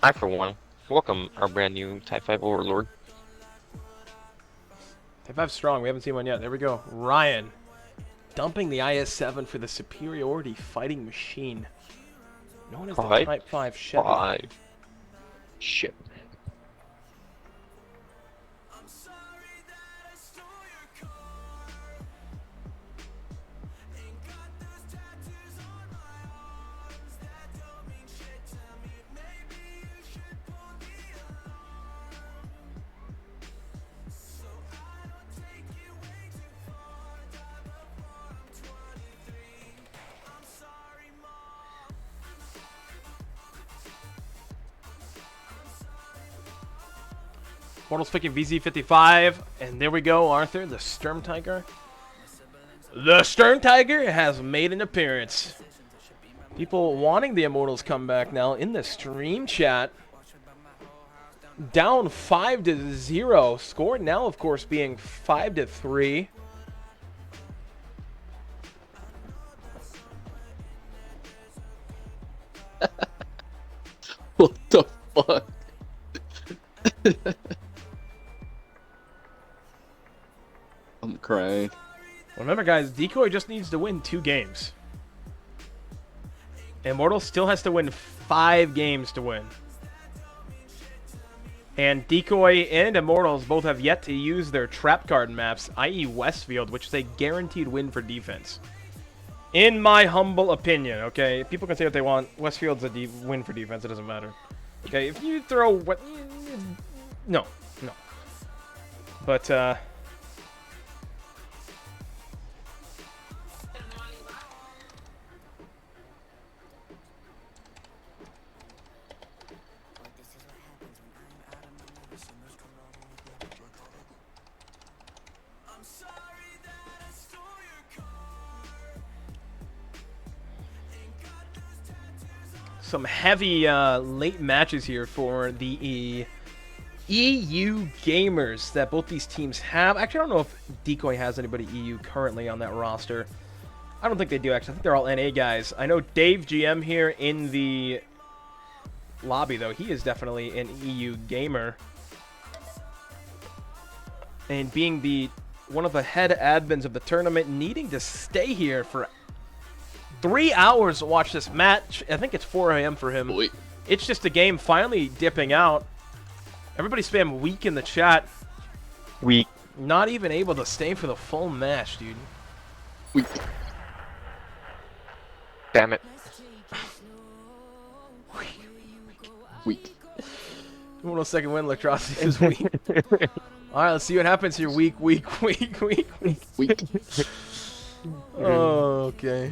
I, for one, welcome our brand new Type 5 Overlord. Type 5 strong. We haven't seen one yet. There we go. Ryan dumping the IS-7 for the superiority fighting machine. No one is the Type 5 Chevy. Shit. Mortal's picking VZ55, and there we go, Arthur, the Sturm Tiger. The Sturm Tiger has made an appearance. People wanting the Immortals comeback now in the stream chat. Down 5-0. Score now, of course, being 5-3. What the fuck? I'm crying. Remember, guys, DECOY just needs to win 2 games. Immortal still has to win 5 games to win. And DECOY and Immortals both have yet to use their trap card maps, i.e. Westfield, which is a guaranteed win for defense. In my humble opinion, okay? People can say what they want. Westfield's a win for defense. It doesn't matter. Okay, if you throw... No. But, some heavy late matches here for the EU gamers that both these teams have. Actually, I don't know if DECOY has anybody EU currently on that roster. I don't think they do, actually. I think they're all NA guys. I know Dave GM here in the lobby, though. He is definitely an EU gamer. And being the one of the head admins of the tournament, needing to stay here for 3 hours to watch this match. I think it's 4 a.m. for him. Boy. It's just a game finally dipping out. Everybody spam weak in the chat. Weak. Not even able to stay for the full match, dude. Weak. Damn it. Weak. 102nd win, Electrocity is weak. Alright, let's see what happens here. Weak. Weak. Oh, okay.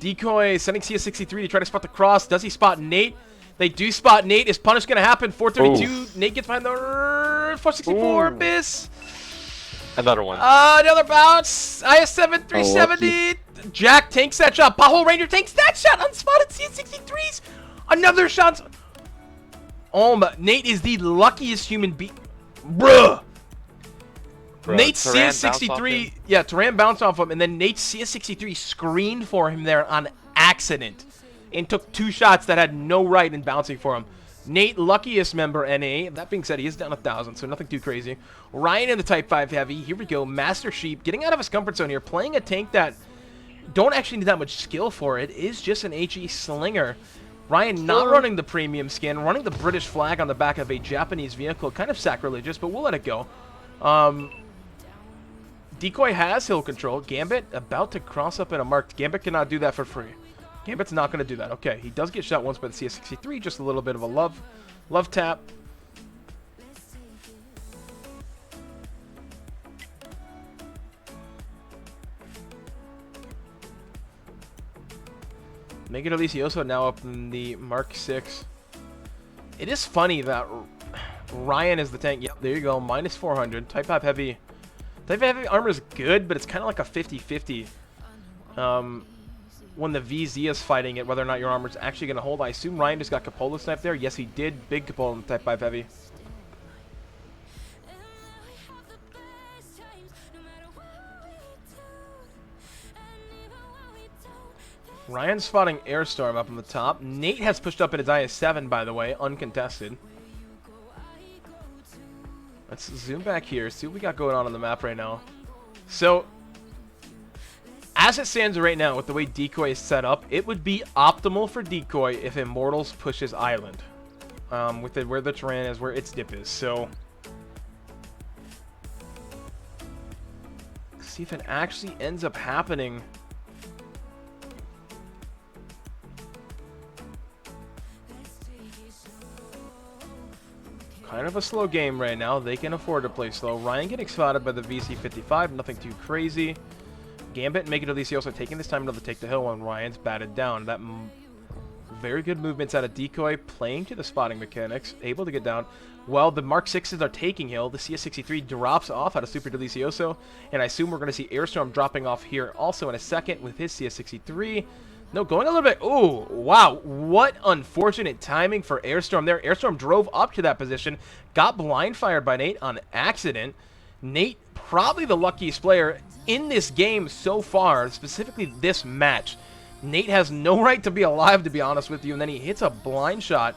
DECOY sending CS63 to try to spot the cross. Does he spot Nate? They do spot Nate. Is punish going to happen? 432. Oof. Nate gets behind the 464. Miss. Another one. Another bounce. IS7 370. Jack takes that shot. Pothole Ranger takes that shot. Unspotted CS63s. Another shot. Oh my. Nate is the luckiest human being. Bruh. Nate CS63, yeah, Turan bounced off him, and then Nate CS63 screened for him there on accident and took 2 shots that had no right in bouncing for him. Nate, luckiest member, NA. That being said, he is down 1,000, so nothing too crazy. Ryan in the Type 5 Heavy. Here we go. Master Sheep getting out of his comfort zone here, playing a tank that don't actually need that much skill for. It is just an HE slinger. Ryan not running the premium skin, running the British flag on the back of a Japanese vehicle. Kind of sacrilegious, but we'll let it go. DECOY has hill control. Gambit about to cross up in a mark. Gambit cannot do that for free. Gambit's not going to do that. Okay, he does get shot once by the CS63. Just a little bit of a love tap. Mega Delicioso now up in the Mark 6. It is funny that Ryan is the tank. Yep, there you go. Minus 400. Type 5 Heavy. Type 5 Heavy armor is good, but it's kind of like a 50-50. When the VZ is fighting it, whether or not your armor is actually going to hold. I assume Ryan just got Cupola sniped there. Yes, he did. Big Cupola in Type 5 Heavy. Ryan's spotting Airstorm up on the top. Nate has pushed up at his IS-7, by the way, uncontested. Let's zoom back here, see what we got going on the map right now. So, as it stands right now with the way DECOY is set up, it would be optimal for DECOY if Immortals pushes Island. With where the terrain is, where its dip is. So, see if it actually ends up happening. Kind of a slow game right now. They can afford to play slow. Ryan getting spotted by the VC55. Nothing too crazy. Gambit and Mega Delicioso taking this time to take the hill when Ryan's batted down. That Very good movements out of Decoy, playing to the spotting mechanics, able to get down. Well, the Mark 6s are taking hill. The CS63 drops off out of Super Delicioso, and I assume we're going to see Airstorm dropping off here also in a second with his CS63. No, going a little bit. Oh, wow. What unfortunate timing for Airstorm there. Airstorm drove up to that position, got blind fired by Nate on accident. Nate, probably the luckiest player in this game so far, specifically this match. Nate has no right to be alive, to be honest with you, and then he hits a blind shot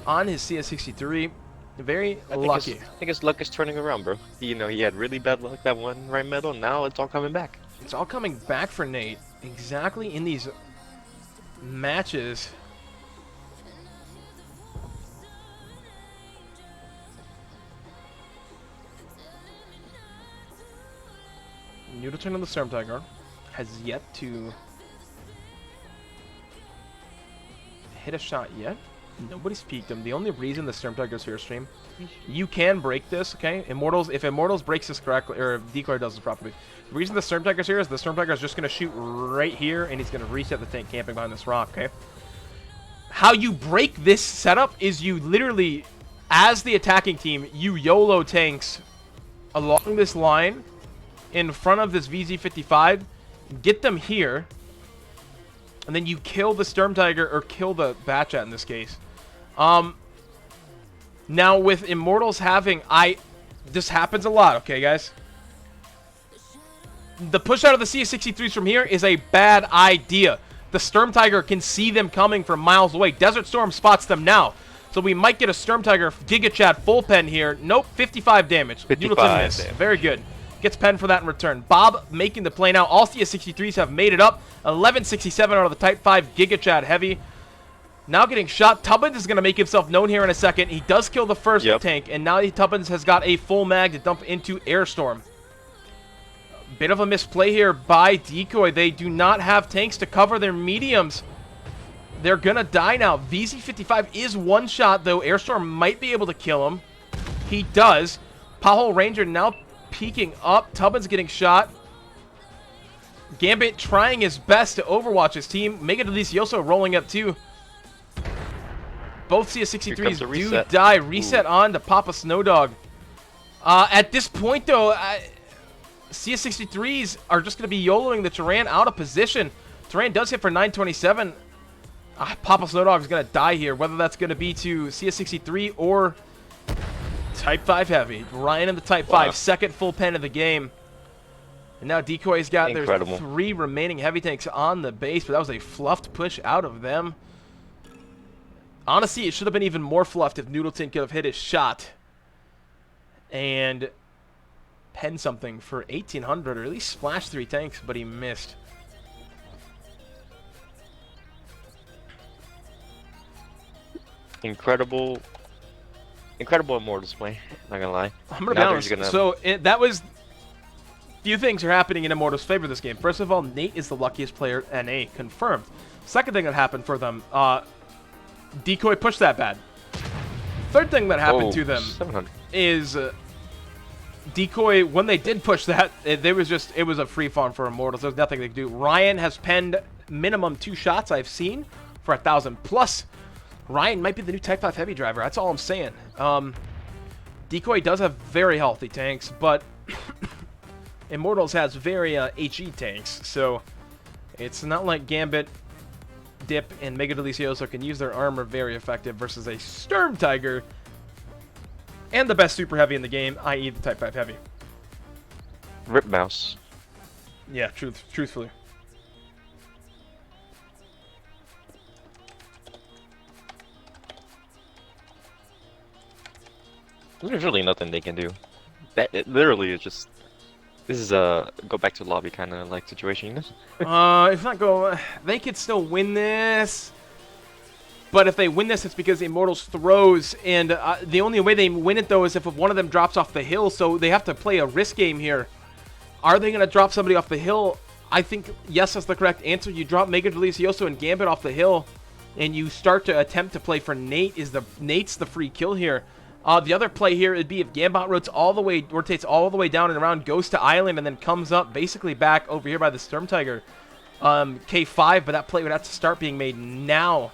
on his CS63. Very lucky. I think his luck is turning around, bro. You know, he had really bad luck that one right middle. Now it's all coming back. It's all coming back for Nate. Exactly in these matches. Noodle turn on the Storm Tiger has yet to hit a shot yet. Nobody's peeked him. The only reason the Storm Tiger's here stream, you can break this, okay? Immortals, if Immortals breaks this correctly, or if Decoy does this properly. The reason the Storm Tiger's here is the Storm Tiger's just going to shoot right here, and he's going to reset the tank camping behind this rock, okay? How you break this setup is you literally, as the attacking team, you YOLO tanks along this line in front of this VZ55, get them here, and then you kill the Storm Tiger, or kill the Batchat in this case. Now with Immortals having, this happens a lot, okay guys? The push out of the CS63s from here is a bad idea. The Storm Tiger can see them coming from miles away. Desert Storm spots them now. So we might get a Storm Tiger Giga Chad full pen here. Nope, 55 damage. 55 miss. damage. Very good. Gets pen for that in return. Bob making the play now. All CS63s have made it up. 1167 out of the Type 5 Giga Chad Heavy. Now getting shot. Tubbins is going to make himself known here in a second. He does kill the first tank, and now Tubbins has got a full mag to dump into Airstorm. Bit of a misplay here by Decoy. They do not have tanks to cover their mediums. They're going to die now. VZ55 is one shot, though. Airstorm might be able to kill him. He does. Pothole Ranger now peeking up. Tubbins getting shot. Gambit trying his best to overwatch his team. Mega Delicioso rolling up, too. Both CS63s do die. Reset on to Papa Snowdog. At this point, though, CS63s are just going to be YOLOing the Turan out of position. Turan does hit for 927. Papa Snowdog is going to die here, whether that's going to be to CS63 or Type 5 Heavy. Ryan in the Type 5, second full pen of the game. And now Decoy's got their 3 remaining heavy tanks on the base, but that was a fluffed push out of them. Honestly, it should have been even more fluffed if Noodleton could have hit his shot and pen something for 1800, or at least splash 3 tanks, but he missed. Incredible Immortals play, not gonna lie. I'm gonna be honest. So that was, few things are happening in Immortals' favor this game. First of all, Nate is the luckiest player, NA, confirmed. Second thing that happened for them, Decoy pushed that bad. Third thing that happened to them 700. is Decoy, when they did push that, it was a free farm for Immortals. There's nothing they could do. Ryan has penned minimum 2 shots I've seen for 1,000 plus. Ryan might be the new Type 5 Heavy driver. That's all I'm saying. Decoy does have very healthy tanks, but Immortals has very HE tanks, so it's not like Gambit, Dip, and Mega Delicioso can use their armor very effective versus a Storm Tiger and the best super heavy in the game, i.e. the Type 5 Heavy. Rip mouse. Yeah, truthfully. There's really nothing they can do. It literally is just, this is a go back to lobby kind of like situation, you know? If not go, they could still win this. But if they win this, it's because the Immortals throws, and the only way they win it, though, is if one of them drops off the hill, so they have to play a risk game here. Are they going to drop somebody off the hill? I think, yes, that's the correct answer. You drop Mega Delicioso and Gambit off the hill, and you start to attempt to play for Nate. Nate's the free kill here. The other play here would be if Gambit rotates all the way down and around, goes to Island, and then comes up basically back over here by the Storm Tiger. K5, but that play would have to start being made now.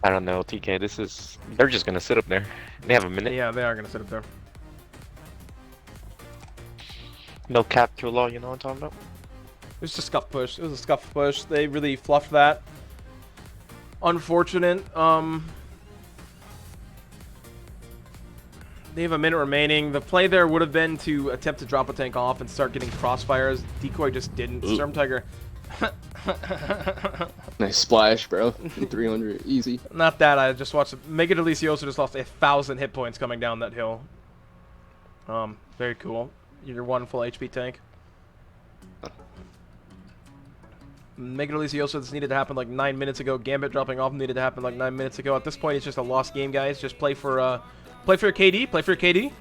I don't know, TK. They're just gonna sit up there. They have a minute. Yeah, they are gonna sit up there. No cap too low. You know what I'm talking about? It was just a scuff push. It was a scuff push. They really fluffed that. Unfortunate. They have a minute remaining. The play there would have been to attempt to drop a tank off and start getting crossfires. Decoy just didn't. Ooh. Storm Tiger. Nice splash, bro. 300, easy. Not that. I just watched Mega Delicioso just lost 1,000 hit points coming down that hill. Very cool. Your one full HP tank. Mega Delicioso, this needed to happen like 9 minutes ago. Gambit dropping off needed to happen like 9 minutes ago. At this point, it's just a lost game, guys. Just play for your KD. Play for your KD.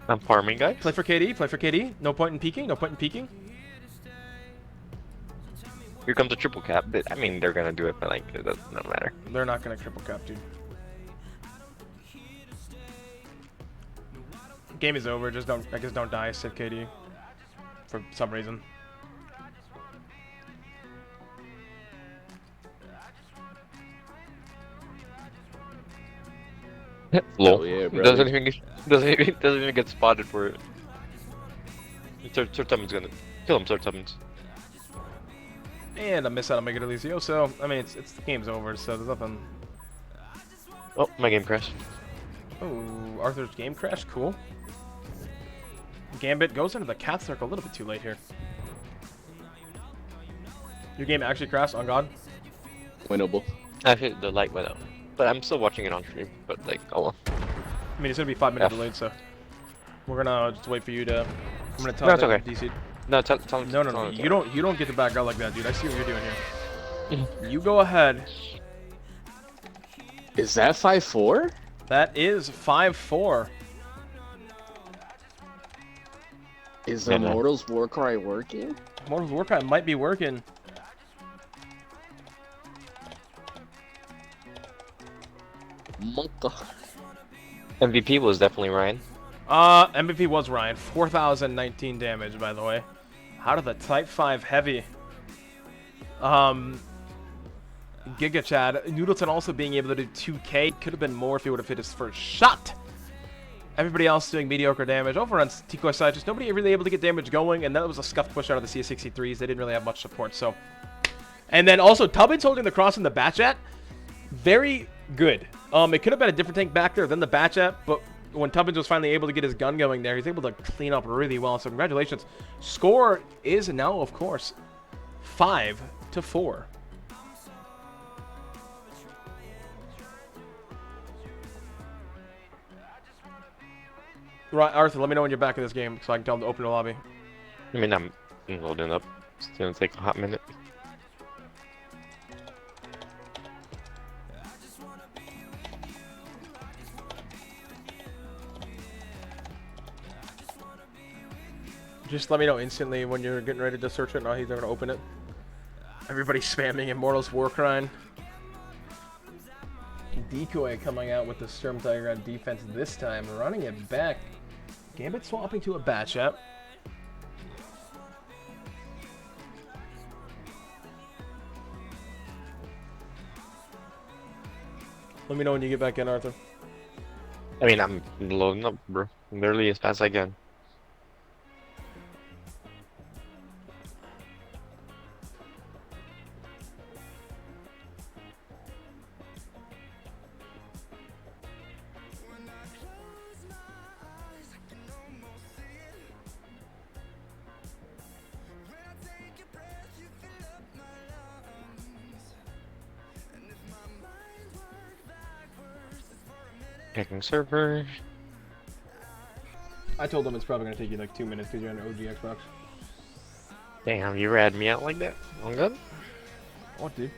I'm farming, guys. Play for KD. Play for KD. No point in peeking. No point in peeking. Here comes a triple cap. I mean, they're gonna do it, but like, it doesn't matter. They're not gonna triple cap, dude. Game is over. Just don't. I guess don't die. Sit KD. For some reason. Lol. Yeah, bro. Doesn't even get spotted for it. Sir Tubman's gonna kill him. Sir Tubman's. And a miss out on Mega Delicioso. I mean, it's the game's over, so there's nothing. Oh, my game crashed. Oh, Arthur's game crash. Cool. Gambit goes into the cat circle a little bit too late here. Your game actually crashed, on God? Winnable. Actually, the light went out. But I'm still watching it on stream. But like, oh well. I mean, it's gonna be 5 minutes delayed, so we're gonna just wait for you to. I'm gonna tell No, it's them okay. DC. No, tell him. No. You don't get to back out like that, dude. I see what you're doing here. You go ahead. Is that 5-4? That is 5-4. Is the Immortals Warcry working? Immortals Warcry might be working. Monka. MVP was definitely Ryan. MVP was Ryan. 4,019 damage, by the way. How did the Type 5 Heavy? Giga Chad. Noodleton also being able to do 2k. Could have been more if he would have hit his first shot. Everybody else doing mediocre damage. Over on Decoy side, just nobody really able to get damage going, and that was a scuff push out of the CS63s. They didn't really have much support, so. And then also, Tubbins holding the cross in the Batchat. Very good. It could have been a different tank back there than the Batchat, but when Tubbins was finally able to get his gun going there, he's able to clean up really well. So congratulations. Score is now, of course, 5-4. Right, Arthur, let me know when you're back in this game so I can tell him to open the lobby. I mean, I'm loading up. It's gonna take a hot minute. Just let me know instantly when you're getting ready to search it. Now he's going to open it. Everybody's spamming Immortals Warcry. Decoy coming out with the Storm Tiger on defense this time, running it back. Gambit swapping to a Batchat. Let me know when you get back in, Arthur. I mean, I'm loading up, bro. Literally as fast as I can. Checking server. I told them it's probably going to take you like 2 minutes because you're on an OG Xbox. Damn, you ratted me out like that? I'm good? What, dude?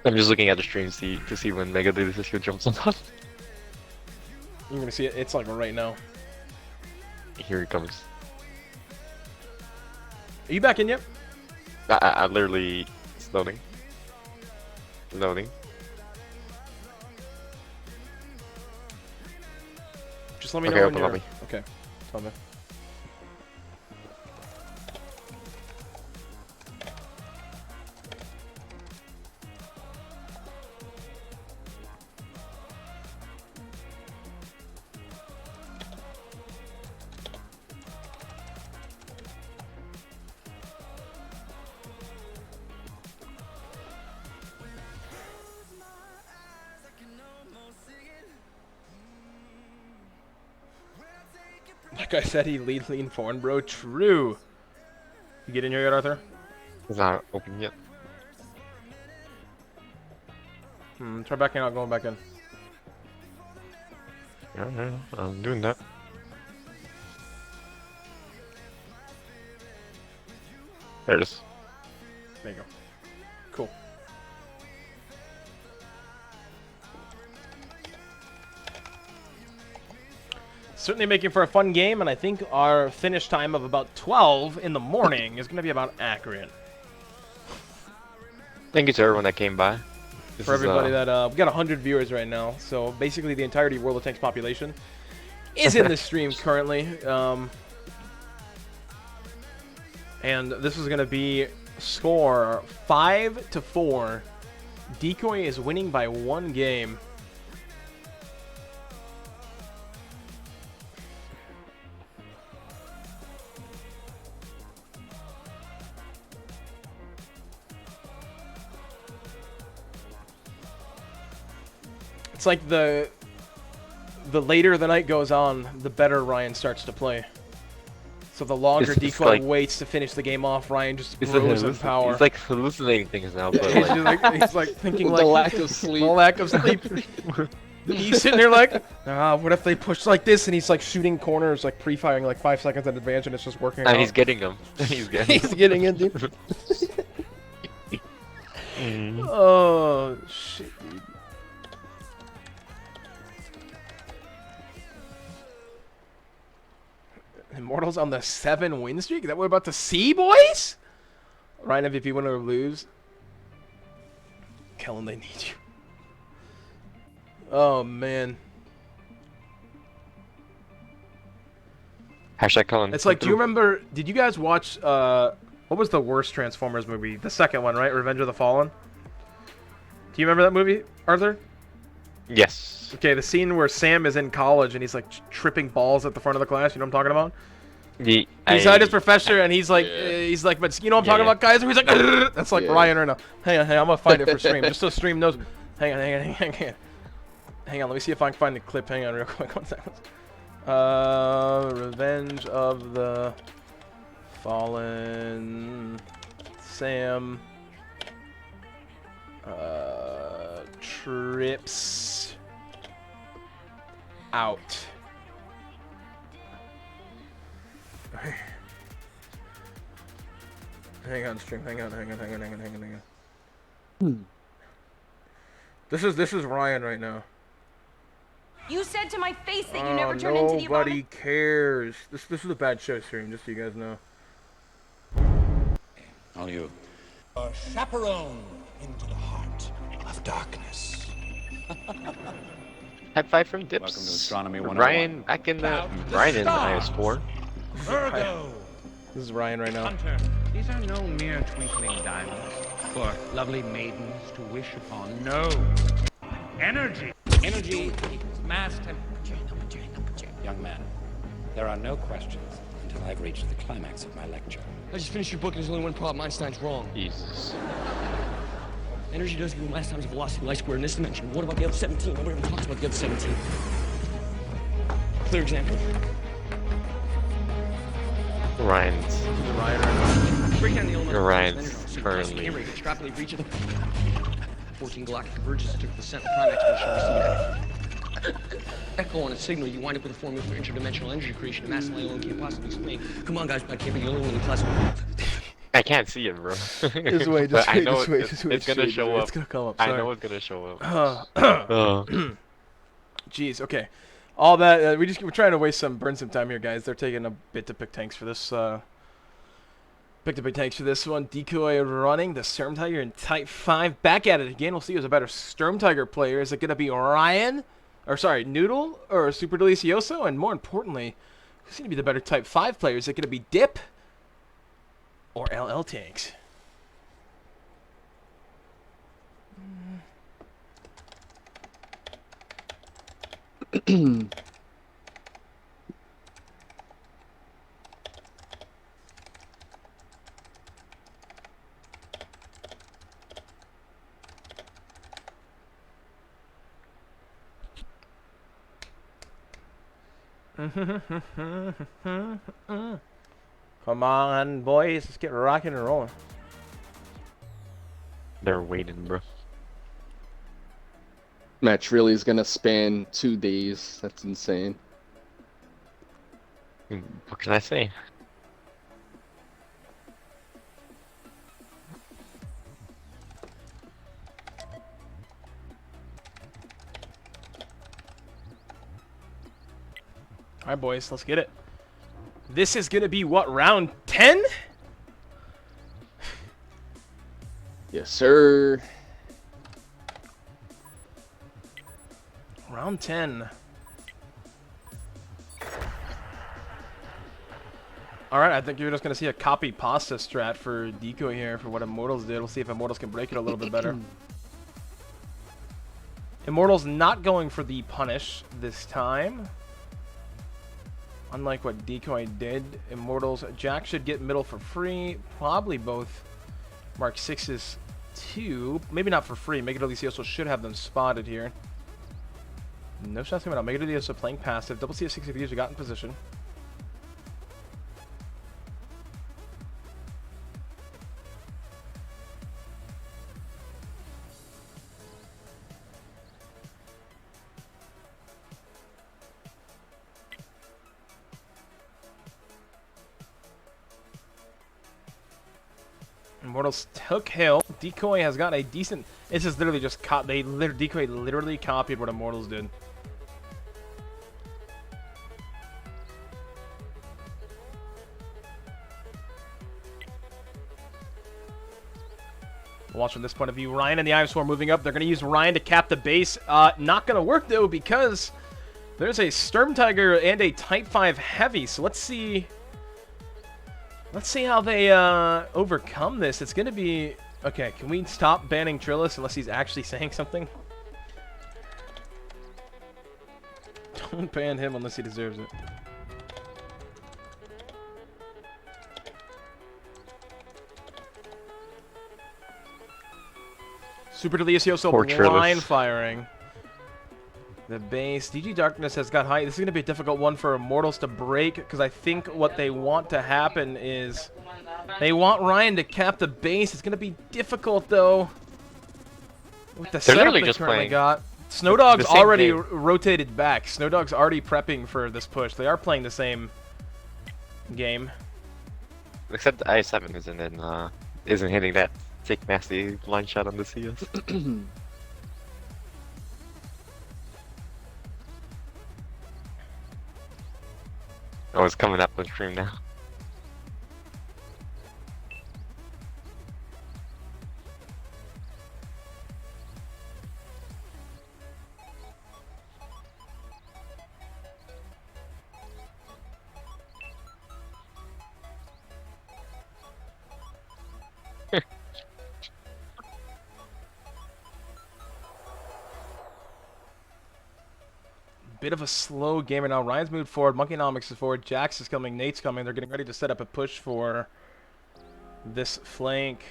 I'm just looking at the stream to see when Mega Delicioso jumps on top. You're gonna see it. It's like right now. Here he comes. Are you back in yet? I literally... It's loading. Loading. Just let me know when you're... Lobby. Okay, tell me. Like I said, he lean forward, bro. True. You get in here yet, Arthur? It's not open yet. Try backing out, going back in. Yeah, I'm doing that. There it is. There you go. Cool. Certainly making for a fun game, and I think our finish time of about 12 in the morning is going to be about accurate. Thank you to everyone that came by. For everybody that we got 100 viewers right now, so basically the entirety of World of Tanks population is in this stream currently. And this is going to be score 5-4. Decoy is winning by 1 game. It's like the later the night goes on, the better Ryan starts to play. So the longer Decoy like, waits to finish the game off, Ryan just grows in power. He's like hallucinating things now. But he's like thinking the lack of sleep. The lack of sleep. He's sitting there like, what if they push like this? And he's like shooting corners, like pre-firing like 5 seconds in advance, and it's just working out. And he's getting them. He's getting it, dude. Oh, shit, dude. Immortals on the 7 win streak? Is that what we're about to see, boys? Ryan MVP, win or lose. Kellen, they need you. Oh, man. Hashtag Kellen. It's like, do you remember, did you guys watch, what was the worst Transformers movie? The second one, right? Revenge of the Fallen? Do you remember that movie, Arthur? Yes. Okay, the scene where Sam is in college and he's like tripping balls at the front of the class. You know what I'm talking about? He's at his professor and he's like, but you know what I'm talking about, Kaiser? He's like, that's like Ryan right now. Hang on, I'm gonna find it for stream, just so stream knows. Hang on. Hang on, let me see if I can find the clip. Hang on, real quick. 1 second. Revenge of the Fallen. Sam. Trips out. Hang on, stream. Hang on. This is Ryan right now. You said to my face that you never turn into the Nobody cares. This is a bad show stream, just so you guys know. All you. A chaperone into the heart of darkness. High 5 from Dips. Welcome to Astronomy 101. Ryan back in the Ryan in IS4. Virgo. This is Ryan right now. Hunter. These are no mere twinkling diamonds for lovely maidens to wish upon. No. Energy. Energy equals mass temperature. Young man, there are no questions until I've reached the climax of my lecture. I just finished your book and there's only one problem. Einstein's wrong. Jesus. Energy does equal mass times the velocity of light squared in this dimension. What about the other 17? Nobody even talks about the other 17. Clear example. Ryan's. Ryan right now. Break down the elements. Ryan's currently. Extrapolate reach of the 14 galactic convergence to the center prime exponential receive echo on a signal. You wind up with a formula for interdimensional energy creation. A mass and light alone can't possibly explain. Come on, guys, I can't be the only one in class. I can't see it, bro. Just wait. It's gonna show up. It's gonna come up. Sorry. I know it's gonna show up. Jeez. Okay. All that we're trying to burn some time here, guys. They're taking a bit to pick tanks for this Picked up big tanks for this one. Decoy running the Sturm Tiger in Type 5. Back at it again. We'll see who's a better Sturm Tiger player. Is it going to be Ryan? Or sorry, Noodle or Super Delicioso? And more importantly, who's going to be the better Type 5 player? Is it going to be Dip or LL Tanks? Come on, boys. Let's get rocking and rolling. They're waiting, bro. Match really is gonna span 2 days. That's insane. What can I say? All right, boys, let's get it. This is going to be, what, round 10? Yes, sir. Round 10. All right, I think you're just going to see a copy pasta strat for Decoy here for what Immortals did. We'll see if Immortals can break it a little bit better. Immortals not going for the punish this time. Unlike what Decoy did, Immortals, Jack should get middle for free. Probably both Mark 6s too. Maybe not for free. Mega Delicioso should have them spotted here. No shots coming out. Mega Delicioso playing passive. Double CS 60 views. We got in position. Immortals took Hill. Decoy has got a decent... This is literally just... Decoy literally copied what Immortals did. Watch from this point of view. Ryan and the Iron Swarm moving up. They're going to use Ryan to cap the base. Not going to work, though, because there's a Sturm Tiger and a Type 5 Heavy. So let's see... Let's see how they overcome this. It's going to be... Okay, can we stop banning Trillis unless he's actually saying something? Don't ban him unless he deserves it. Super Delicioso blind firing. The base. DG Darkness has got high. This is going to be a difficult one for Immortals to break because I think what they want to happen is they want Ryan to cap the base. It's going to be difficult, though, with the setup they currently got. Snowdog's already rotated back. Snowdog's already prepping for this push. They are playing the same game. Except the I7 isn't hitting that sick, nasty line shot on the CS. Oh, it's coming up on stream now. Bit of a slow game right now. Ryan's moved forward. Monkeynomics is forward. Jax is coming. Nate's coming. They're getting ready to set up a push for this flank.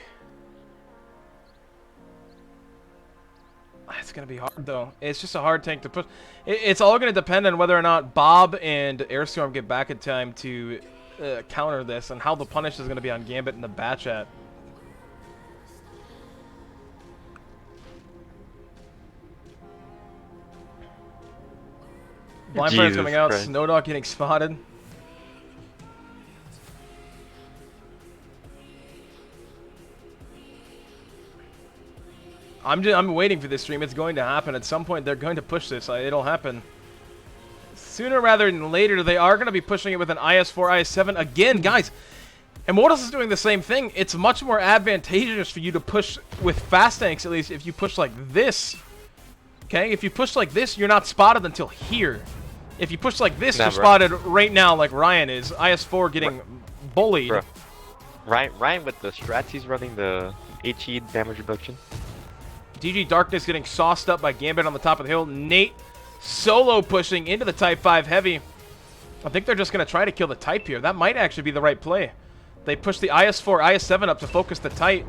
It's going to be hard, though. It's just a hard tank to push. It's all going to depend on whether or not Bob and Airstorm get back in time to counter this and how the punish is going to be on Gambit and the batch at. Blind Fire's coming out. Christ. Snowdog getting spotted. I'm waiting for this stream. It's going to happen. At some point, they're going to push this. It'll happen. Sooner rather than later, they are going to be pushing it with an IS-4, IS-7. Again, guys, Immortals is doing the same thing. It's much more advantageous for you to push with fast tanks, at least if you push like this. Okay, if you push like this, you're not spotted until here. If you push like this, you're spotted right now like Ryan is. IS-4 getting bullied. Bro. Ryan with the strats he's running, the HE damage reduction. DG Darkness getting sauced up by Gambit on the top of the hill. Nate solo pushing into the Type 5 Heavy. I think they're just going to try to kill the Type here. That might actually be the right play. They push the IS-4, IS-7 up to focus the Type.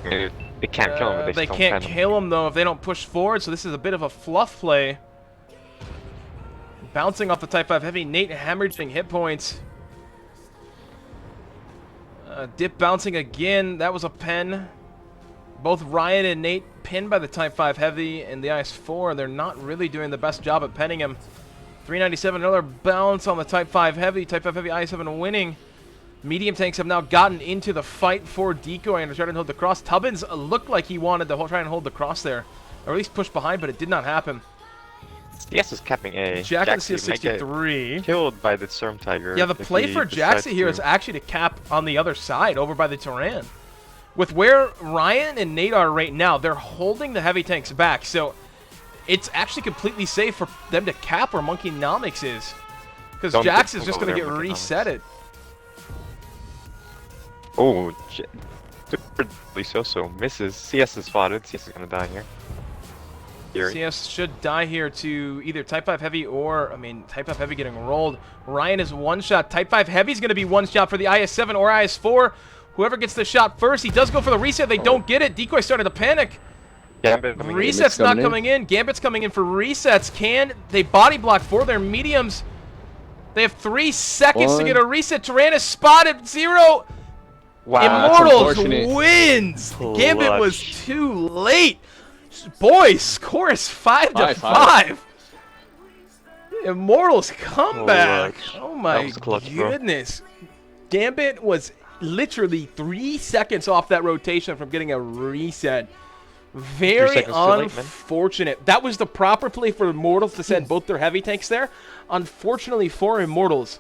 They can't kill him. They can't kill him, though, if they don't push forward, so this is a bit of a fluff play. Bouncing off the Type 5 Heavy. Nate hemorrhaging hit points. Dip bouncing again. That was a pen. Both Ryan and Nate pinned by the Type 5 Heavy and the IS-4. They're not really doing the best job at penning him. 397, another bounce on the Type 5 Heavy. Type 5 Heavy, IS-7 winning. Medium tanks have now gotten into the fight for Decoy and are trying to hold the cross. Tubbins looked like he wanted to try and hold the cross there. Or at least push behind, but it did not happen. CS is capping A. Jack and CS63. Killed by the Storm Tiger. Yeah, the play for Jaxi here is actually to cap on the other side, over by the Turan. With where Ryan and Nate are right now, they're holding the heavy tanks back, so it's actually completely safe for them to cap where Monkeynomics is. Because Jax is just going to get resetted. Oh, so misses. CS is spotted. CS is going to die here. CS should die here to either Type 5 Heavy or, Type 5 Heavy getting rolled. Ryan is one shot. Type 5 Heavy is going to be one shot for the IS-7 or IS-4. Whoever gets the shot first, he does go for the reset. They don't get it. Decoy started to panic. Reset's not coming in. Gambit's coming in for resets. Can they body block for their mediums? They have 3 seconds to get a reset. Tyrannus spotted. 0. Wow. Immortals wins. Gambit was too late. Boys, score is 5-5. Immortals comeback. Oh my goodness. Gambit was literally 3 seconds off that rotation from getting a reset. Very unfortunate. That was the proper play for Immortals to send both their heavy tanks there. Unfortunately for Immortals.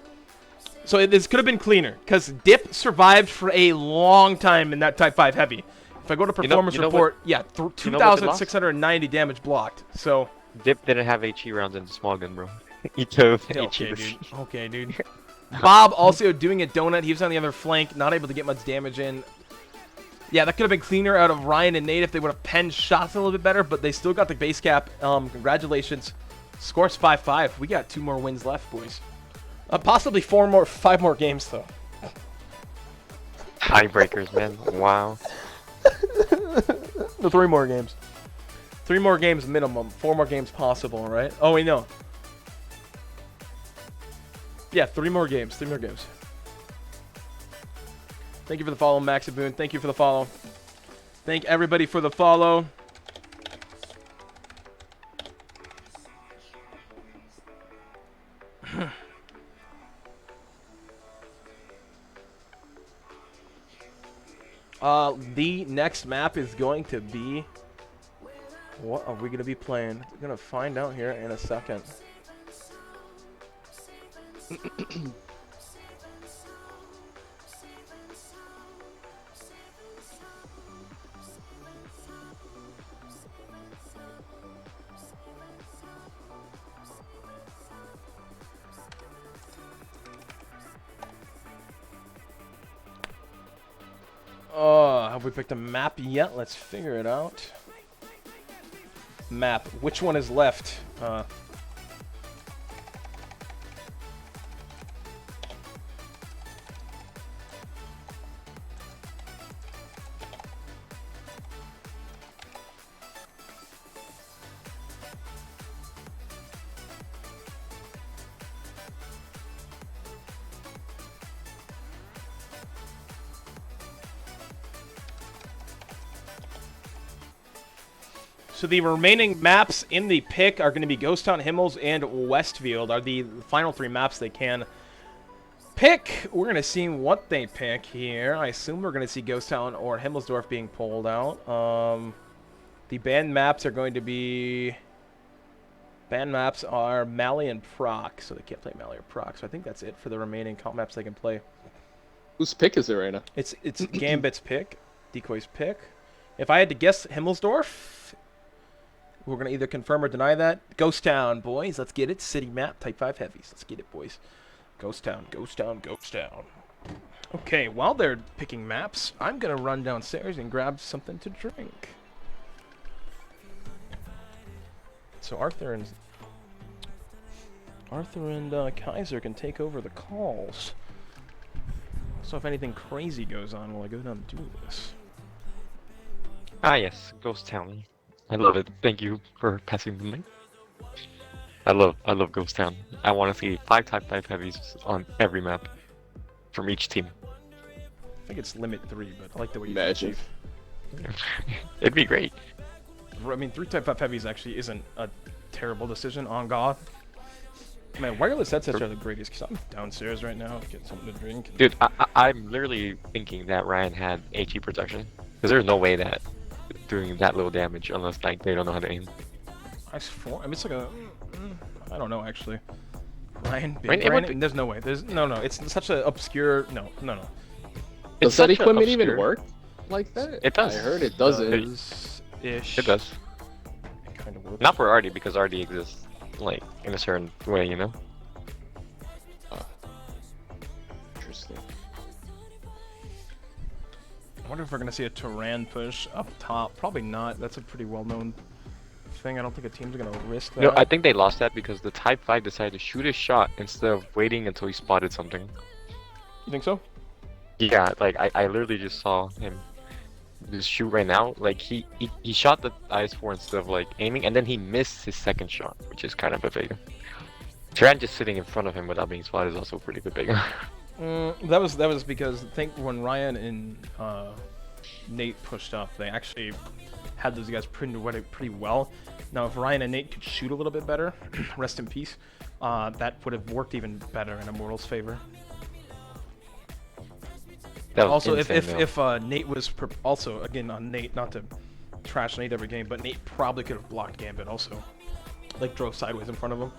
So this could have been cleaner, because Dip survived for a long time in that Type 5 Heavy. If I go to performance report, yeah, 2,690 damage blocked. So Dip didn't have HE rounds in the small gun, bro. He chose HE. Okay, dude. Bob also doing a donut. He was on the other flank, not able to get much damage in. Yeah, that could have been cleaner out of Ryan and Nate if they would have penned shots a little bit better, but they still got the base cap. Congratulations. Score's 5-5. We got 2 more wins left, boys. Possibly 5 more games, though. Tiebreakers, man. Wow. No, 3 more games. 3 more games minimum. 4 more games possible, right? Oh, wait, no. Yeah, 3 more games. 3 more games. Thank you for the follow, Max Boone. Thank you for the follow. Thank everybody for the follow. The next map is going to be... What are we going to be playing? We're going to find out here in a second. Have we picked a map yet? Let's figure it out. Map. Which one is left? So the remaining maps in the pick are going to be Ghost Town, Himmels, and Westfield are the final 3 maps they can pick. We're going to see what they pick here. I assume we're going to see Ghost Town or Himmelsdorf being pulled out. The banned maps are going to be... Banned maps are Mali and Proc, so they can't play Mali or Proc. So I think that's it for the remaining comp maps they can play. Whose pick is it right now? It's Gambit's pick, Decoy's pick. If I had to guess, Himmelsdorf. We're gonna either confirm or deny that. Ghost Town, boys. Let's get it. City map, Type 5 heavies. Let's get it, boys. Ghost Town, Ghost Town, Ghost Town. Okay, while they're picking maps, I'm gonna run downstairs and grab something to drink. So Arthur and Kaiser can take over the calls. So if anything crazy goes on while I go down and do this. Ah yes, Ghost Town. I love it. Thank you for passing the link. I love Ghost Town. I want to see 5 Type 5 heavies on every map from each team. I think it's limit 3, but I like the way you Imagine. It'd be great. I mean, 3 Type 5 heavies actually isn't a terrible decision, on God. Man, wireless headsets are the greatest, because I'm downstairs right now to get something to drink. Dude, I'm literally thinking that Ryan had HE protection. Because there's no way that doing that little damage unless like they don't know how to aim. I mean, it's like a... I don't know, actually. Ryan, there's no way. No, it's such an obscure... No. Does that equipment even work like that? It does. I heard it doesn't. Ish. It does. It kind of works. Not for Artie, because Artie exists like in a certain way, you know? Interesting. I wonder if we're going to see a Turan push up top. Probably not. That's a pretty well-known thing. I don't think a team's going to risk that. No, I think they lost that because the Type 5 decided to shoot his shot instead of waiting until he spotted something. You think so? Yeah, like I literally just saw him just shoot right now. Like he shot the IS-4 instead of like aiming, and then he missed his second shot, which is kind of a failure. Turan just sitting in front of him without being spotted is also pretty good failure. That was because I think when Ryan and Nate pushed up, they actually had those guys pretty well. Now, if Ryan and Nate could shoot a little bit better, rest in peace, that would have worked even better in Immortal's favor. Also, if Nate was also again on Nate, not to trash Nate every game, but Nate probably could have blocked Gambit also, like drove sideways in front of him.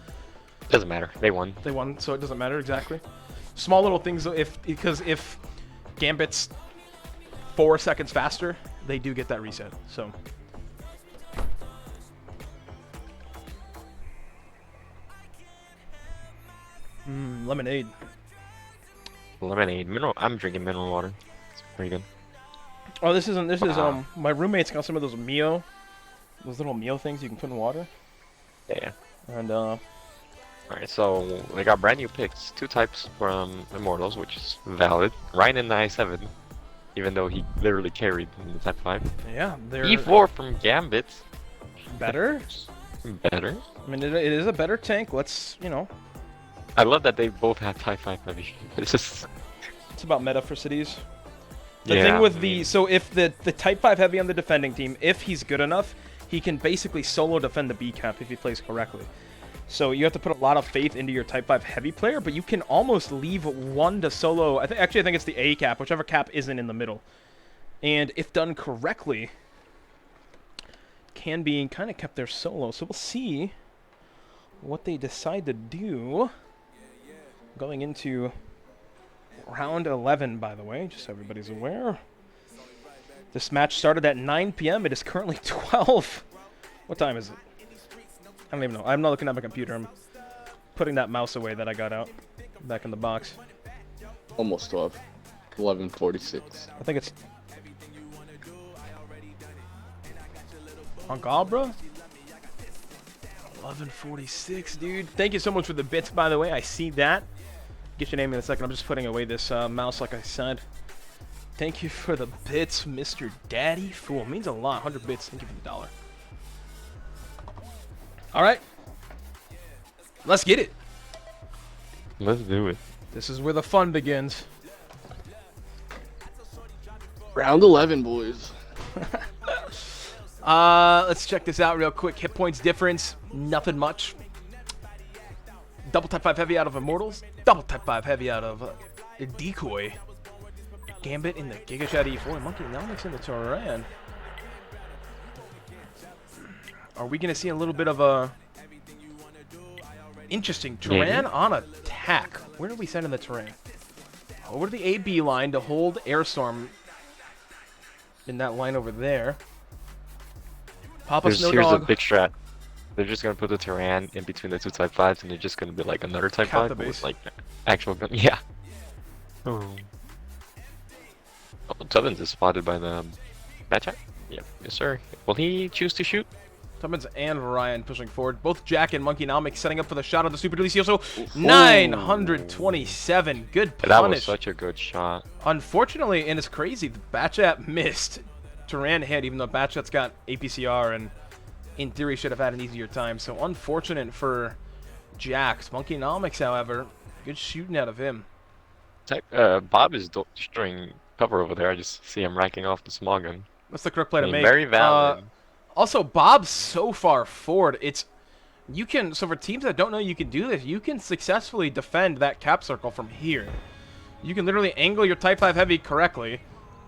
Doesn't matter. They won. They won, so it doesn't matter exactly. Small little things though, because if Gambit's 4 seconds faster, they do get that reset. So. Lemonade. Lemonade. I'm drinking mineral water. It's pretty good. Oh, this is my roommate's got some of those Mio, those little Mio things you can put in water. Yeah. And Alright, so they got brand new picks. 2 types from Immortals, which is valid. Ryan in the i7, even though he literally carried in the Type 5. Yeah, they're E4 from Gambit. Better. Better. I mean, it is a better tank. Let's, you know. I love that they both have Type 5 heavy. It's just... It's about meta for cities. The thing with so if the Type 5 heavy on the defending team, if he's good enough, he can basically solo defend the B cap if he plays correctly. So you have to put a lot of faith into your Type 5 heavy player, but you can almost leave one to solo. Actually, I think it's the A cap, whichever cap isn't in the middle. And if done correctly, can be kind of kept there solo. So we'll see what they decide to do going into round 11, by the way, just so everybody's aware. This match started at 9 p.m. It is currently 12. What time is it? I don't even know. I'm not looking at my computer. I'm putting that mouse away that I got out back in the box. Almost 12. 11:46. I think it's on Gabra. 11:46, dude. Thank you so much for the bits, by the way. I see that. Get your name in a second. I'm just putting away this mouse, like I said. Thank you for the bits, Mr. Daddy Fool. Means a lot. 100 bits. Thank you for the $1. All right. Let's get it. Let's do it. This is where the fun begins. Round 11, boys. Let's check this out real quick. Hit points difference, nothing much. Double Type 5 heavy out of Immortals. Double Type 5 heavy out of Decoy. Gambit in the Gigashot E4. Monkey Nelmix in the Turan. Are we going to see a little bit of a interesting Turan on attack? Where do we send in the terrain? over to the AB line to hold Airstorm in that line over there. Papa Snow Here's a Dog. big strat. They're just gonna put the Tyran in between the two Type 5s, and they're just gonna be like another Type 5 with like actual gun. Yeah. Oh. Tubbins is spotted by the bad chat. Yep, yes sir. Will he choose to shoot? Tubbins and Ryan pushing forward. Both Jack and Monkeynomics setting up for the shot on the Super Delicioso. 927. Good punish. That was such a good shot. Unfortunately, and it's crazy, the Batchat missed. Turan hit, even though Batchat's got APCR and in theory should have had an easier time. So unfortunate for Jax. Monkeynomics, however, good shooting out of him. Bob is destroying cover over there. I just see him racking off the small gun. That's the correct play to make. Very valid. Also, Bob's so far forward. You can, so for teams that don't know you can do this, you can successfully defend that cap circle from here. You can literally angle your Type 5 Heavy correctly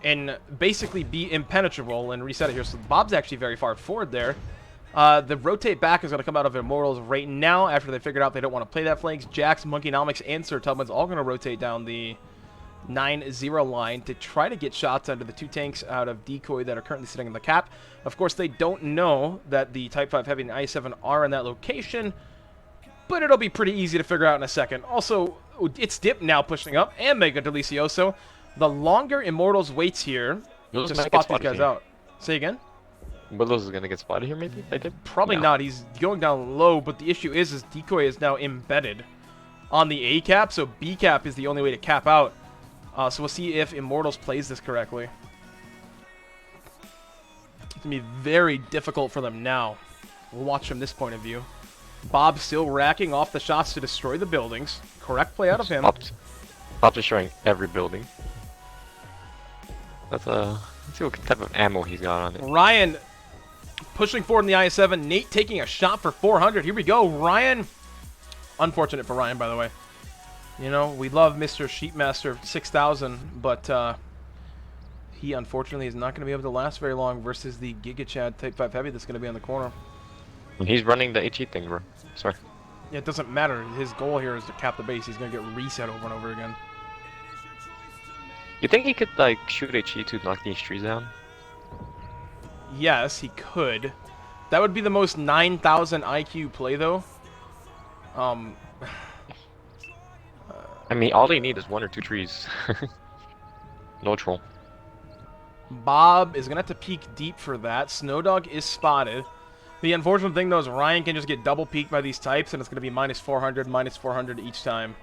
and basically be impenetrable and reset it here. So Bob's actually very far forward there. The rotate back is going to come out of Immortals right now after they figured out they don't want to play that flanks. Jax, Monkeynomics, and Sir Tubman's all going to rotate down the 9-0 line to try to get shots under the two tanks out of Decoy that are currently sitting in the cap. Of course, they don't know that the Type 5 Heavy and IS-7 are in that location, but it'll be pretty easy to figure out in a second. Also, it's Dip now pushing up, and Mega Delicioso. The longer Immortals waits here to spot these guys out. Say again? Willows is going to get spotted here, maybe? Probably not. He's going down low, but the issue is Decoy is now embedded on the A cap, so B cap is the only way to cap out. So we'll see if Immortals plays this correctly. It's going to be very difficult for them now. We'll watch from this point of view. Bob still racking off the shots to destroy the buildings. Correct play out of him. Bob's destroying every building. Let's see what type of ammo he's got on it. Ryan pushing forward in the IS-7. Nate taking a shot for 400. Here we go. Ryan. Unfortunate for Ryan, by the way. You know, we love Mr. Sheepmaster 6000, but he unfortunately is not going to be able to last very long versus the Giga Chad Type 5 Heavy that's going to be on the corner. He's running the HE thing, bro. Sorry. Yeah, it doesn't matter. His goal here is to cap the base. He's going to get reset over and over again. You think he could, like, shoot HE to knock these trees down? Yes, he could. That would be the most 9,000 IQ play, though. I mean, all they need is 1 or 2 trees. No troll. Bob is going to have to peek deep for that. Snowdog is spotted. The unfortunate thing, though, is Ryan can just get double peeked by these types, and it's going to be minus 400 each time.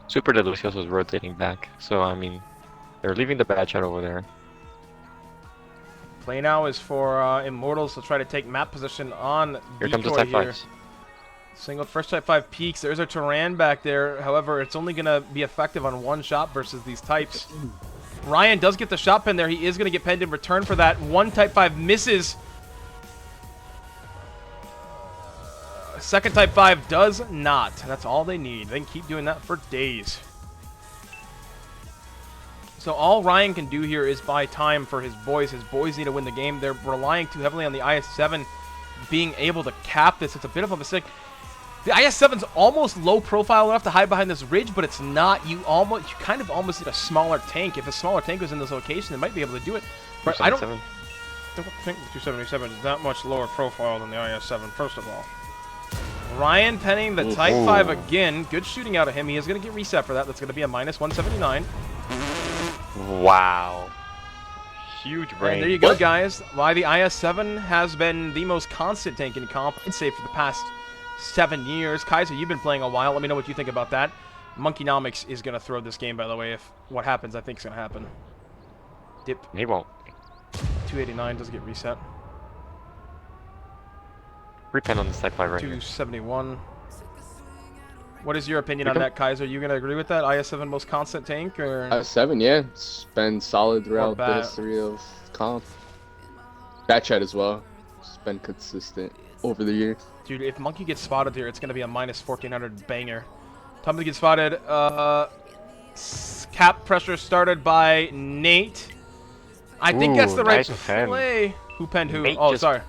Super Delicioso is rotating back, so, I mean, they're leaving the bad chat over there. Play now is for Immortals to try to take map position on Here comes the Decoy Type here. 5s. Single first Type 5 peaks. There's a Tyran back there. However, it's only going to be effective on one shot versus these types. Ryan does get the shot pen there. He is going to get penned in return for that. One Type 5 misses. Second Type 5 does not. That's all they need. They can keep doing that for days. So all Ryan can do here is buy time for his boys. His boys need to win the game. They're relying too heavily on the IS-7 being able to cap this. It's a bit of a mistake. The IS-7's almost low profile enough to hide behind this ridge, but it's not. You kind of almost need a smaller tank. If a smaller tank was in this location, they might be able to do it. But I don't think the 277 is that much lower profile than the IS-7, first of all. Ryan penning the Type 5 again. Good shooting out of him. He is going to get reset for that. That's going to be a minus 179. Wow. Huge brain. And there you go, guys. Why the IS-7 has been the most constant tank in comp, I'd say, for the past 7 years. Kaiser, you've been playing a while. Let me know what you think about that. Monkeynomics is going to throw this game, by the way. If what happens, I think is going to happen. Dip. He won't. 289 does get reset. Repen on this Type 5 right 271. What is your opinion on that, Kaiser? Are you going to agree with that? IS-7 most constant tank? Or IS-7, yeah. It's been solid throughout the history of comp. Batchat as well. It's been consistent over the years. Dude, if Monkey gets spotted here, it's going to be a minus 1400 banger. Time to get spotted. Cap pressure started by Nate. I think that's the right play. Who penned who? Sorry.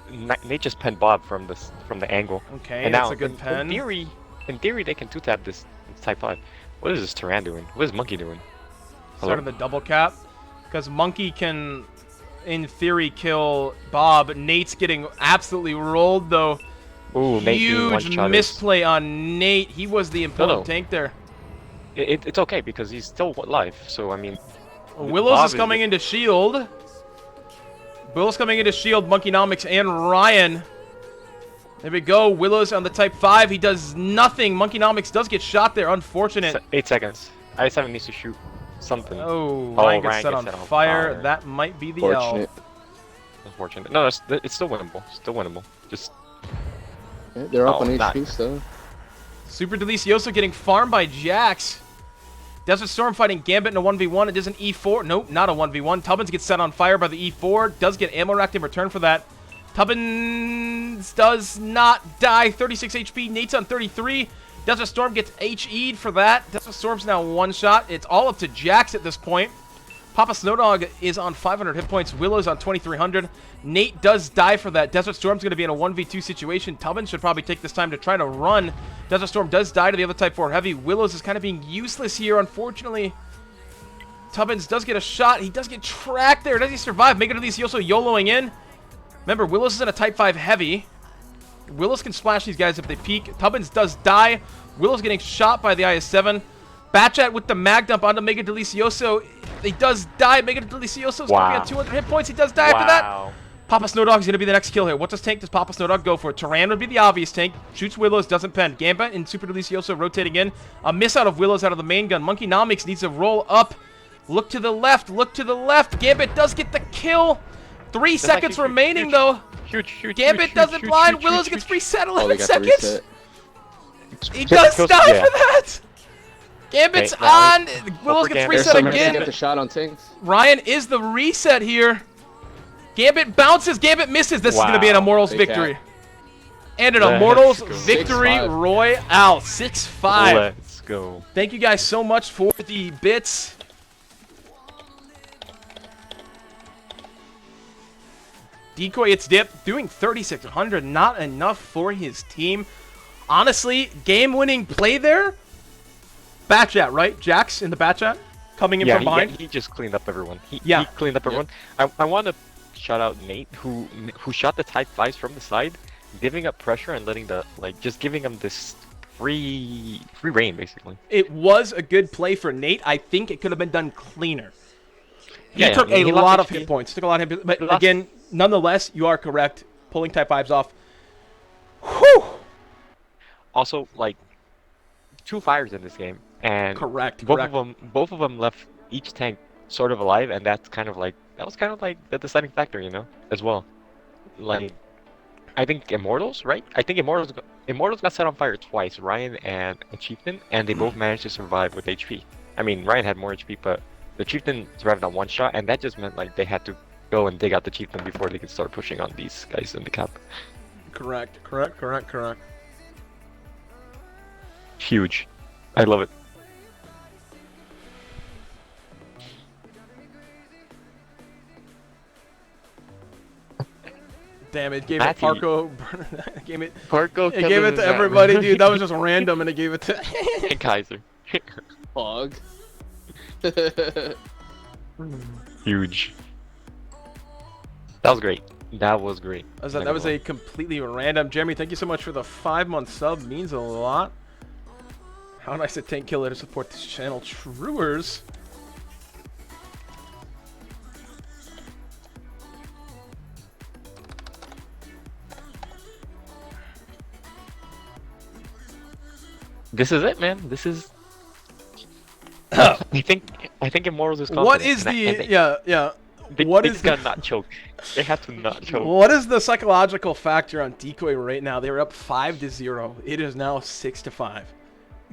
Nate just penned Bob from the angle. Okay, and that's now, a good pen. In theory, they can two-tap this It's type 5. What is this Tyran doing? What is Monkey doing? Hello? Started the double cap. Because Monkey can, in theory, kill Bob. Nate's getting absolutely rolled, though. Ooh, Huge misplay on Nate. He was the important tank there. It's okay, because he's still alive. So, I mean... Willows is coming into shield. Willow's coming into shield. Monkeynomics and Ryan. There we go. Willow's on the type 5. He does nothing. Monkeynomics does get shot there. Unfortunate. 8 seconds. I7 needs to shoot something. Oh, Ryan gets set on fire. That might be the L. Unfortunate. No, it's still winnable. Still winnable. Just... Yeah, they're up on HP still. Super Delicioso getting farmed by Jax. Desert Storm fighting Gambit in a 1v1. It is an E4. Nope, not a 1v1. Tubbins gets set on fire by the E4. Does get ammo racked in return for that. Tubbins does not die. 36 HP. Nate's on 33. Desert Storm gets HE'd for that. Desert Storm's now one shot. It's all up to Jax at this point. Papa Snowdog is on 500 hit points. Willow's on 2,300. Nate does die for that. Desert Storm's going to be in a 1v2 situation. Tubbins should probably take this time to try to run. Desert Storm does die to the other Type 4 Heavy. Willows is kind of being useless here, unfortunately. Tubbins does get a shot. He does get tracked there. Does he survive? Mega Delicioso YOLOing in. Remember, Willows is in a Type 5 Heavy. Willows can splash these guys if they peek. Tubbins does die. Willow's getting shot by the IS-7. Batchat with the mag dump onto Mega Delicioso. He does die. Mega Delicioso's going to be at 200 hit points. He does die after that. Papa Snowdog's going to be the next kill here. What does tank does Papa Snowdog go for? Tyran would be the obvious tank. Shoots Willows, doesn't pen. Gambit and Super Delicioso rotating in. A miss out of Willows out of the main gun. Monkeynomics needs to roll up. Look to the left. Look to the left. Gambit does get the kill. 3 seconds remaining, though. Gambit doesn't blind. Willows gets reset 11 seconds. He does die for that. Gambit's on. Willows gets reset again. Get the shot on tanks. Ryan is the reset here. Gambit bounces. Gambit misses. This is going to be an Immortals victory. And an Immortals victory royale. 6-5. Let's go. Thank you guys so much for the bits. Decoy, it's Dip, doing 3,600. Not enough for his team. Honestly, game-winning play there. Batchat, right? Jax in the Batchat coming in from behind. He just cleaned up everyone. He cleaned up everyone. I want to shout out Nate, who shot the Type 5s from the side, giving up pressure and letting the just giving him this free reign basically. It was a good play for Nate. I think it could have been done cleaner. He took a lot of hit points. Took a lot of hit points. But again, nonetheless, you are correct. Pulling Type 5s off. Whew. Also, like 2 fires in this game. And correct. Both of them left each tank sort of alive, and that was kind of like the deciding factor, you know, as well. Like, I think Immortals, right? I think Immortals got set on fire twice, Ryan and a Chieftain, and they both managed to survive with HP. I mean, Ryan had more HP, but the Chieftain survived on one shot, and that just meant like they had to go and dig out the Chieftain before they could start pushing on these guys in the cap. Correct. Huge. I love it. Damn, it gave it Parko. It gave it to everybody, dude. That was just random, and it gave it to and KAISER. Fog. Huge. That was great. That was great. That was a completely random. Jeremy, thank you so much for the 5-month sub. Means a lot. How nice a tank killer to support this channel. Truers. This is it, man. This is. I think Immortals is confident. What is the They gotta not choke. They have to not choke. What is the psychological factor on Decoy right now? They were up 5-0. It is now 6-5.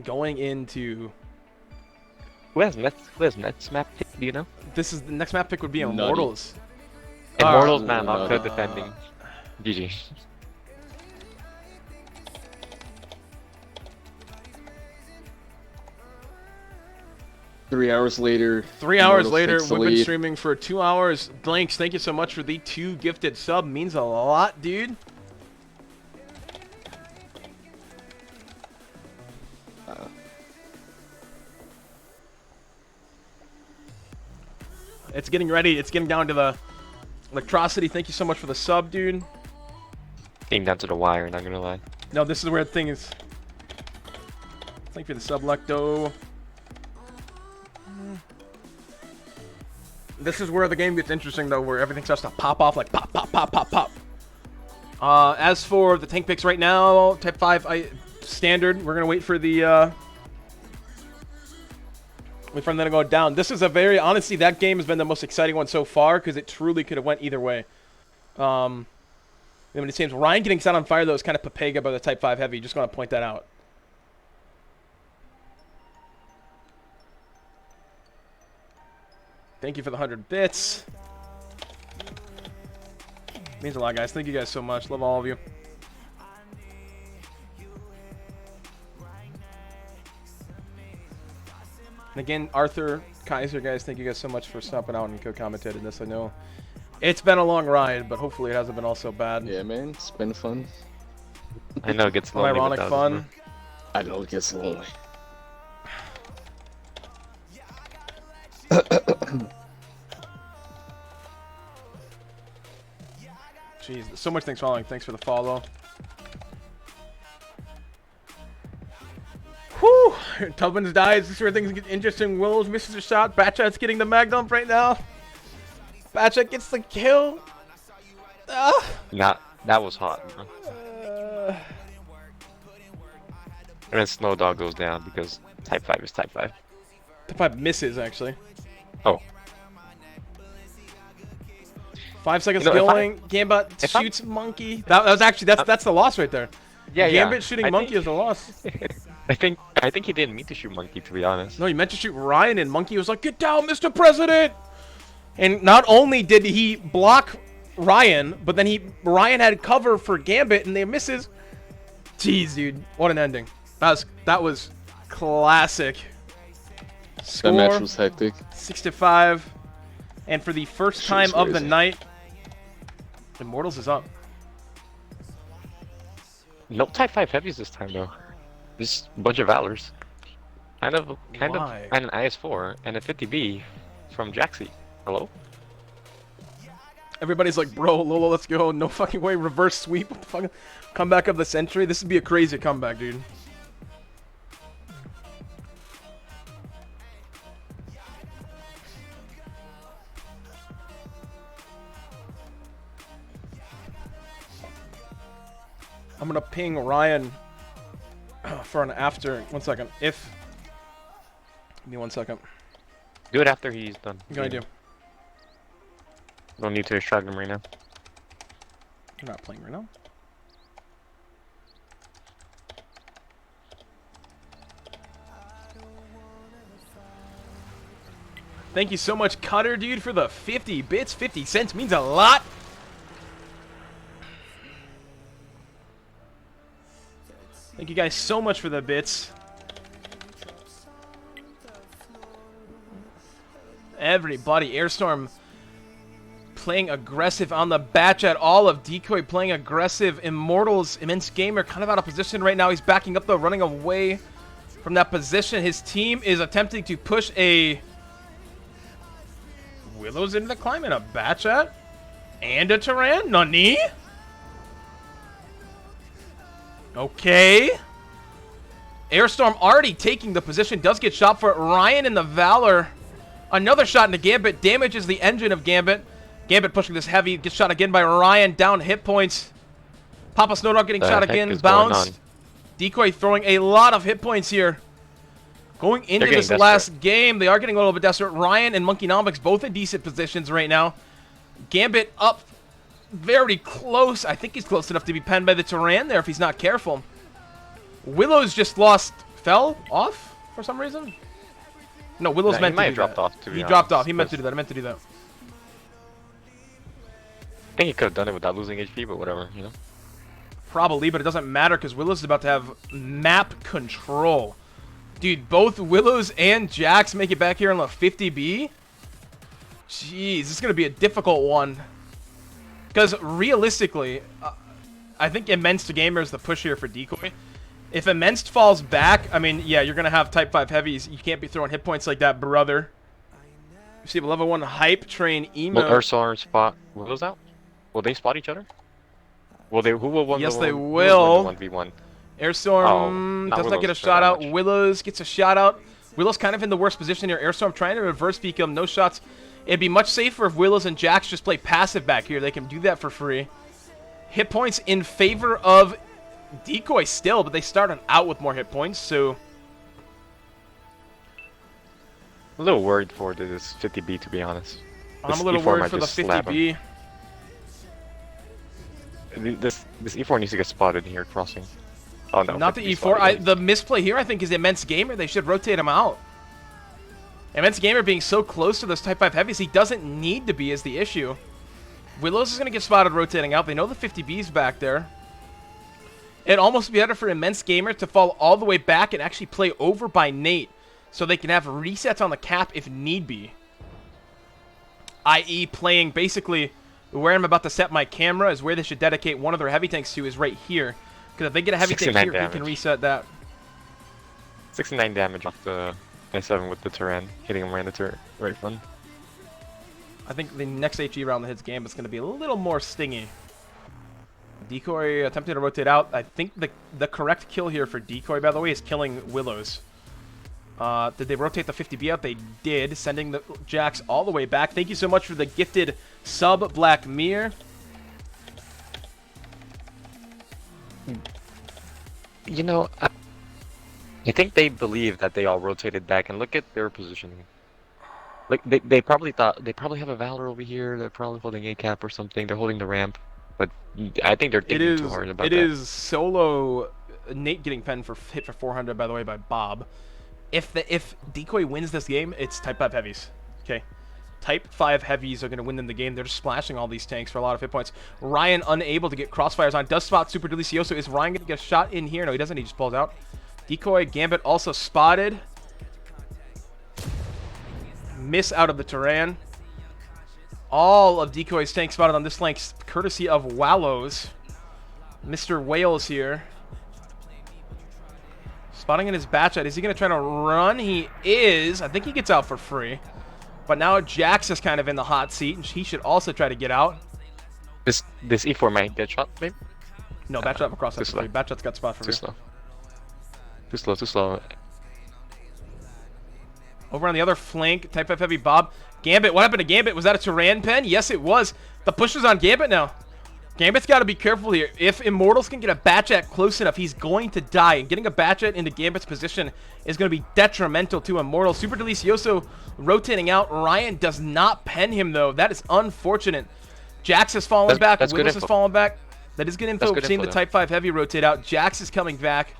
Going into. Who has next map pick? Do you know? This is the next map pick would be Immortals. Immortals, man. I'm good defending. GG. Three hours later, we've been streaming for 2 hours. Blanks, thank you so much for the 2 gifted sub. Means a lot, dude. It's getting ready. It's getting down to the electricity. Thank you so much for the sub, dude. Getting down to the wire, not gonna lie. No, this is where the thing is. Thank you for the sub, Lecto. This is where the game gets interesting, though, where everything starts to pop off, like pop, pop, pop, pop, pop. As for the tank picks right now, Type 5 standard. We're going to wait for the... wait for them to go down. This is a very... Honestly, that game has been the most exciting one so far, because it truly could have went either way. When it seems Ryan getting set on fire, though, is kind of Papega by the Type 5 Heavy. Just going to point that out. Thank you for the 100 bits. Means a lot, guys. Thank you guys so much. Love all of you. And again, Arthur, Kaiser, guys, thank you guys so much for stopping out and co-commentating this. I know it's been a long ride, but hopefully it hasn't been all so bad. Yeah, man. It's been fun. I know it gets lonely. Ironic fun. I know it gets lonely. Jeez, so much thanks for following. Thanks for the follow. Whew! Tubbins dies. This is where things get interesting. Willows misses a shot. Batchat's getting the mag dump right now. Batchat gets the kill. That was hot. And then Snowdog goes down because Type 5 is Type 5. Type 5 misses, actually. Oh. 5 seconds going. Gambit shoots Monkey. That was actually that's the loss right there. Yeah, Gambit shooting Monkey is the loss. I think he didn't mean to shoot Monkey, to be honest. No, he meant to shoot Ryan, and Monkey was like, "Get down, Mr. President!" And not only did he block Ryan, but then Ryan had cover for Gambit, and they misses. Jeez, dude, what an ending! That was classic. Score, that match was hectic. 6-5, and for the first time of the night, Immortals is up. No Type 5 heavies this time though. Just a bunch of Valors. Kind of and an IS-4 and a 50B from Jaxie. Hello? Everybody's like, bro, Lolo, let's go. No fucking way. Reverse sweep. What the fuck? Comeback of the century. This would be a crazy comeback, dude. I'm gonna ping Ryan for an after. 1 second. Give me 1 second. Do it after he's done. What can I do? Don't need to extract him right now. You're not playing right now. Thank you so much, Cutter, dude, for the 50 bits. 50 cents means a lot. Thank you guys so much for the bits. Everybody, Airstorm playing aggressive on the Batchat. All of Decoy playing aggressive. Immortals, Immense Gamer, kind of out of position right now. He's backing up, though, running away from that position. His team is attempting to push a Willows into the climb and a Batchat and a Tyran. Nani? Okay. Airstorm already taking the position. Does get shot for it. Ryan in the Valor. Another shot into Gambit. Damages the engine of Gambit. Gambit pushing this heavy. Gets shot again by Ryan. Down hit points. Papa Snowdog getting shot again. Bounced. Decoy throwing a lot of hit points here. Going into this last game, they are getting a little bit desperate. Ryan and Monkeynomics both in decent positions right now. Gambit up very close. I think he's close enough to be penned by the Tyran there if he's not careful. Willows just fell off for some reason. No, Willows meant to do that. He dropped off. He meant to do that. I meant to do that. I think he could have done it without losing HP, but whatever, you know. Probably, but it doesn't matter because Willows is about to have map control. Dude, both Willows and Jax make it back here on the 50B. Jeez, this is going to be a difficult one. Because realistically, I think Immense to Gamer is the push here for Decoy. If Immense falls back, I mean, yeah, you're going to have Type 5 heavies. You can't be throwing hit points like that, brother. See, level 1 hype train emo. Will Ursula spot Willows out? Will they spot each other? Will they? Who will win? Yes, the they one, will. 1v1? Airstorm does not get a shot out. much. Willows gets a shot out. Willows kind of in the worst position here. Airstorm trying to reverse peek him. No shots. It'd be much safer if Willows and Jax just play passive back here. They can do that for free. Hit points in favor of Decoy still, but they started out with more hit points, so... A little worried for this 50B, to be honest. I'm a little worried for the 50B. This E4 needs to get spotted here crossing. Oh no. Not the E4. The misplay here, I think, is Immense Gamer. They should rotate him out. Immense Gamer being so close to those Type 5 heavies, he doesn't need to be is the issue. Willows is going to get spotted rotating out. They know the 50B's back there. It'd almost be better for Immense Gamer to fall all the way back and actually play over by Nate so they can have resets on the cap if need be. I.e. playing basically where I'm about to set my camera is where they should dedicate one of their heavy tanks to is right here. Because if they get a heavy tank here, we can reset that. 69 damage off the I7 with the Turan, hitting him right in the turret, right front. I think the next HE round that hits Gambit's going to be a little more stingy. Decoy attempting to rotate out. I think the correct kill here for Decoy, by the way, is killing Willows. Did they rotate the 50B out? They did, sending the Jax all the way back. Thank you so much for the gifted sub, Black Mirror. You know, I think they believe that they all rotated back, and look at their positioning. Like they probably thought they probably have a Valor over here. They're probably holding a cap or something. They're holding the ramp, but I think they're thinking too hard about that. It is solo Nate getting penned for hit for 400 by the way by Bob. If Decoy wins this game, it's Type 5 heavies. Okay, Type 5 heavies are going to win them the game. They're just splashing all these tanks for a lot of hit points. Ryan unable to get crossfires on. Does spot Super Delicioso. Is Ryan going to get a shot in here? No, he doesn't. He just pulls out. Decoy, Gambit also spotted. Miss out of the Turan. All of Decoy's tanks spotted on this flank, courtesy of Wallows. Mr. Wales here. Spotting in his batch out. Is he going to try to run? He is. I think he gets out for free. But now Jax is kind of in the hot seat, and he should also try to get out. This E4 might get shot, maybe? No, batch out across that for free. Batch out's got spot for free. Too slow, too slow. Over on the other flank, Type 5 heavy Bob. Gambit, what happened to Gambit? Was that a Turan pen? Yes, it was. The push is on Gambit now. Gambit's got to be careful here. If Immortals can get a Batchat close enough, he's going to die. And getting a Batchat into Gambit's position is going to be detrimental to Immortals. Super Delicioso rotating out. Ryan does not pen him, though. That is unfortunate. Jax has fallen back. Willis has fallen back. That is good info. Seeing the Type 5 heavy rotate out. Jax is coming back.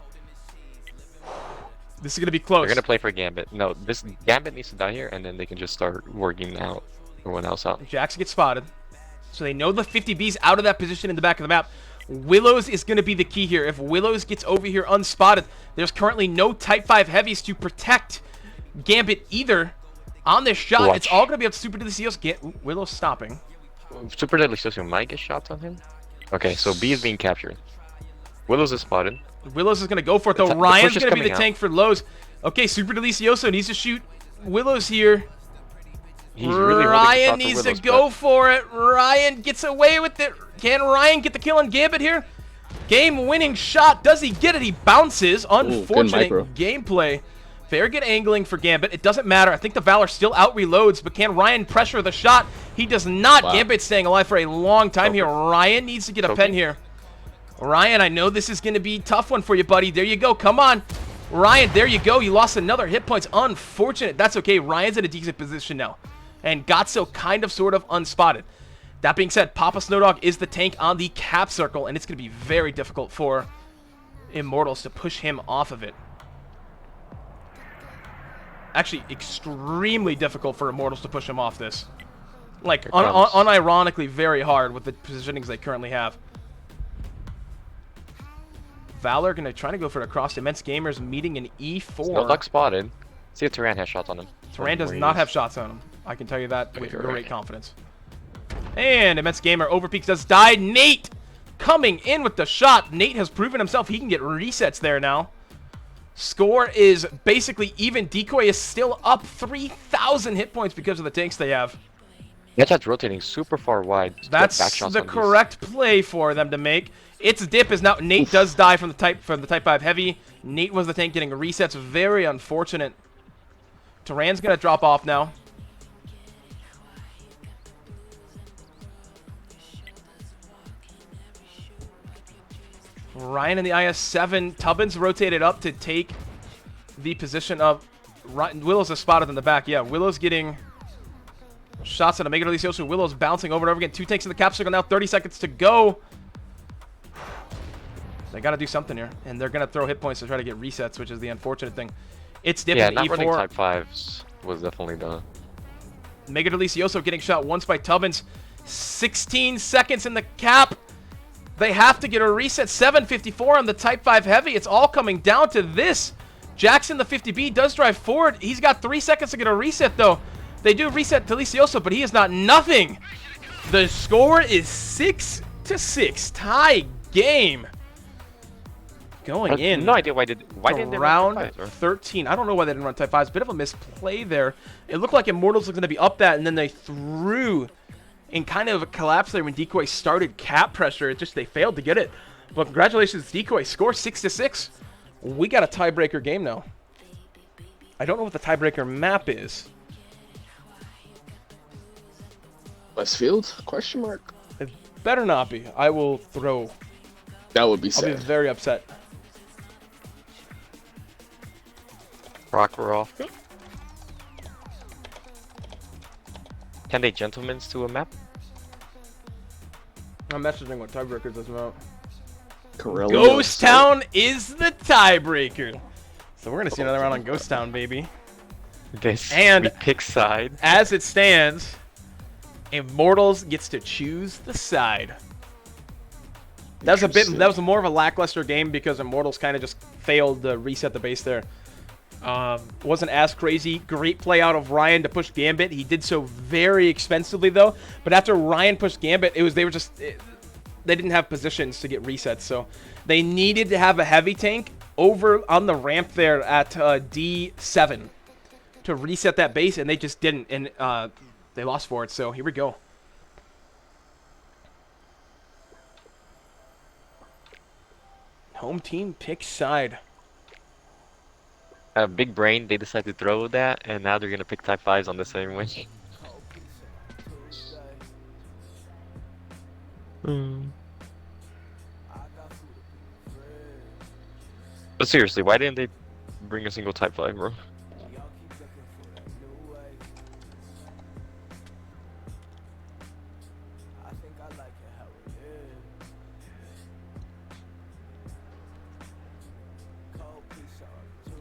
This is going to be close. They're going to play for Gambit. No, this Gambit needs to die here, and then they can just start working out everyone else out. Jax gets spotted. So they know the 50B's out of that position in the back of the map. Willows is going to be the key here. If Willows gets over here unspotted, there's currently no Type 5 heavies to protect Gambit either. On this shot, it's all going to be up to Super Delicioso. Willows stopping. Super Delicioso might get shots on him. Okay, so B is being captured. Willows is spotted. Willows is going to go for it, though. Ryan's going to be the tank for Lowe's. Okay, Super Delicioso needs to shoot Willows here. Really Ryan needs to go for it. Ryan gets away with it. Can Ryan get the kill on Gambit here? Game-winning shot. Does he get it? He bounces. Unfortunate gameplay. Very good angling for Gambit. It doesn't matter. I think the Valor still out-reloads, but can Ryan pressure the shot? He does not. Wow. Gambit staying alive for a long time here. Ryan needs to get a pen here. Ryan, I know this is going to be a tough one for you, buddy. There you go. Come on. Ryan, there you go. You lost another hit points. Unfortunate. That's okay. Ryan's in a decent position now. And Gotso kind of sort of unspotted. That being said, Papa Snowdog is the tank on the cap circle, and it's going to be very difficult for Immortals to push him off of it. Actually, extremely difficult for Immortals to push him off this. Like, unironically very hard with the positionings they currently have. Valor going to try to go for it across. Immense Gamers meeting an E4. Snowdog spotted. See if Turan has shots on him. Turan does not have shots on him. I can tell you that with great confidence. And Immense Gamer overpeaks does die. Nate coming in with the shot. Nate has proven himself. He can get resets there now. Score is basically even. Decoy is still up 3,000 hit points because of the tanks they have. That chat's rotating super far wide. That's the correct play for them to make. Its dip is now. Nate does die from the type 5 heavy. Nate was the tank getting resets. Very unfortunate. Turan's gonna drop off now. Ryan in the IS-7. Tubbins rotated up to take the position of Ryan. Willow's is spotted in the back. Yeah, Willow's getting shots at a Mega Delicioso. Willow's bouncing over and over again. 2 tanks in the cap circle now. 30 seconds to go. They got to do something here. And they're going to throw hit points to try to get resets, which is the unfortunate thing. It's dipping yeah, to not E4. running type 5s was definitely the... Mega Delicioso getting shot once by Tubbins. 16 seconds in the cap. They have to get a reset. 754 on the Type 5 Heavy. It's all coming down to this. Jackson, the 50B, does drive forward. He's got 3 seconds to get a reset, though. They do reset Delicioso, but he is not nothing. The score is 6-6. Tie game. Going in. No idea why didn't they round run type 5s, 13. I don't know why they didn't run Type 5s. Bit of a misplay there. It looked like Immortals was going to be up that, and then they threw in kind of a collapse there when Decoy started cap pressure. It just, they failed to get it. But congratulations, Decoy. Score 6-6. We got a tiebreaker game now. I don't know what the tiebreaker map is. Westfield? Question mark. It better not be. I will throw. That would be I'll sad. be very upset. Rock, we're off. Can they gentlemen's to a map? I'm messaging what tiebreakers is about. Corellia. Ghost Town is the tiebreaker. So we're going to see another round on Ghost Town, baby. This And we pick side. As it stands, Immortals gets to choose the side. That was more of a lackluster game because Immortals kind of just failed to reset the base there. Wasn't as crazy. Great play out of Ryan to push Gambit. He did so very expensively though. But after Ryan pushed Gambit, they didn't have positions to get resets. So they needed to have a heavy tank over on the ramp there at D7 to reset that base, and they just didn't. And they lost for it. So here we go. Home team picks side. Big brain, they decided to throw that, and now they're gonna pick type 5s on the same win. But seriously, why didn't they bring a single type 5, bro?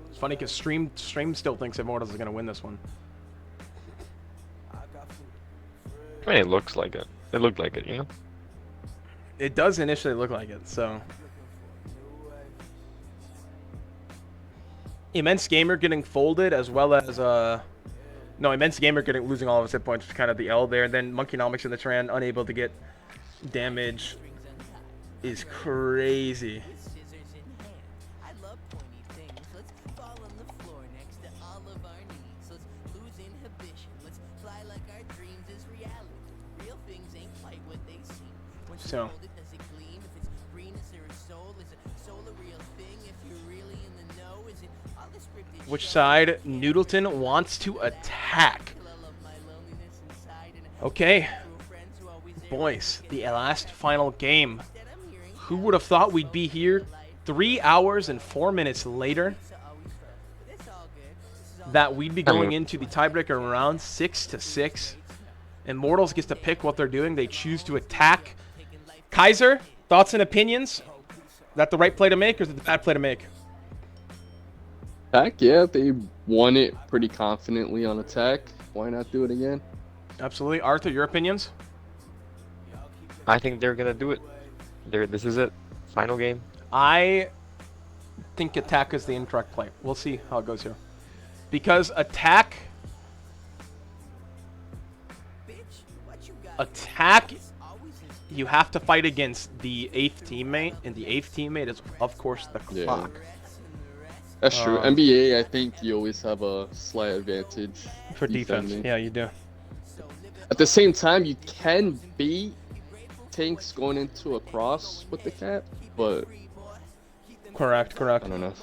It's funny because Stream still thinks Immortals is going to win this one. I mean, it looks like it. It looked like it, you know? It does initially look like it, so. Immense Gamer getting folded as well as, no, Immense Gamer losing all of his hit points, kind of the L there. And then Monkeynomics in the Tran, unable to get damage, is crazy. So, which side Noodleton wants to attack? Okay, boys, the last final game. Who would have thought we'd be here 3 hours and 4 minutes later? That we'd be going into the tiebreaker round 6-6. Immortals gets to pick what they're doing. They choose to attack. Kaiser, thoughts and opinions? Is that the right play to make, or is it the bad play to make? Attack, yeah, they won it pretty confidently on attack. Why not do it again? Absolutely. Arthur, your opinions? I think they're gonna do it. This is it. Final game. I think attack is the incorrect play. We'll see how it goes here. Because attack, you have to fight against the 8th teammate, and the 8th teammate is, of course, the clock. That's true. NBA, I think you always have a slight advantage for defense. defending. Yeah, you do. At the same time, you can beat tanks going into a cross with the cap, but Correct. I don't know.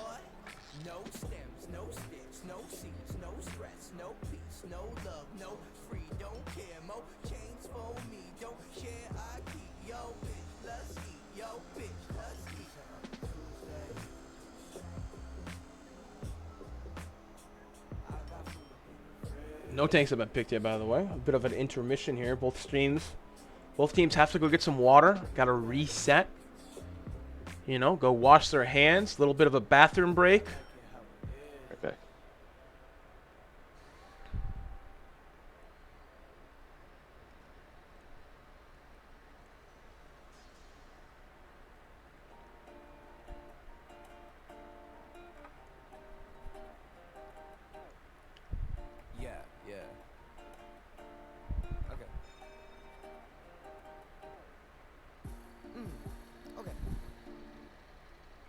No tanks have been picked yet, by the way. A bit of an intermission here. Both teams have to go get some water. Got to reset. You know, go wash their hands. A little bit of a bathroom break. Okay. Yeah. Okay. Okay.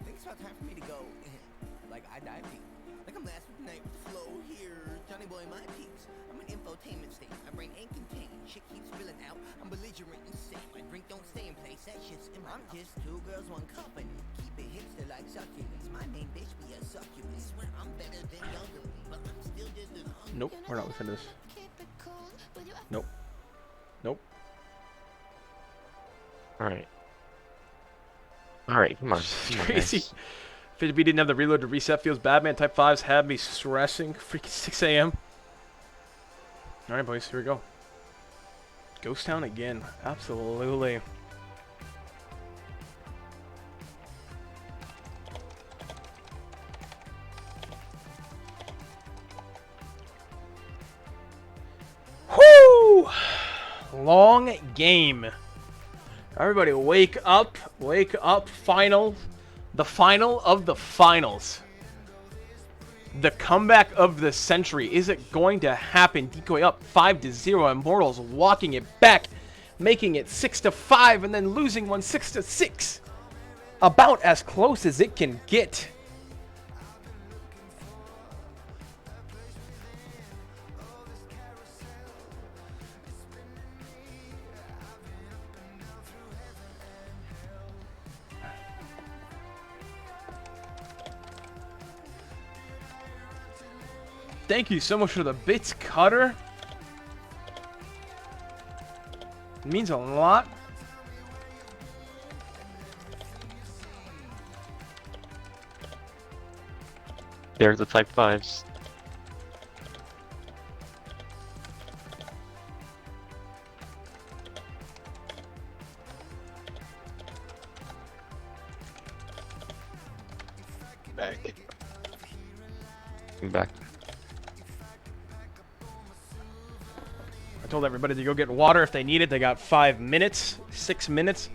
I think it's about time for me to go. Like I dive deep. Like I'm last week night with the flow here. Johnny boy, my peeps. I'm an infotainment state. My brain ain't contained. Shit keeps spilling out. I'm belligerent insane. My drink don't stay in place. That shit's in my just two girls, one company. Keep it hipster like succulents. My main bitch be a succubus. Swear I'm better than younger, but I'm still just as hungry. Nope, we're not listening to this. Nope. Alright, come on. It's crazy. Fidgeby didn't have the reload to reset. Feels bad, man. Type 5s have me stressing. Freaking 6 a.m. Alright, boys. Here we go. Ghost Town again. Absolutely. Whoo! Long game. Everybody wake up. Wake up. Final. The final of the finals. The comeback of the century. Is it going to happen? DECOY up 5-0. Immortals walking it back. Making it 6-5 and then losing one 6-6. About as close as it can get. Thank you so much for the bits, Cutter. It means a lot. There's the Type 5s. Back. I'm back. I told everybody to go get water if they need it. They got 5 minutes, 6 minutes.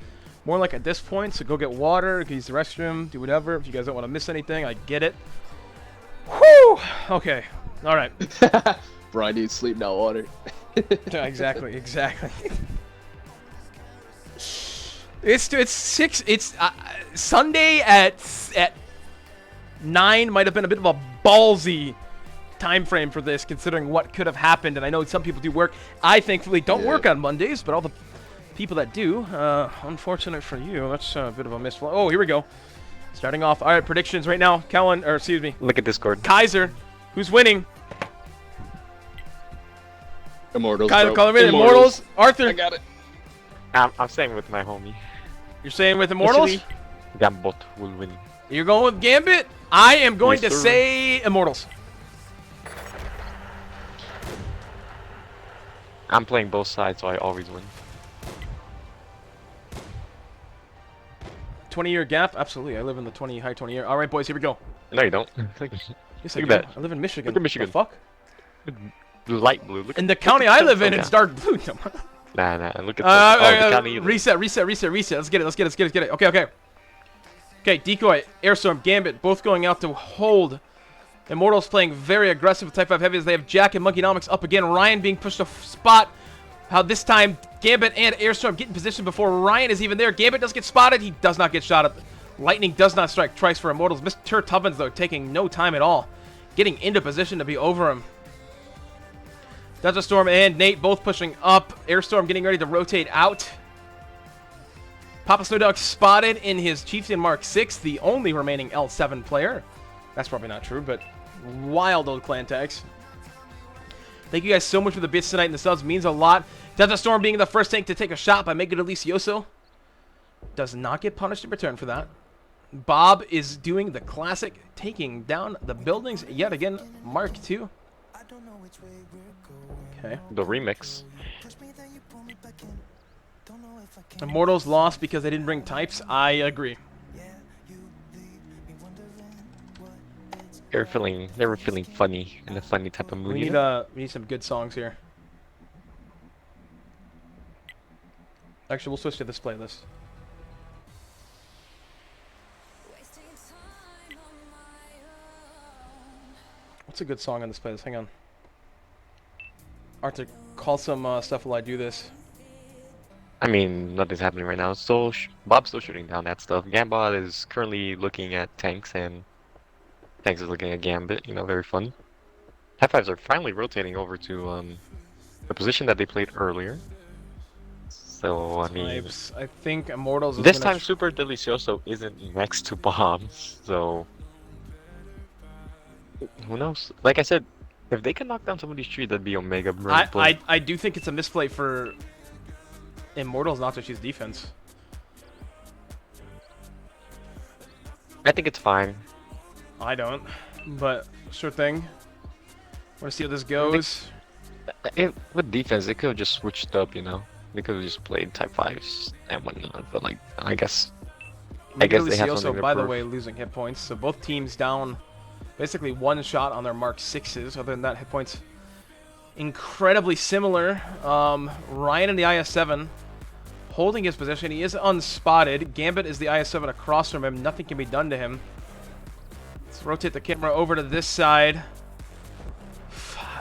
More like at this point, so go get water, use the restroom, do whatever. If you guys don't want to miss anything, I get it. Whew! Okay. All right. Brian needs sleep, not water. Yeah, exactly. It's 6. It's Sunday at 9 might have been a bit of a ballsy time frame for this, considering what could have happened. And I know some people do work. I thankfully don't work on Mondays, but all the people that do, unfortunate for you, that's a bit of a miss. Oh, here we go. Starting off. All right, predictions right now. Kellen, or excuse me. Look at Discord. KAISER, who's winning? Immortals. Immortals. Arthur. I got it. I'm staying with my homie. You're saying with Immortals? Gambot will win. You're going with Gambit? I am going to say Immortals. I'm playing both sides, so I always win. 20-year gap? Absolutely. I live in the high 20-year. All right, boys, here we go. No, you don't. Yes, Look I at do. that. I live in Michigan. Look at Michigan. The fuck? Light blue. Look in the county I live in, it's dark blue. Nah. Look at the county. Reset. Let's get it. Okay. Okay, DECOY, Airstorm, Gambit, both going out to hold. Immortals playing very aggressive with Type 5 Heavies. They have Jack and Monkeynomics up again. Ryan being pushed a spot. How this time Gambit and Airstorm get in position before Ryan is even there. Gambit does get spotted. He does not get shot at. Lightning does not strike twice for Immortals. Mr. Tubbins, though, taking no time at all. Getting into position to be over him. Desert Storm and Nate both pushing up. Airstorm getting ready to rotate out. Papa Snowdog spotted in his Chieftain Mark 6, the only remaining L7 player. That's probably not true, but wild old clan tags. Thank you guys so much for the bits tonight, and the subs means a lot. Desert Storm being the first tank to take a shot by Mega Delicioso. Does not get punished in return for that. Bob is doing the classic, taking down the buildings yet again. Mark 2. Okay. The remix. Immortals lost because they didn't bring types. I agree. They were feeling funny in a funny type of mood. We need some good songs here. Actually, we'll switch to this playlist. What's a good song on this playlist? Hang on. Arthur, call some stuff while I do this. I mean, nothing's happening right now. So Bob's still shooting down that stuff. Gambit is currently looking at tanks, and tanks is looking at Gambit. You know, very fun. High fives are finally rotating over to the position that they played earlier. So I mean, I think Immortals. This time, Super Delicioso isn't next to Bob, so who knows? Like I said, if they can knock down some of these trees, that'd be Omega. I do think it's a misplay for Immortals not to choose defense. I think it's fine. I don't, but sure thing. Want to see how this goes. With defense, they could have just switched up, you know. They could have just played Type 5s and whatnot, but like, I guess they have something to by the prove. way, losing hit points, so both teams down basically one shot on their Mark 6s. Other than that, hit points incredibly similar. Ryan in the IS-7 holding his position. He is unspotted. Gambit is the IS-7 across from him. Nothing can be done to him. Let's rotate the camera over to this side.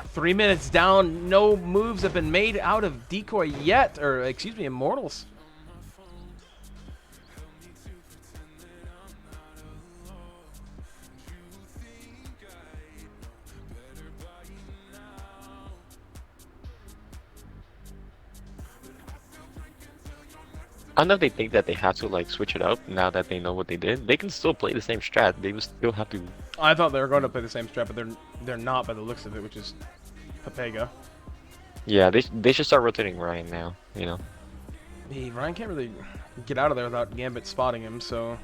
3 minutes down. No moves have been made out of Decoy yet. Or, excuse me, Immortals. I don't know if they think that they have to like switch it up now that they know what they did. They can still play the same strat. They would still have to. I thought they were going to play the same strat, but they're not by the looks of it, which is Papega. Yeah, they should start rotating Ryan now. You know. Ryan can't really get out of there without Gambit spotting him. So,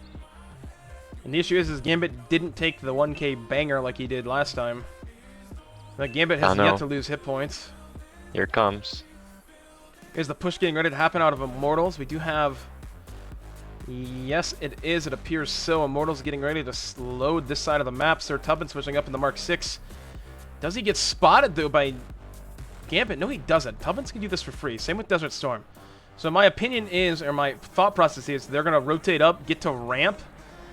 and the issue is Gambit didn't take the 1K banger like he did last time. But Gambit has yet to lose hit points. Here it comes. Is the push getting ready to happen out of Immortals? We do have... Yes, it is. It appears so. Immortals getting ready to load this side of the map. Sir Tubbins pushing up in the Mark 6. Does he get spotted, though, by Gambit? No, he doesn't. Tubbins can do this for free. Same with Desert Storm. So my opinion is, or my thought process is, they're going to rotate up, get to ramp,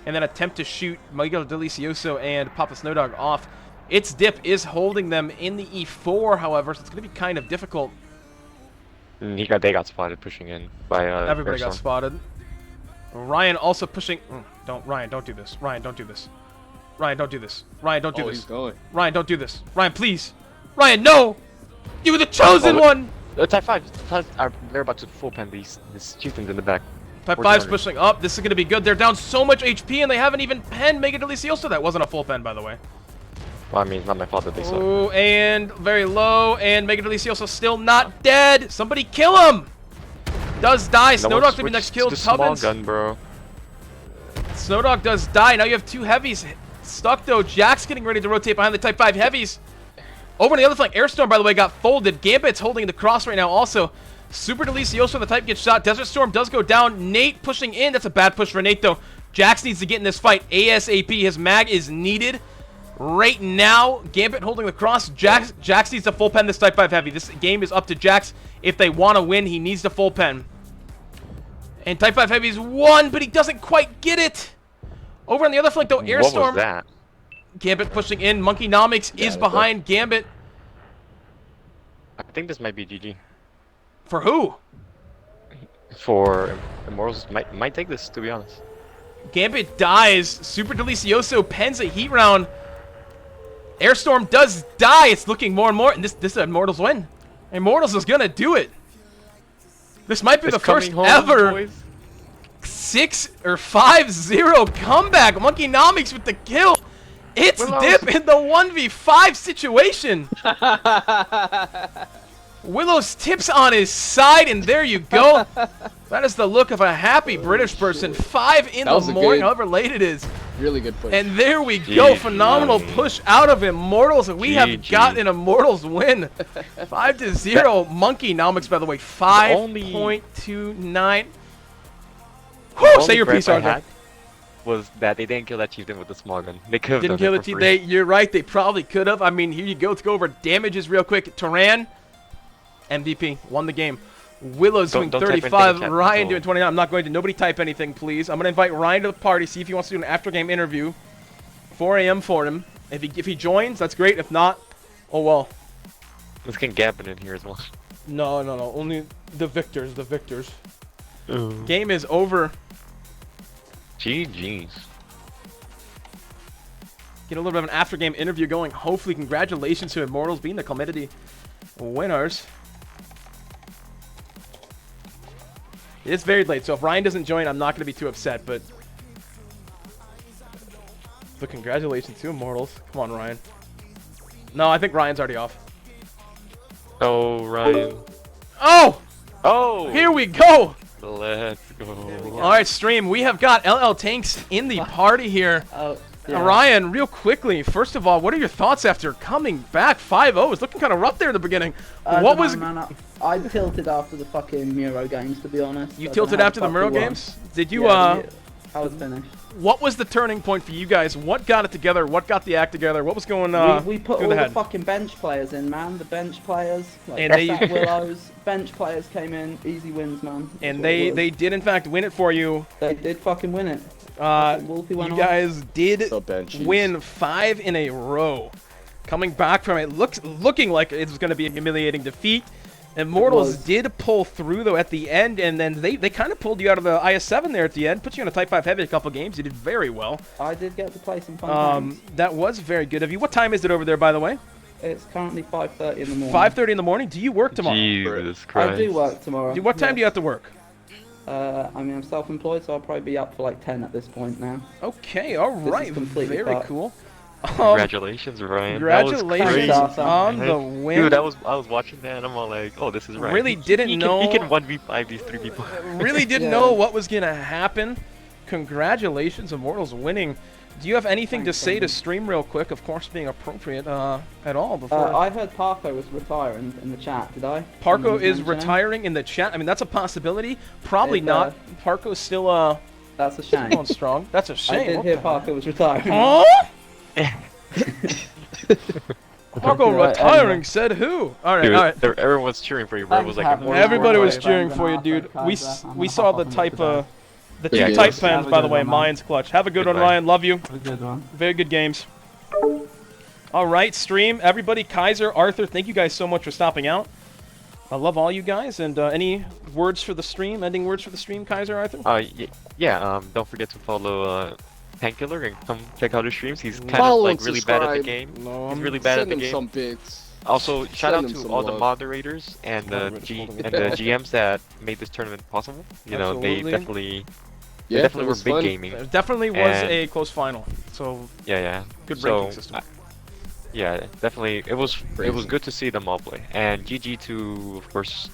and then attempt to shoot Miguel Delicioso and Papa Snowdog off. Its dip is holding them in the E4, however, so it's going to be kind of difficult. They got spotted pushing in by everybody Airstorm. got spotted. Ryan also pushing. Ryan, don't do this. Ryan, don't do this. Ryan, don't do this. Ryan, don't do this. He's going. Ryan, don't do this. Ryan, please. Ryan, no! You were the chosen one! Type 5 they're about to full pen these chieftains in the back. Type 5's pushing up. This is going to be good. They're down so much HP and they haven't even penned Mega Delicioso. That wasn't a full pen, by the way. Well, I mean, it's not my fault that they suck. Oh, and very low, and Mega Delicioso still not dead. Somebody kill him! Does die. Snowdog to be next killed. Small gun, bro. Snowdog does die. Now you have two heavies stuck, though. Jack's getting ready to rotate behind the Type 5 heavies. Over on the other flank, Airstorm, by the way, got folded. Gambit's holding the cross right now also. Super Delicioso, the Type gets shot. Desert Storm does go down. Nate pushing in. That's a bad push for Nate, though. Jax needs to get in this fight ASAP. His mag is needed. Right now, Gambit holding the cross. Jax needs to full pen this Type 5 heavy. This game is up to Jax. If they want to win, he needs to full pen. And Type 5 heavy's won, but he doesn't quite get it. Over on the other flank, though, Airstorm. What was that? Gambit pushing in. Monkeynomics is behind Gambit. I think this might be GG. For who? For Immortals, might take this, to be honest. Gambit dies. Super Delicioso pens a heat round. Airstorm does die. It's looking more and more. And this is Immortals win. Immortals is going to do it. This might be the first ever 6 or 5-0 comeback. Monkeynomics with the kill. It's Dip in the 1v5 situation. Willows tips on his side, and there you go. That is the look of a happy British person. 5 in the morning, however late it is. Really good push. And there we go. Phenomenal push out of Immortals, and we have got an Immortals win. 5-0. Monkeynomics, by the way, 5.29. Whew, say your piece, Arthur. Was that they didn't kill that chieftain with the small gun. They could have didn't kill the chieftain. You're right. They probably could have. I mean, here you go. Let's go over damages real quick. Turan, MVP, won the game. Willows doing 35. Ryan doing 29. I'm not going to. Nobody type anything, please. I'm going to invite Ryan to the party. See if he wants to do an after-game interview. 4 a.m. for him. If he joins, that's great. If not, oh well. Let's get Gavin in here as well. No. Only the victors. The victors. Game is over. GG's. Get a little bit of an after-game interview going. Hopefully, congratulations to Immortals being the Calamity winners. It's very late, so if Ryan doesn't join, I'm not going to be too upset, but congratulations to Immortals. Come on, Ryan. No, I think Ryan's already off. Oh, Ryan. Oh! Oh! Here we go! Let's go. All right, stream. We have got LL Tanks in the party here. Ryan, real quickly, first of all, what are your thoughts after coming back 5-0? It was looking kind of rough there in the beginning. What was... I tilted after the fucking Muro games, to be honest. You tilted after the Muro games? Did you, I was finished. What was the turning point for you guys? What got it together? What got the act together? What was going on? We put all the fucking bench players in, man. The bench players, like and they Willows, bench players came in, easy wins, man. And they did in fact win it for you. They did fucking win it. You guys did win 5 in a row. Coming back from it, looking like it was going to be a humiliating defeat. Immortals did pull through, though, at the end, and then they kind of pulled you out of the IS-7 there at the end. Put you on a Type 5 Heavy a couple games. You did very well. I did get to play some fun games. That was very good of you. What time is it over there, by the way? It's currently 5:30 in the morning. 5:30 in the morning? Do you work tomorrow? Jesus Christ. I do work tomorrow. What time do you have to work? I mean, I'm self-employed, so I'll probably be up for like 10 at this point now. Okay, all right. Very cool. Congratulations, Ryan. Congratulations on the win. Dude, I was watching that and I'm all like, oh, this is Ryan. Really didn't know. He can 1v5 these 3 people. Really didn't know what was going to happen. Congratulations, Immortals winning. Do you have anything to say to stream real quick? Of course, being appropriate at all. Before I heard Parko was retiring in the chat. Did I? Parko is retiring in the chat. I mean, that's a possibility. Probably not. Parko's still that's a shame. Going strong. That's a shame. I did hear Parko was retiring. Huh? Parko retiring said who? All right, dude, all right. Everyone was cheering for you, bro. It was like everybody was cheering for you, dude. We saw the type the 2 type fans, by the way. Mine's clutch. Have a good one, Ryan. Love you. Have a good one. Very good games. All right, stream. Everybody, Kaiser, Arthur, thank you guys so much for stopping out. I love all you guys. And any words for the stream? Ending words for the stream, Kaiser, Arthur? Yeah. Don't forget to follow Tankular and come check out his streams. He's kind of like really bad at the game. He's really bad at the game. Some bits. Also, shout out to all the moderators and the GMs that made this tournament possible. You know, they definitely were big gaming. It definitely was a close final. So yeah. Good ranking system. Yeah, definitely. It was good to see them all play. And GG to, of course,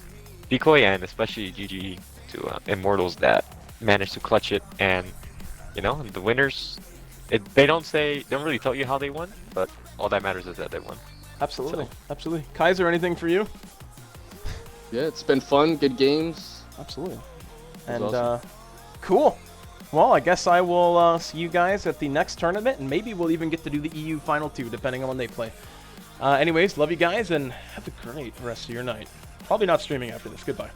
DECOY, and especially GG to Immortals that managed to clutch it. And you know, the winners, they don't really tell you how they won, but all that matters is that they won. Absolutely, absolutely. Kaiser, anything for you? Yeah, it's been fun, good games. Absolutely. And cool. Well, I guess I will see you guys at the next tournament, and maybe we'll even get to do the EU Final 2, depending on when they play. Anyways, love you guys, and have a great rest of your night. Probably not streaming after this. Goodbye.